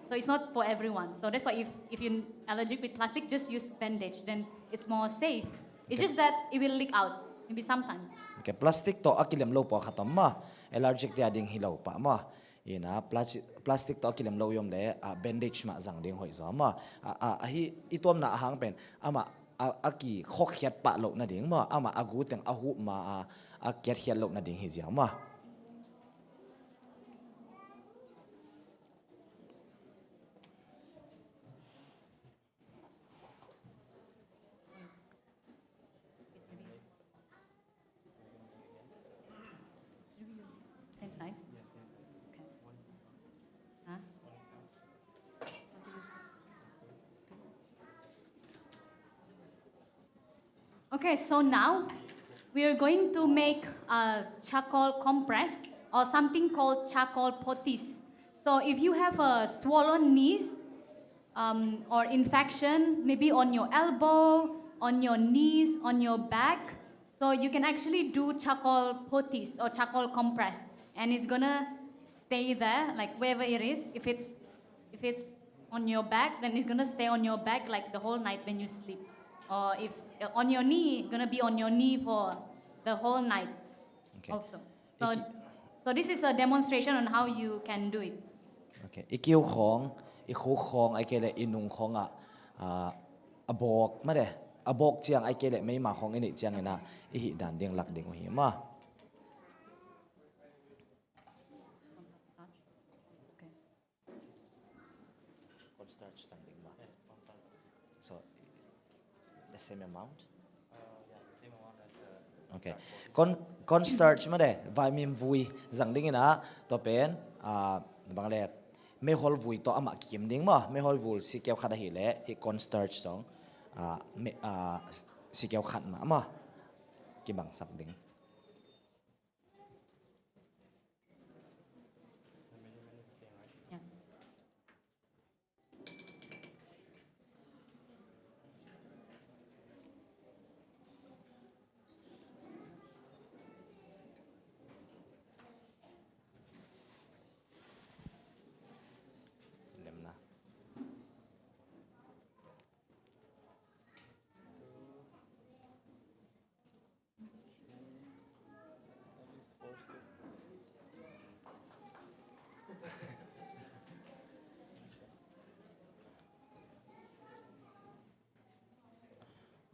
it's not for everyone. So that's why if you're allergic with plastic, just use bandage. Then it's more safe. It's just that it will leak out, maybe sometimes. Okay, plastic to akilam lo po khatam ma. Allergic dia ding hilaw pa ma. Ina plastic to akilam lo yom le bandage ma zang ding hoi zo ma. Hi itom na ahang pen ama aki khok khiat pa lo na ding ma ama agu teng ahu ma akiat khiat lo na ding hi zia ma. Okay, so now we are going to make a charcoal compress or something called charcoal potis. So if you have a swollen knees or infection, maybe on your elbow, on your knees, on your back, so you can actually do charcoal potis or charcoal compress, and it's gonna stay there, like wherever it is. If it's on your back, then it's gonna stay on your back like the whole night when you sleep. Or if on your knee, gonna be on your knee for the whole night. Okay. Also. So this is a demonstration on how you can do it. Okay. Ikiw khong, ikhu khong ai kele inung khong abok ma de. Abok chiang ai kele mai ma khong ini chiang ina ihi dan ding lak ding hi ma. Cornstarch something ma. So the same amount? Same amount as okay. Cornstarch ma de vitamin vui zang ding ina to pen bang le me hol vui to ama kim ding ma me hol vul si keu khada hi le hi cornstarch song me si keu khat ma ki bang sak ding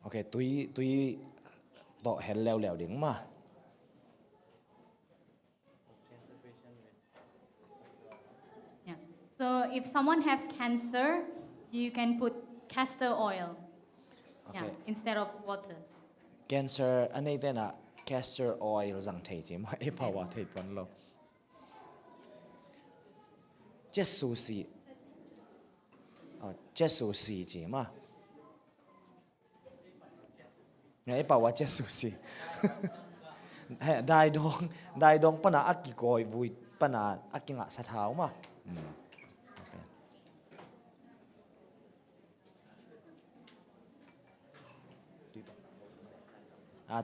okay tui to hel leo ding ma Yeah. So if someone have cancer, you can put castor oil. Okay. Yeah, instead of water. cancer anei te na castor oil zang thei chi ma e pawa thei pon lo jesu si jesu si chi ma ngai pawa jesu si dai dong pana akikoi vui pana akinga sa thau ma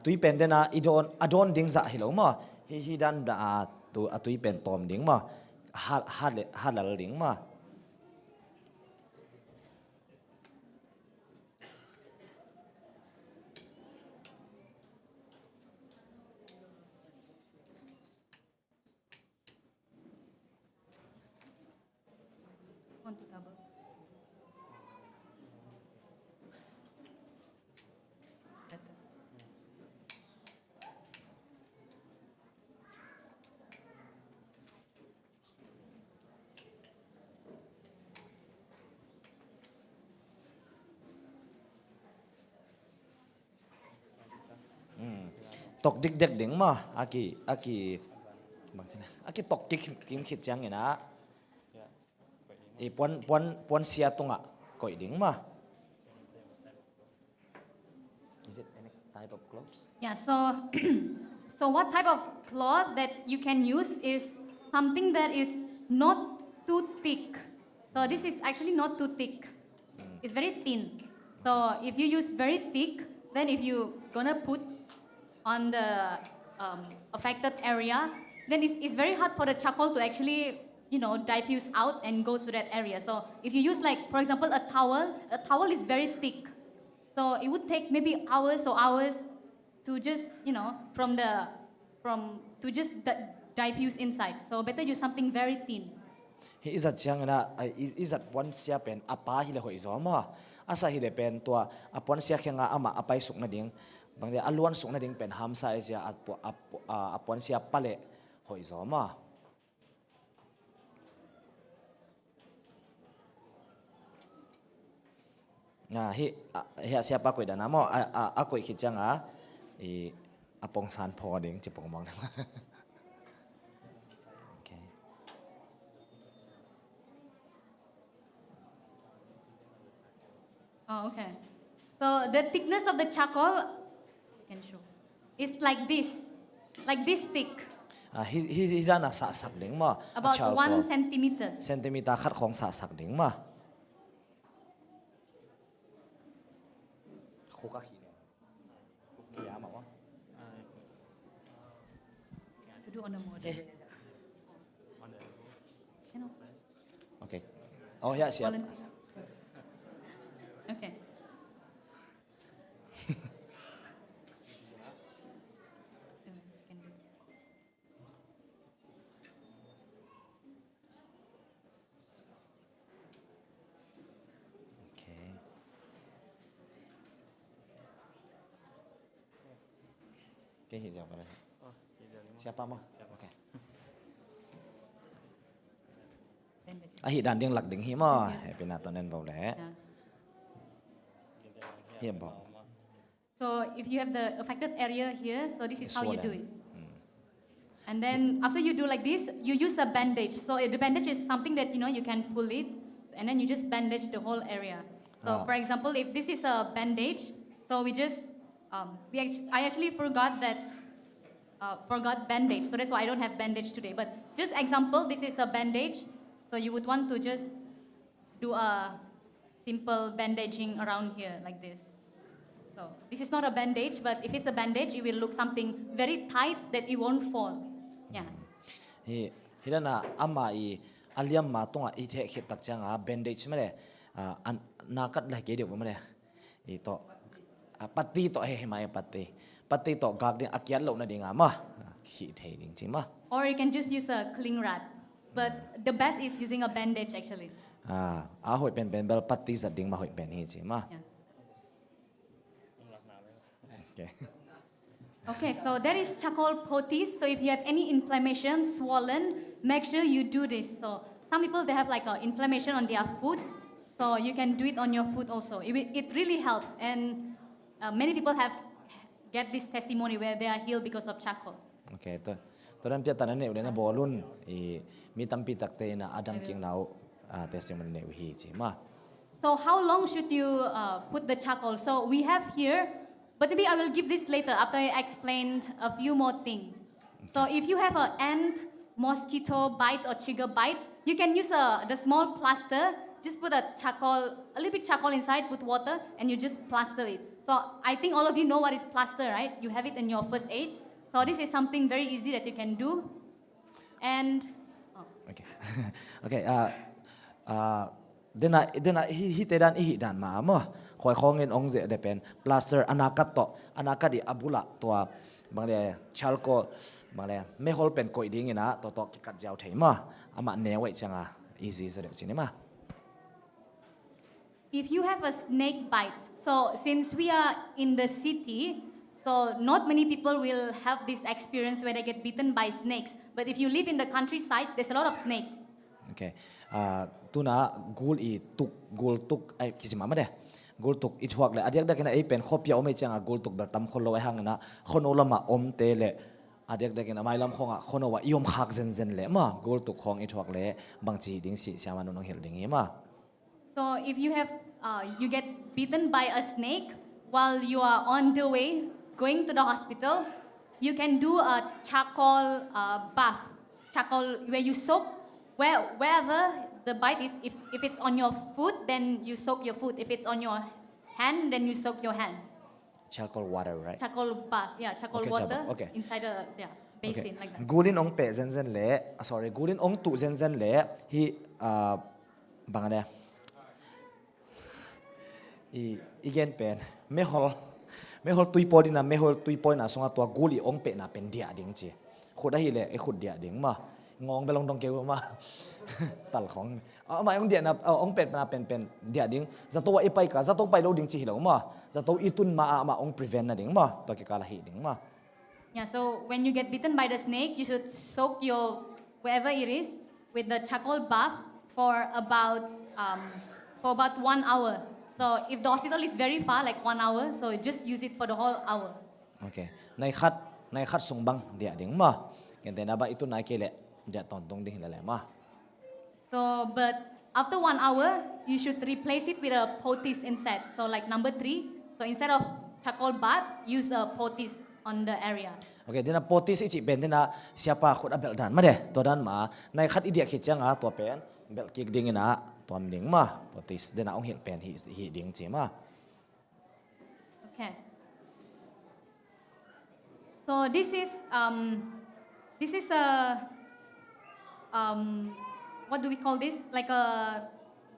tui pen den adon ding za hi lo ma hi dan da tu tui pen tom ding ma ha lal ding ma Want to double? Better. tok dik dek ding ma aki bang chana aki tok dik kim khit chang ina e pon sia tunga koi ding ma is it any type of clothes Yeah, so so what type of cloth that you can use is something that is not too thick. So this is actually not too thick. It's very thin. So if you use very thick, then if you gonna put on the affected area, then it's very hard for the charcoal to actually, diffuse out and go to that area. So if you use like, for example, a towel is very thick. So it would take maybe hours or hours to just, to just diffuse inside. So better use something very thin. he is at chang na is at pon sia pen apa hi le hoi zo ma asa hi le pen to apon sia khenga ama apai suk na ding bang de alwan suk na ding pen ham sa sia apon sia pale hoi zo ma hi siapa koi dana mo koi khit chang apong san pho ding chi pong mong okay Oh, okay. So the thickness of the charcoal It's like this thick, ฮิดานาสะสักดิ่งมา about ชาลโค 1 centimeter. เซนติเมตรขัดของสะสักดิ่งมาคุกะขีเนี่ยยามาวะ To do on the model.โอเคอ๋อya siap Volunteer. Okay. Cái hiện giờ vào đây. Siapa mah? Oke. Hiện đàn điên lạc đỉnh hi mà, bên nào tao nên vào lẽ. Hiểm bảo. So if you have the affected area here, so this is It's how you do swollen. it. And then after you do like this, you use a bandage. So the bandage is something that you can pull it, and then you just bandage the whole area. So for example, if this is a bandage, so we just I actually forgot bandage, so that's why I don't have bandage today. But just example, this is a bandage, so you would want to just do a simple bandaging around here like this. So this is not a bandage, but if it's a bandage, it will look something very tight that it won't fall. Yeah. Hi na amma I aliam ma tonga I the khit tak changa bandage ma le na kat la ke de ma le I to pati to he mai pati to gak de akiat lo na dinga ma khi thei ding chi ma. Or you can just use a cling wrap, but the best is using a bandage actually. Hoi pen bel pati za ding ma hoi pen hi chi ma. Okay. Okay, so there is charcoal poultice. So if you have any inflammation, swollen, make sure you do this. So some people, they have like an inflammation on their foot. So you can do it on your foot also. It really helps. And many people have get this testimony where they are healed because of charcoal. Okay, to ran pia tanan ne na bolun mi tampi takte na adam king nau testimony ne hi chi ma. So how long should you put the charcoal? So we have here, but maybe I will give this later after I explained a few more things. So if you have an ant, mosquito bites or chicken bites, you can use the small plaster. Just put a little bit charcoal inside, put water, and you just plaster it. So I think all of you know what is plaster, right? You have it in your first aid. So this is something very easy that you can do. And okay, okay. Dena hi tedan hi dan ma mo khoi khong en ong je de pen plaster anakat di abula tua bang le chalko bang le me hol pen koi ding ina to ki kat jaw thei ma ama ne wai changa easy so de chini ma. If you have a snake bite, so since we are in the city, so not many people will have this experience where they get bitten by snakes. But if you live in the countryside, there's a lot of snakes. Okay. Tuna gul tuk ai kisima ma de gul tuk I thuak le adiak da kana ai pen khopia ome changa gul tuk bel tam kholo ai hang na khono lama om te le adiak da kana mai lam khonga khono wa iom khak zen le ma gul tuk khong I thuak le bang chi ding si siama no hel ding hi ma. So if you have you get bitten by a snake while you are on the way going to the hospital, you can do a charcoal bath. Charcoal where you soak wherever the bite is. If it's on your foot, then you soak your foot. If it's on your hand, then you soak your hand. Charcoal water, right? Charcoal bath, yeah, charcoal Okay, water charcoal, okay. inside a basin like that. Gulin ong pe zen le sorry gulin ong tu zen le hi bang ada igen pen mehol tuipo dina mehol tuipo na songa tua guli ong pe na pen dia ding chi khut hi le e khut dia ding ma ngong belong dong keu ma tal khong ma ong dia na ong pet na pen dia ding zato e pai ka zato pai lo ding chi lo ma zato itun ma ong prevent na ding ma to ki kala hi ding ma. Yeah, so when you get bitten by the snake, you should soak your wherever it is with the charcoal bath for about 1 hour. So if the hospital is very far, like 1 hour, so just use it for the whole hour. Okay. Nai khat sung bang dia ding ma. Kente na ba itu nai kele dia tontong ding le ma. So but after 1 hour, you should replace it with a poultice instead. So like number 3. So instead of charcoal bath, use a poultice on the area. Okay, dina potis ichi ben dina siapa khut abel dan ma de to dan ma nai khat idia khit changa to pen bel kik ding ina tom ding ma potis dina ong hil pen hi ding chi ma. Okay. So this is a what do we call this? Like a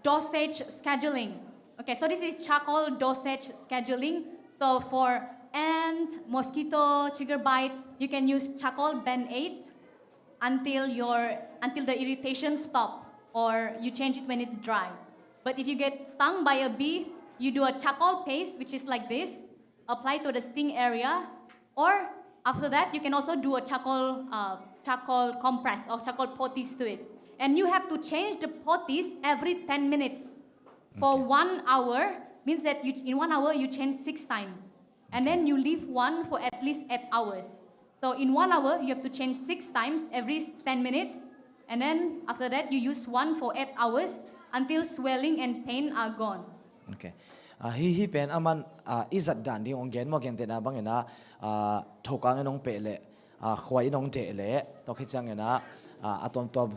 dosage scheduling. Okay, so this is charcoal dosage scheduling. So for ant, mosquito, trigger bites, you can use charcoal band-aid until the irritation stop, or you change it when it's dry. But if you get stung by a bee, you do a charcoal paste, which is like this, apply to the sting area, or after that, you can also do a charcoal compress or charcoal poultice to it. And you have to change the poultice every 10 minutes. For 1 hour, means that in 1 hour, you change 6 times. And then you leave one for at least 8 hours. So in 1 hour, you have to change 6 times every 10 minutes. And then after that, you use one for 8 hours until swelling and pain are gone. Okay. Hi pen aman izat dan di ong gen mo gen te na bang ina thokang enong pe le khwai nong de le to khichang ina atom top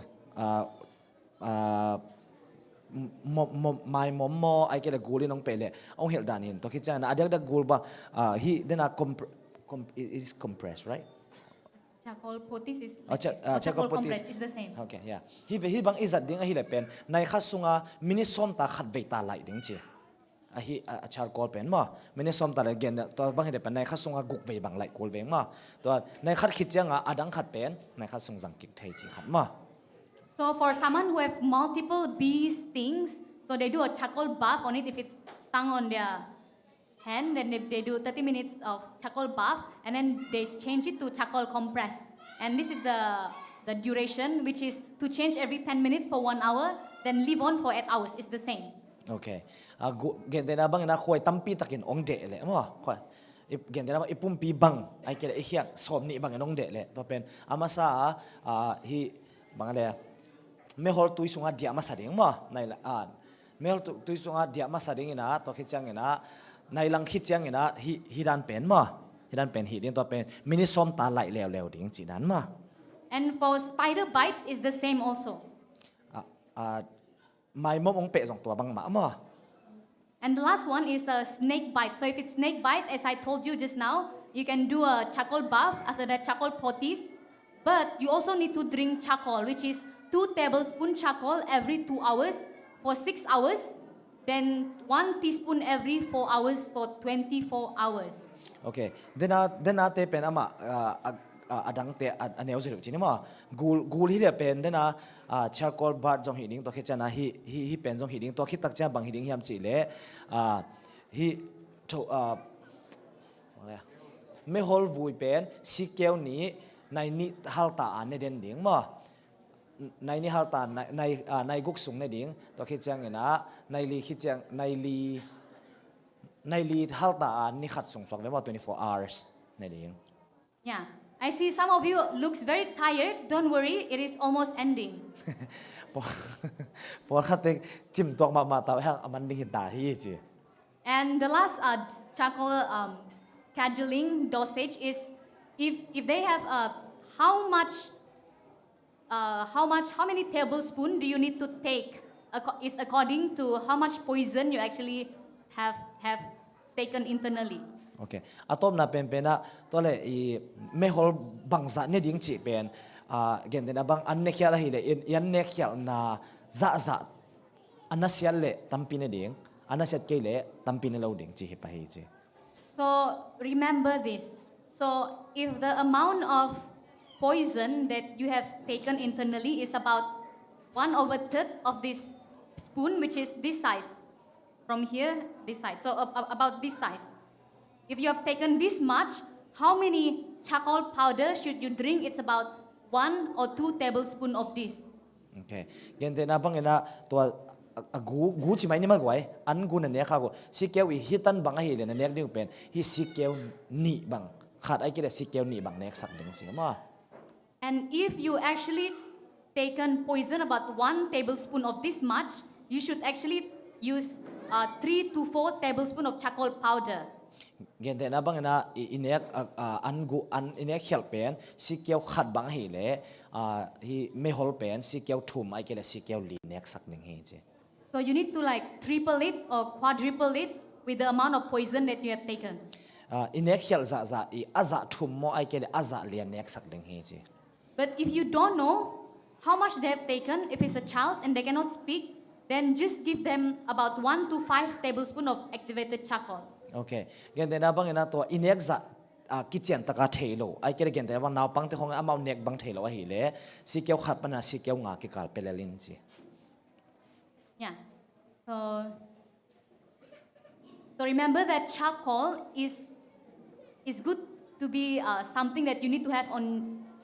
mai mommo ai ke le guli nong pe le ong hel dan hin to khichang na adak da gul ba hi dena it is compressed, right? Charcoal poultice is charcoal compress is the same. Okay, yeah. Hi bang izat ding hi le pen nai khasunga mini som ta khat ve ta lai ding chi. Hi charcoal pen ma mini som ta again to bang he pen nai khasunga guk ve bang lai kol ve ma to nai khat khichanga adang khat pen nai khasung jang kik thai chi khat ma. So for someone who have multiple bee stings, so they do a charcoal bath on it. If it's stung on their hand, then they do 30 minutes of charcoal bath, and then they change it to charcoal compress. And this is the duration, which is to change every 10 minutes for 1 hour, then leave on for 8 hours. It's the same. Okay. Gen de na bang na khoi tampi takin ong de le mo khoi gen de na ipum pi bang ai ke e hiak som ni bang ong de le to pen amasa hi bang le me hol tui sunga dia ma sading mo nai la an me hol tui sunga dia ma sading ina to khichang ina nai lang khichang ina hi dan pen mo hi dan pen hi din to pen mini som ta lai lew ding chi dan ma. And for spider bites is the same also. Mai mom ong pe jong tua bang ma mo. And the last one is a snake bite. So if it's snake bite, as I told you just now, you can do a charcoal bath, after that charcoal poultice. But you also need to drink charcoal, which is 2 tablespoons charcoal every 2 hours for 6 hours. Then 1 teaspoon every 4 hours for 24 hours. Okay. Then te pen ama adang te aneu ziru chini mo gul hi le pen dena charcoal bar jong hiding to khechana hi pen jong hiding to khitak cha bang hiding hiam chi le hi to me hol vui pen sikeu ni nai ni halta an den ding mo nai ni halta nai guk sung ne ding to khechang ena nai li khichang nai li halta an ni khat sung sok ve mo 24 hours ne ding. Yeah. I see some of you looks very tired. Don't worry, it is almost ending. And the last charcoal scheduling dosage is if they have how many tablespoons do you need to take is according to how much poison you actually have taken internally. Okay. Atom na pen na tole I mehol bangza ne ding chi pen gen de na bang an ne khya la hi le yan ne khya na za anasial le tampi ne ding anasiat ke le tampi ne lo ding chi hi pa hi chi. So remember this. So if the amount of poison that you have taken internally is about 1/3 of this spoon, which is this size, from here this side. So about this size. If you have taken this much, how many charcoal powder should you drink? It's about 1 or 2 tablespoons of this. Okay. Gente na bang ina to gu chi mai ni magwai an gu na ne kha go sikeu I hitan bang hi le na nek ding pen hi sikeu ni bang khat ai kile sikeu ni bang nek sak ding si ma. And if you actually taken poison about 1 tablespoon of this much, you should actually use 3 to 4 tablespoons of charcoal powder. gen de na bang na inek an inek help pen si keu khat bang hi le hi me hol pen si keu thum ai ke le si keu li nek sak ning hi je So you need to like triple it or quadruple it with the amount of poison that you have taken. inek hel za I aza thum mo ai ke le aza lian nek sak ning hi je But if you don't know how much they have taken, if it's a child and they cannot speak, then just give them about 1 to 5 tablespoons of activated charcoal. okay gen de na bang na to inek za kitchen taka thelo ai ke le gen de bang naw pang te hong amau nek bang thelo hi le si keu khat pana si keu nga ki kal pelelin ji Yeah. So remember that charcoal is good to be something that you need to have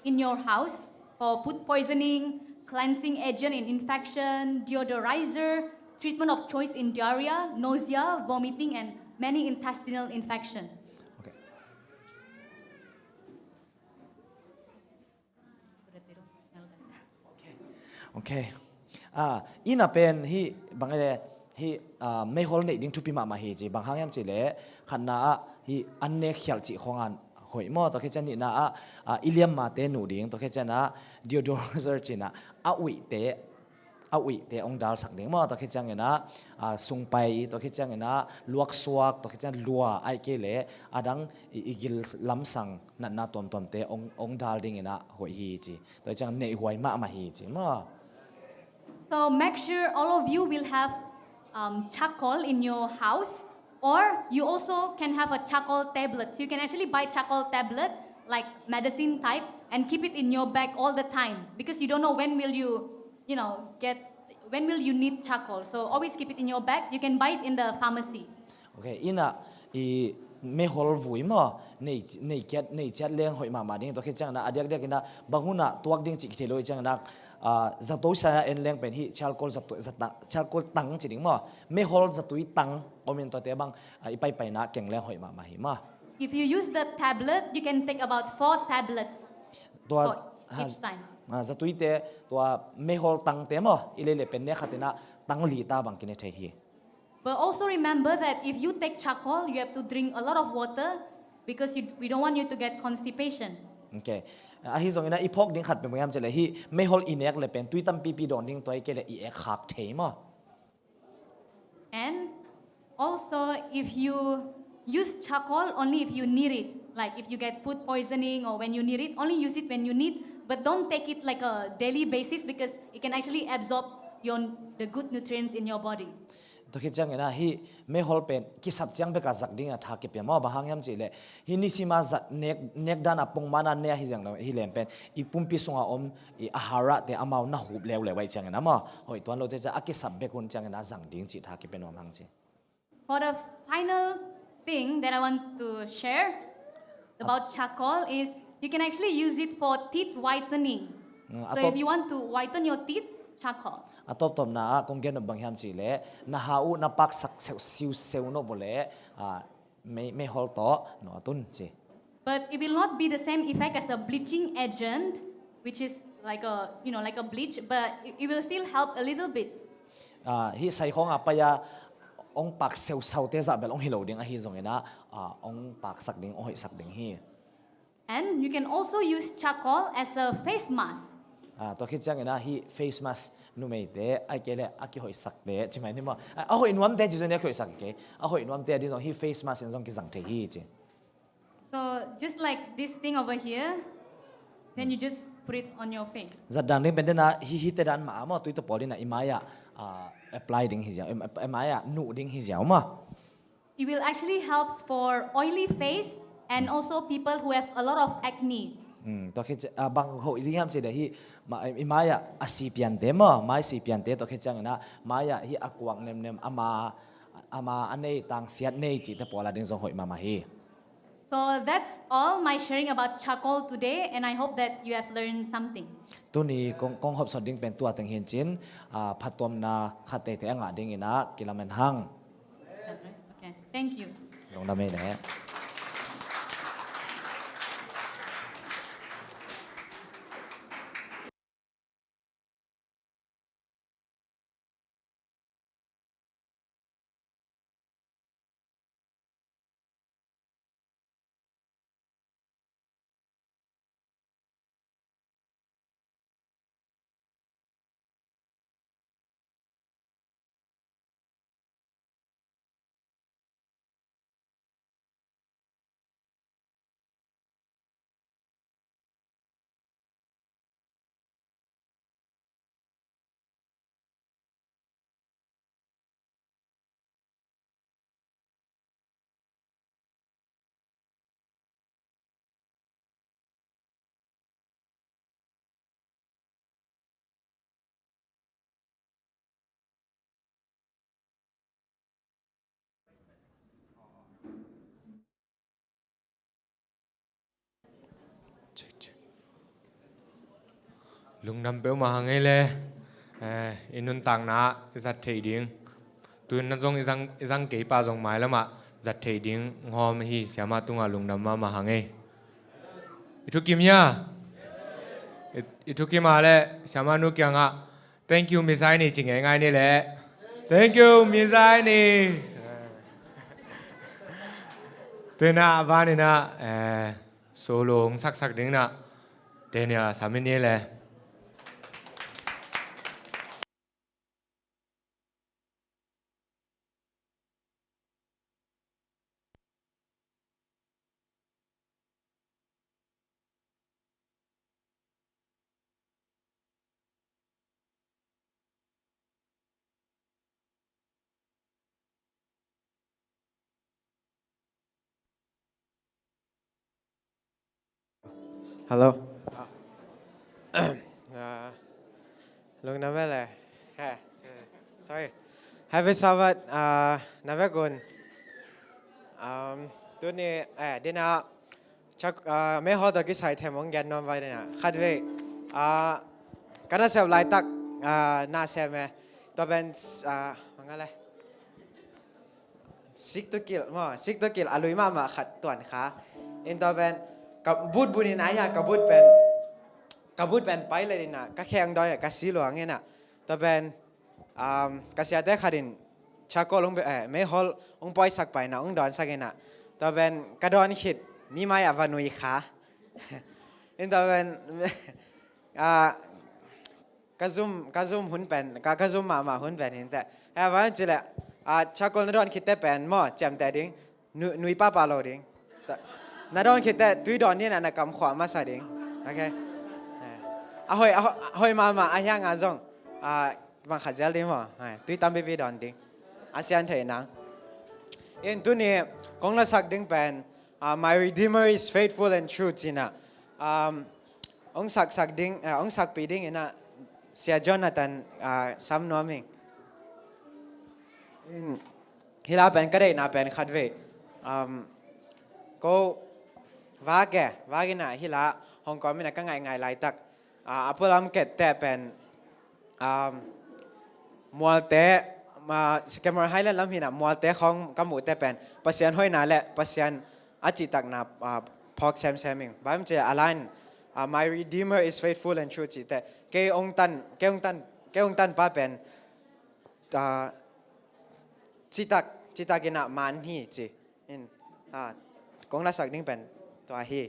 in your house for food poisoning, cleansing agent in infection, deodorizer, treatment of choice in diarrhea, nausea, vomiting, and many intestinal infection. okay ina pen hi bangale hi me hol nei ding thupi ma hi ji bang hangam chi le khanna hi anne khyal chi khongan hoi mo to khe chani na iliam ma te nu ding to khe chana deodorizer china a ui te ong dal sak ding mo to khe chang na sung pai to khe chang na luak suak to khe chan lua ai ke le adang igil lam sang na tom te ong dal ding ina hoi hi chi to chang nei huai ma hi chi mo. So make sure all of you will have charcoal in your house, or you also can have a charcoal tablet. You can actually buy charcoal tablet like medicine type and keep it in your bag all the time because you don't know when will you need charcoal. So always keep it in your bag. You can buy it in the pharmacy. Okay ina me hol vui mo nei chat leng hoi ma ding to khe chang na adiak ina banguna tuak ding chi thelo chang na zato sa en leng pen hi charcoal tang chi ding mo me hol zatui tang omin to te bang ipai na keng leng hoi ma hi ma If you use the tablet, you can take about 4 tablets for each time. zatui te to me hol tang te mo ilele pen ne khatina tang li ta bang kine the hi. But also remember that if you take charcoal, you have to drink a lot of water because we don't want you to get constipation. Okay hi zong ina ipok ding khat pe mo yam chele hi me hol inek le pen tuitam pi don ding toy ke le I ek khak the mo. And also if you use charcoal only if you need it, like if you get food poisoning or when you need it, only use it when you need, but don't take it like a daily basis because it can actually absorb the good nutrients in your body. To khe chang ena hi me hol pen ki sap chang be ka zak ding a tha ke pe mo ba hang yam chi le hi ni sima za nek dan a pong mana ne hi jang hi lem pen I pumpi sunga om I ahara te amau na hub lew le wai chang ena mo hoi ton lo te cha aki sap be kun chang ena zang ding chi tha ke pe no mang chi. For the final thing that I want to share about charcoal is you can actually use it for teeth whitening. So if you want to whiten your teeth, charcoal. Atop tom na kong gen bang ham chi le na hau na pak sak siu no bole me hol to no tun chi. But it will not be the same effect as a bleaching agent, which is like a bleach, but it will still help a little bit. Hi sai khong apaya ong pak sau te za bel ong hilo ding a hi zong ina ong pak sak ding oi sak ding hi. And you can also use charcoal as a face mask. To khi chang ina hi face mask nu mei te ai ke le aki hoi sak te chi mai ni mo a hoi nuam te chi zo ne khoi sak ke a hoi nuam te di hi face mask en zong ki zang te hi chi. So just like this thing over here, then you just put it on your face. Zat dang ding ben na hi te dan ma mo tu to poli na imaya apply ding hi ja imaya nu ding hi ja ma. It will actually helps for oily face and also people who have a lot of acne. To khi bang hoi ding ham chi de hi imaya asi pian te mo mai si pian te to khi chang na maya hi akwang nem ama anei tang siat nei chi te pola ding zong hoi ma hi. So that's all my sharing about charcoal today, and I hope that you have learned something. Tu ni kong hop so ding pen tua teng hin chin phatom na khate te anga ding ina kilamen hang. Okay, thank you. Long na me ne. lung nam beu ma hangai le inun tang na zat thei ding tun na zong izang ke pa zong mai lama zat thei ding ngom hi siama tunga lung nam ma hangai itu kimya itu kimale siama nu kyanga thank you misai ni ching ngai ni le thank you misai ni tena vani na solo sak ding na tenia samini le Hello. Lung namele. Sorry. Happy Sabbath. Navagun. Tuni dina chak me ho da ki sai them ong gan non vai dina. Khadwe kana sep lai tak na se me to ben mangale. Sik to kil alui ma khat tuan kha. In to ben กับบูดนี่นะอย่างกับบูดเป็นไปเลยนี่นะก็แข่งดอยกับสีหลวงเนี่ยนะแต่เป็นก็เสียแต่ขัดินชาโกลงไปไม่ฮอลองปล่อยสักไปนะองดอนสักเนี่ยนะแต่เป็นกระดอนขิดมีไม้อวานุยขานี่แต่เป็นกระซุ่มหุ่นเป็นกระซุ่มมาหุ่นเป็นนี่แต่ว่าจริงแหละชาโกลนดอนขิดแต่เป็นหม้อแจมแต่ดิ้งนุยป้าโลดิ้งนาดอนคิดแต่ตุยดอนนี่นะกำขวามาใส่ดิ้งโอเคหอยมาอายังอาจงบางขัดเจลดิ้งมั้งตุยตามไปดอนดิ้งอาเซียนเถอะนะเอ็นตัวนี้กงละสักดิ้งเป็น my redeemer is faithful and true จีน่ะองสักดิ้งองสักปีดิ้งนะเสียจอนาตันซ้ำนัวมิงฮิลาเป็นก็ได้น่าเป็นขัดเวก็ว่าแกน่ะฮิลาฮ่องกงไม่น่ะก็ง่ายหลายตักพวกเราเกิดแต่เป็นมัวแต่มาสแกมเมอร์ไฮแลนด์ลำหิน่ะมัวแต่ของกำหมูแต่เป็นปัสยันห้อยนาและปัสยันอาจิตักนาพอกแซมมิงบ้านมันจะอะไรmy redeemer is faithful and true จิแต่เกองตันป้าเป็นจิตักกินมันฮีจิกงละสักดิ้งเป็นตัวฮี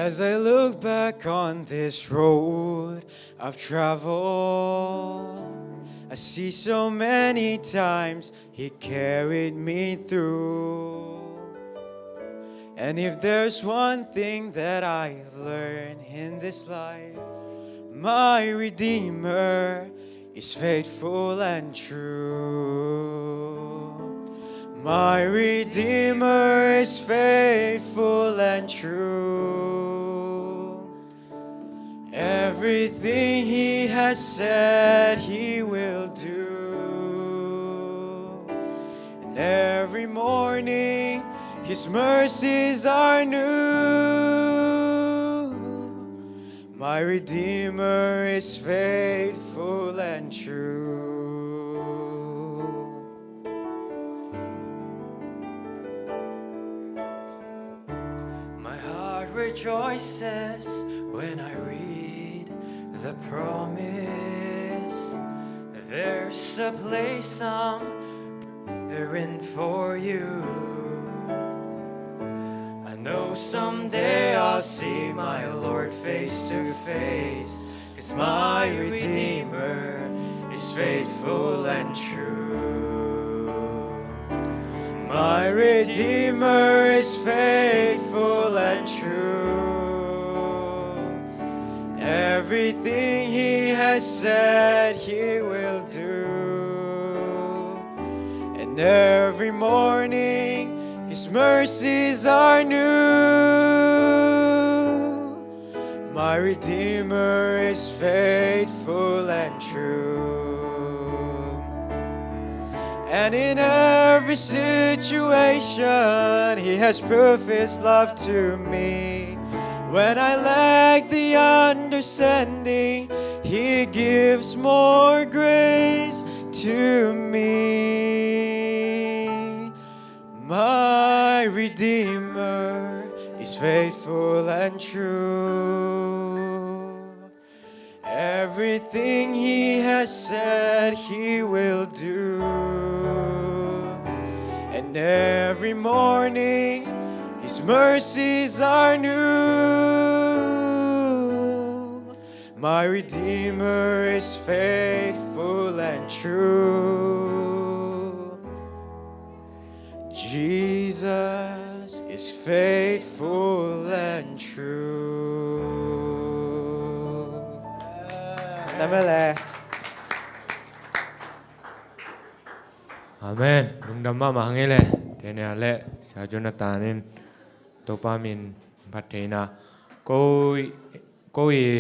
As I look back on this road I've traveled, I see so many times He carried me through. And if there's one thing that I've learned in this life, my Redeemer is faithful and true. My Redeemer is faithful and true. Everything He has said He will do. And every morning His mercies are new. My Redeemer is faithful and true. Rejoices when I read the promise. There's a place I'm preparing for you. I know someday I'll see my Lord face to face, 'cause my Redeemer is faithful and true. My Redeemer is faithful and true. Everything He has said He will do. every morning His mercies are new. My Redeemer is faithful and true. And in every situation He has proved His love to me. When I lack the understanding, He gives more grace to me. My Redeemer is faithful and true. Everything He has said He will do. And every morning His mercies are new. My Redeemer is faithful and true. Jesus is faithful and true. Amen. Lung dam ma mahang ele. Tene ale sa Jonathanin topamin pathena. Koi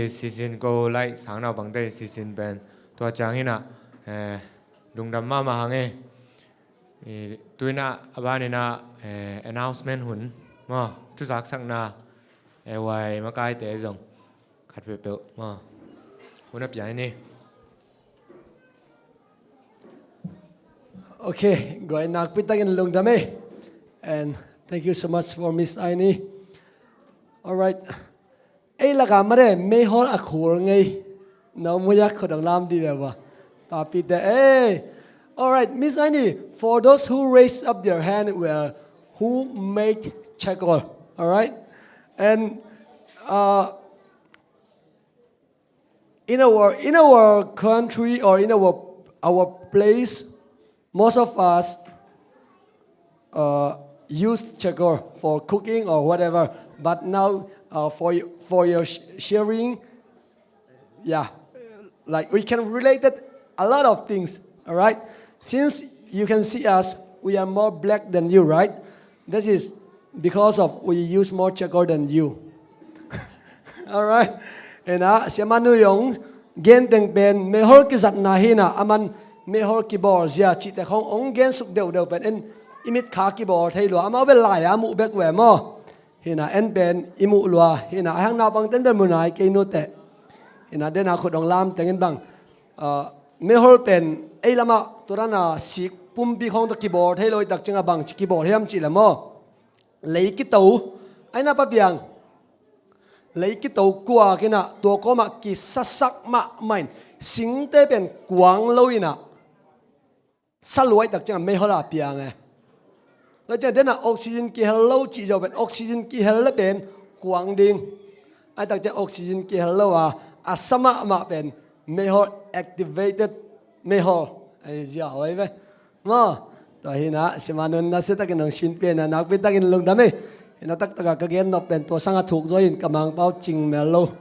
season ko like sang na bang day season ben. Tua changina lung dam ma mahang e. Tuina abanina announcement hun. Ma chu sak sang na wai ma kai te zong. Khat pe pe ma. Hunap yai ni. Okay, go ahead nak pitagin long dami. And thank you so much for Miss Aini. All right. Ay laga mare may hol akhur ngay. No mo yak khodang lam di ba. Papi te eh. All right, Miss Aini, for those who raised up their hand were who made checker. All right? And in our country or in our place, most of us use checker for cooking or whatever. But now, for your sharing, yeah, like we can relate it a lot of things. All right. Since you can see us, we are more black than you, right? This is because of we use more checker than you. All right. And siamanu yung genteng pen mehor kizat nahina aman. Mehor kibor zia chite khong ong gen suk deu pen en imit kha kibor thai lo ama be lai amu bek we mo hina en pen imu lwa hina hang na bang ten ben munai ke no te hina den a khodong lam tengen bang mehor pen ei lama turana sik pum bi khong to kibor thai loi tak chinga bang kibor hiam chi la mo lei ki to aina pa biang lei ki to kwa kina to ko ma ki sasak ma main sing te pen kwang loina salwai tak chang me hola piang e to cha dena oxygen ki hello chi jo ben oxygen ki hello ben kwang ding ai tak cha oxygen ki hello asama ma ben me hol activated me hol ai ja oi ve mo to hina simanun na se tak nong sin pe na nak pe tak in lung dame hina tak tak ka gen no pen to sanga thuk jo in kamang pau ching melo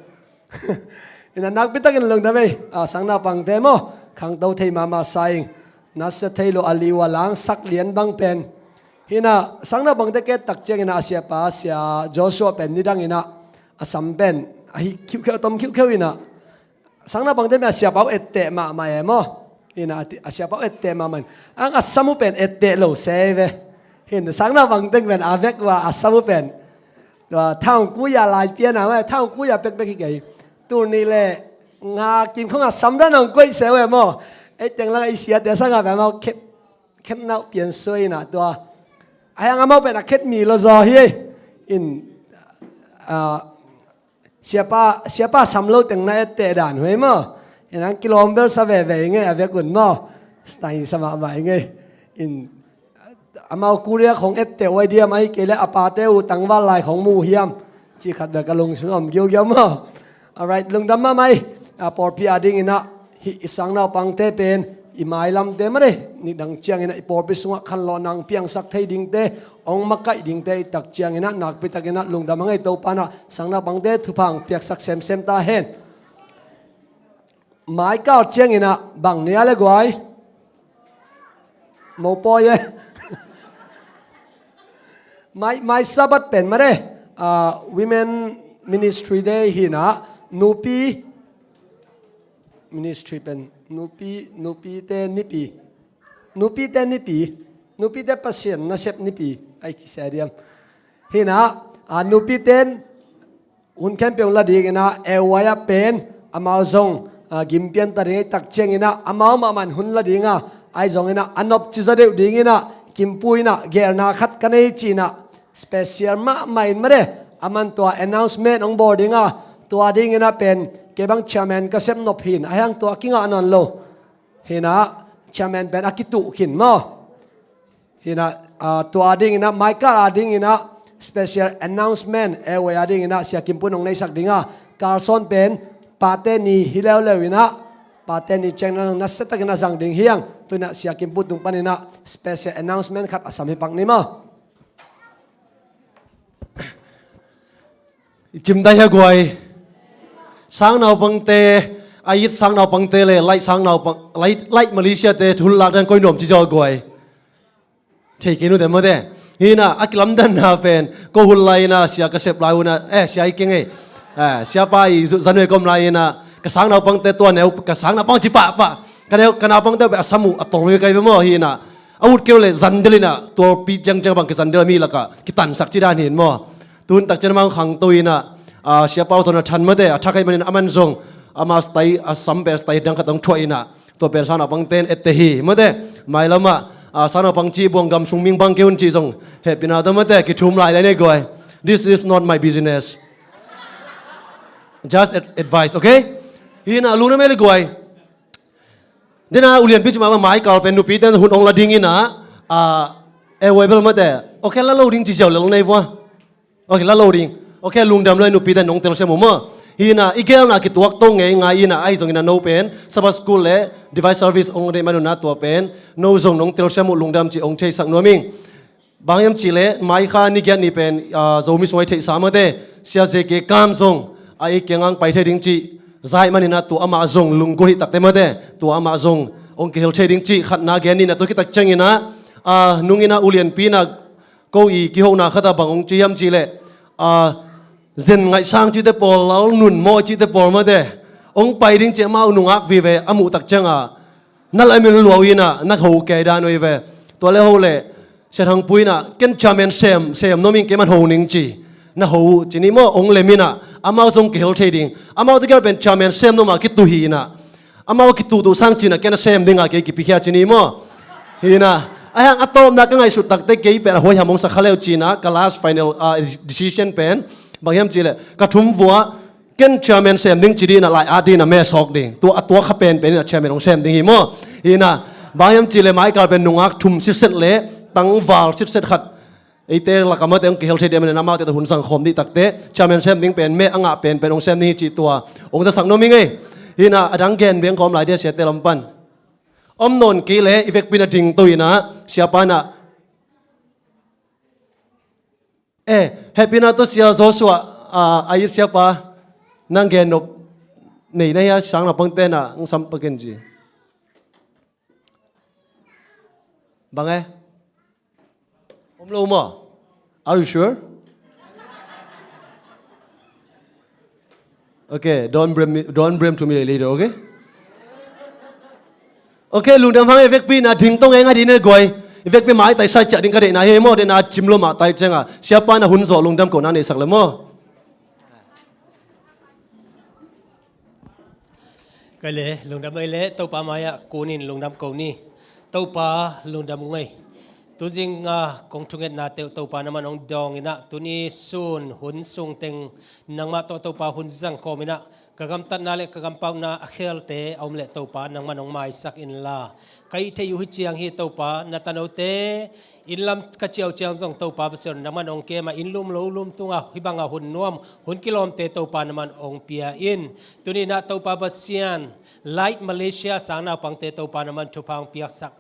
ina nak pe tak in lung dame sang na pang te mo khang to thei mama saing nasa thailo aliwa lang sak lian bang pen hina sangna bang te ke tak cheng ina asia pa sia Joshua pen nidang ina asam pen hi khiu khiu tom khiu khiu ina sangna bang te me asia pau ette ma ma emo ina asia pau ette ma man ang asamu pen ette lo seve hin sangna bang te men avek wa asamu pen thang ku ya lai pian na ma thang ku ya pek pek ki tu ni le nga kim khong asam da nong koi sewe mo ấy tiếng là Asia tiếng sang à phải mau khét nào biến xuôi nè tua ai ang mau phải là khét mì lo giò hi in siapa samlo tiếng này tệ đàn huế mà in ang kilometer sa về nghe à về quần mà stay sama vậy nghe in amau Korea không ết tệ quay đi mấy cái là apate u tăng vào lại không mù hiam chỉ khát được cái lùng xuống ẩm yêu yêu mà alright lùng đâm mà mấy por pia ding ina hi isang na pang te pen imai lam te mare ni dang chiang ina ipor pe sunga khan lo nang piang sak thei ding te ong makai ding te tak chiang ina nak pe tak ina lung dam ngai to pana sang na pang te thu phang piak sak sem sem ta hen mai ka chiang ina bang ne ale gwai mau po ye my sabat pen mare women ministry day hina nupi ministry pen nupi te nipi te pasien na sep nipi ai chi sadiam hina nupi ten hun kem pe la ding ina ewaya pen amazong gimpian ta ring tak cheng ina amao ma man hun la dinga ai zong ina anop chi za deu ding ina kimpuina gerna khat kanei china special ma main mare aman to announcement ong boardinga to ding ina pen kebang chairman ka sem nop hin ayang to kinga non lo hina chairman pen akitu kin mo hina to ding ina maika ding ina special announcement ewe ading ina sia kimpunong nei sak dinga Carson pen pate ni hilaw lewina pate ni channel na setak na jang ding hiang tuna sia kimpu tung panina special announcement khat asami pang ni ma chimdai ha goi sang nau pang te ayit sang nau pang te le light sang nau pang light Malaysia te thul lak dan koi nom chi jo goi thei kenu de mo de hina akilam dan na pen ko hul lai na sia ka sep lai una sia ikeng sia pai zanwe kom lai na ka sang nau pang te to neu ka sang na pang chi pa ka na pang te ba samu atong kai mo hina awut keu le zandelina to pi jang jang bang ka zandel mi la ka kitan sak chi dan hin mo tun tak chen mang khang tuina sia pau to na than ma de athakai manin aman zong ama stai asam be stai dang ka tong thoina to pen sang na pang ten ette hi mo de mai lama sana pangchi buang gam sungming bang keun chi jong happy na da mate ki thum lai ne goi this is not my business just advice okay hina lu na mele goi dena ulian pi ma mai kal pen nu pi ten hun ong la ding ina available mate okay la loading chi jaw le nei wa okay la loading okay lungdam le nu pi ten nong tel se mo mo hina igel na ki tuak tong ngai ngai ina ai jong ina no pen sabas school le device service ong re manu na to pen no jong nong tel semu lungdam chi ong thei sak noming bangyam chi le mai kha ni gyan ni pen zomi soi thei samate sia je ke kam jong ai kengang pai thei ding chi zai manina tu ama jong lunguri takte mate tu ama jong ong ke hel thei ding chi khat na gyan ni na to ki tak changina nungina ulian pi na ko i ki ho na khata bang ong chi yam chi le zen ngai sang chi te pol lal nun mo chi te pol ma de ong pai ding che mau nungak vi ve amu tak changa nal amin luawina na ho ke da noi ve to le ho le se thang puina ken chamen sem no ming ke man ho ning chi na ho chini mo ong le mina amao jong ke hel trading amao de ger ben chamen sem no ma ki tu hi na amao ki tu tu sang chi na ken sem dinga ke ki pi khia chini mo hi na ayang atom na ka ngai su tak te ke pe hoi hamong sa khaleu chi na class final decision pen bangyam chile ka thum vua ken chairman sem ding chiri na lai adi na me sok ding tu atwa kha pen pen na chairman ong sem ding hi mo ina bangyam chile mai kal pen nungak thum sit set le tang wal sit set khat eite la kamat ong khel thedi men na ma te hun sang khom di takte chairman sem ding pen me anga pen pen ong sem ni chi tua ong sa sang no mi ngai ina adang gen beng khom lai de se te lampan om non ki le effect pin ding tuina siapa na happy na to sia Joshua ayir siapa nang genop nei na ya sang na pang te na ang sampaken ji bangai om lo mo are you sure okay don't blame to me later okay okay lungdam hang effect pin na ding tong enga din goi effect pe mai tai sai cha ding ka de na he mo de na chimlo ma tai chenga siapa na hun zo lungdam ko na ne sak le mo cái lễ lùng đam ấy lễ tàu pa maya cố nín lùng đam cầu ni tàu pa lùng đam ngay tu jing công trung ngân na tàu pa naman ông dong ina tu ni sun hun sung teng nang ma tàu pa hun zang ko mina kagam tan na le kagam pau na akhel te om le tàu pa nang man ong mai sak in la kai te yu hi chiang hi tàu pa na tanau te in lam ka chiao chiang zong tàu pa pasion nang man ong ke ma in lum lo lum tunga hibanga hun nuam hun kilom te tàu pa naman ong pia in tu ni na tàu pa pasian like Malaysia sang na pang te tàu pa naman chupang piak sak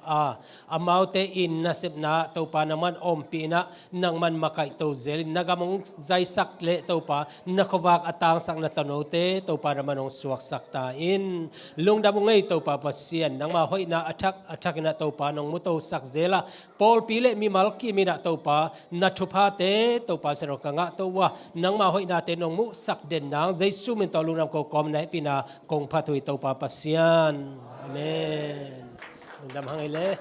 amau te in na sep na na to pa naman pina nang man makay to zel nagamong zay sakle to pa nakawak atang sang natanote to pa naman ong suwak saktain lungdam ngay to pa pasyan nang mahoy na attack na to pa nong muto sakzela Paul pile mi malki mi na to pa natupate to pa sa kanga to wa nang mahoy natin nong mu sakden nang zay sumin to lungnam ko kom na pina kong patuy to pa pasyan amen lungdam hangile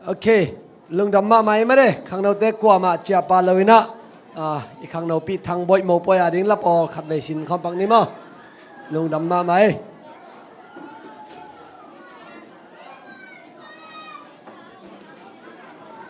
Okay, lung damma mai ma de khang no te kwa ma chia pa loina i khang no pi thang boi mo poi ading lap o khat nei sin khom pak ni mo lung damma mai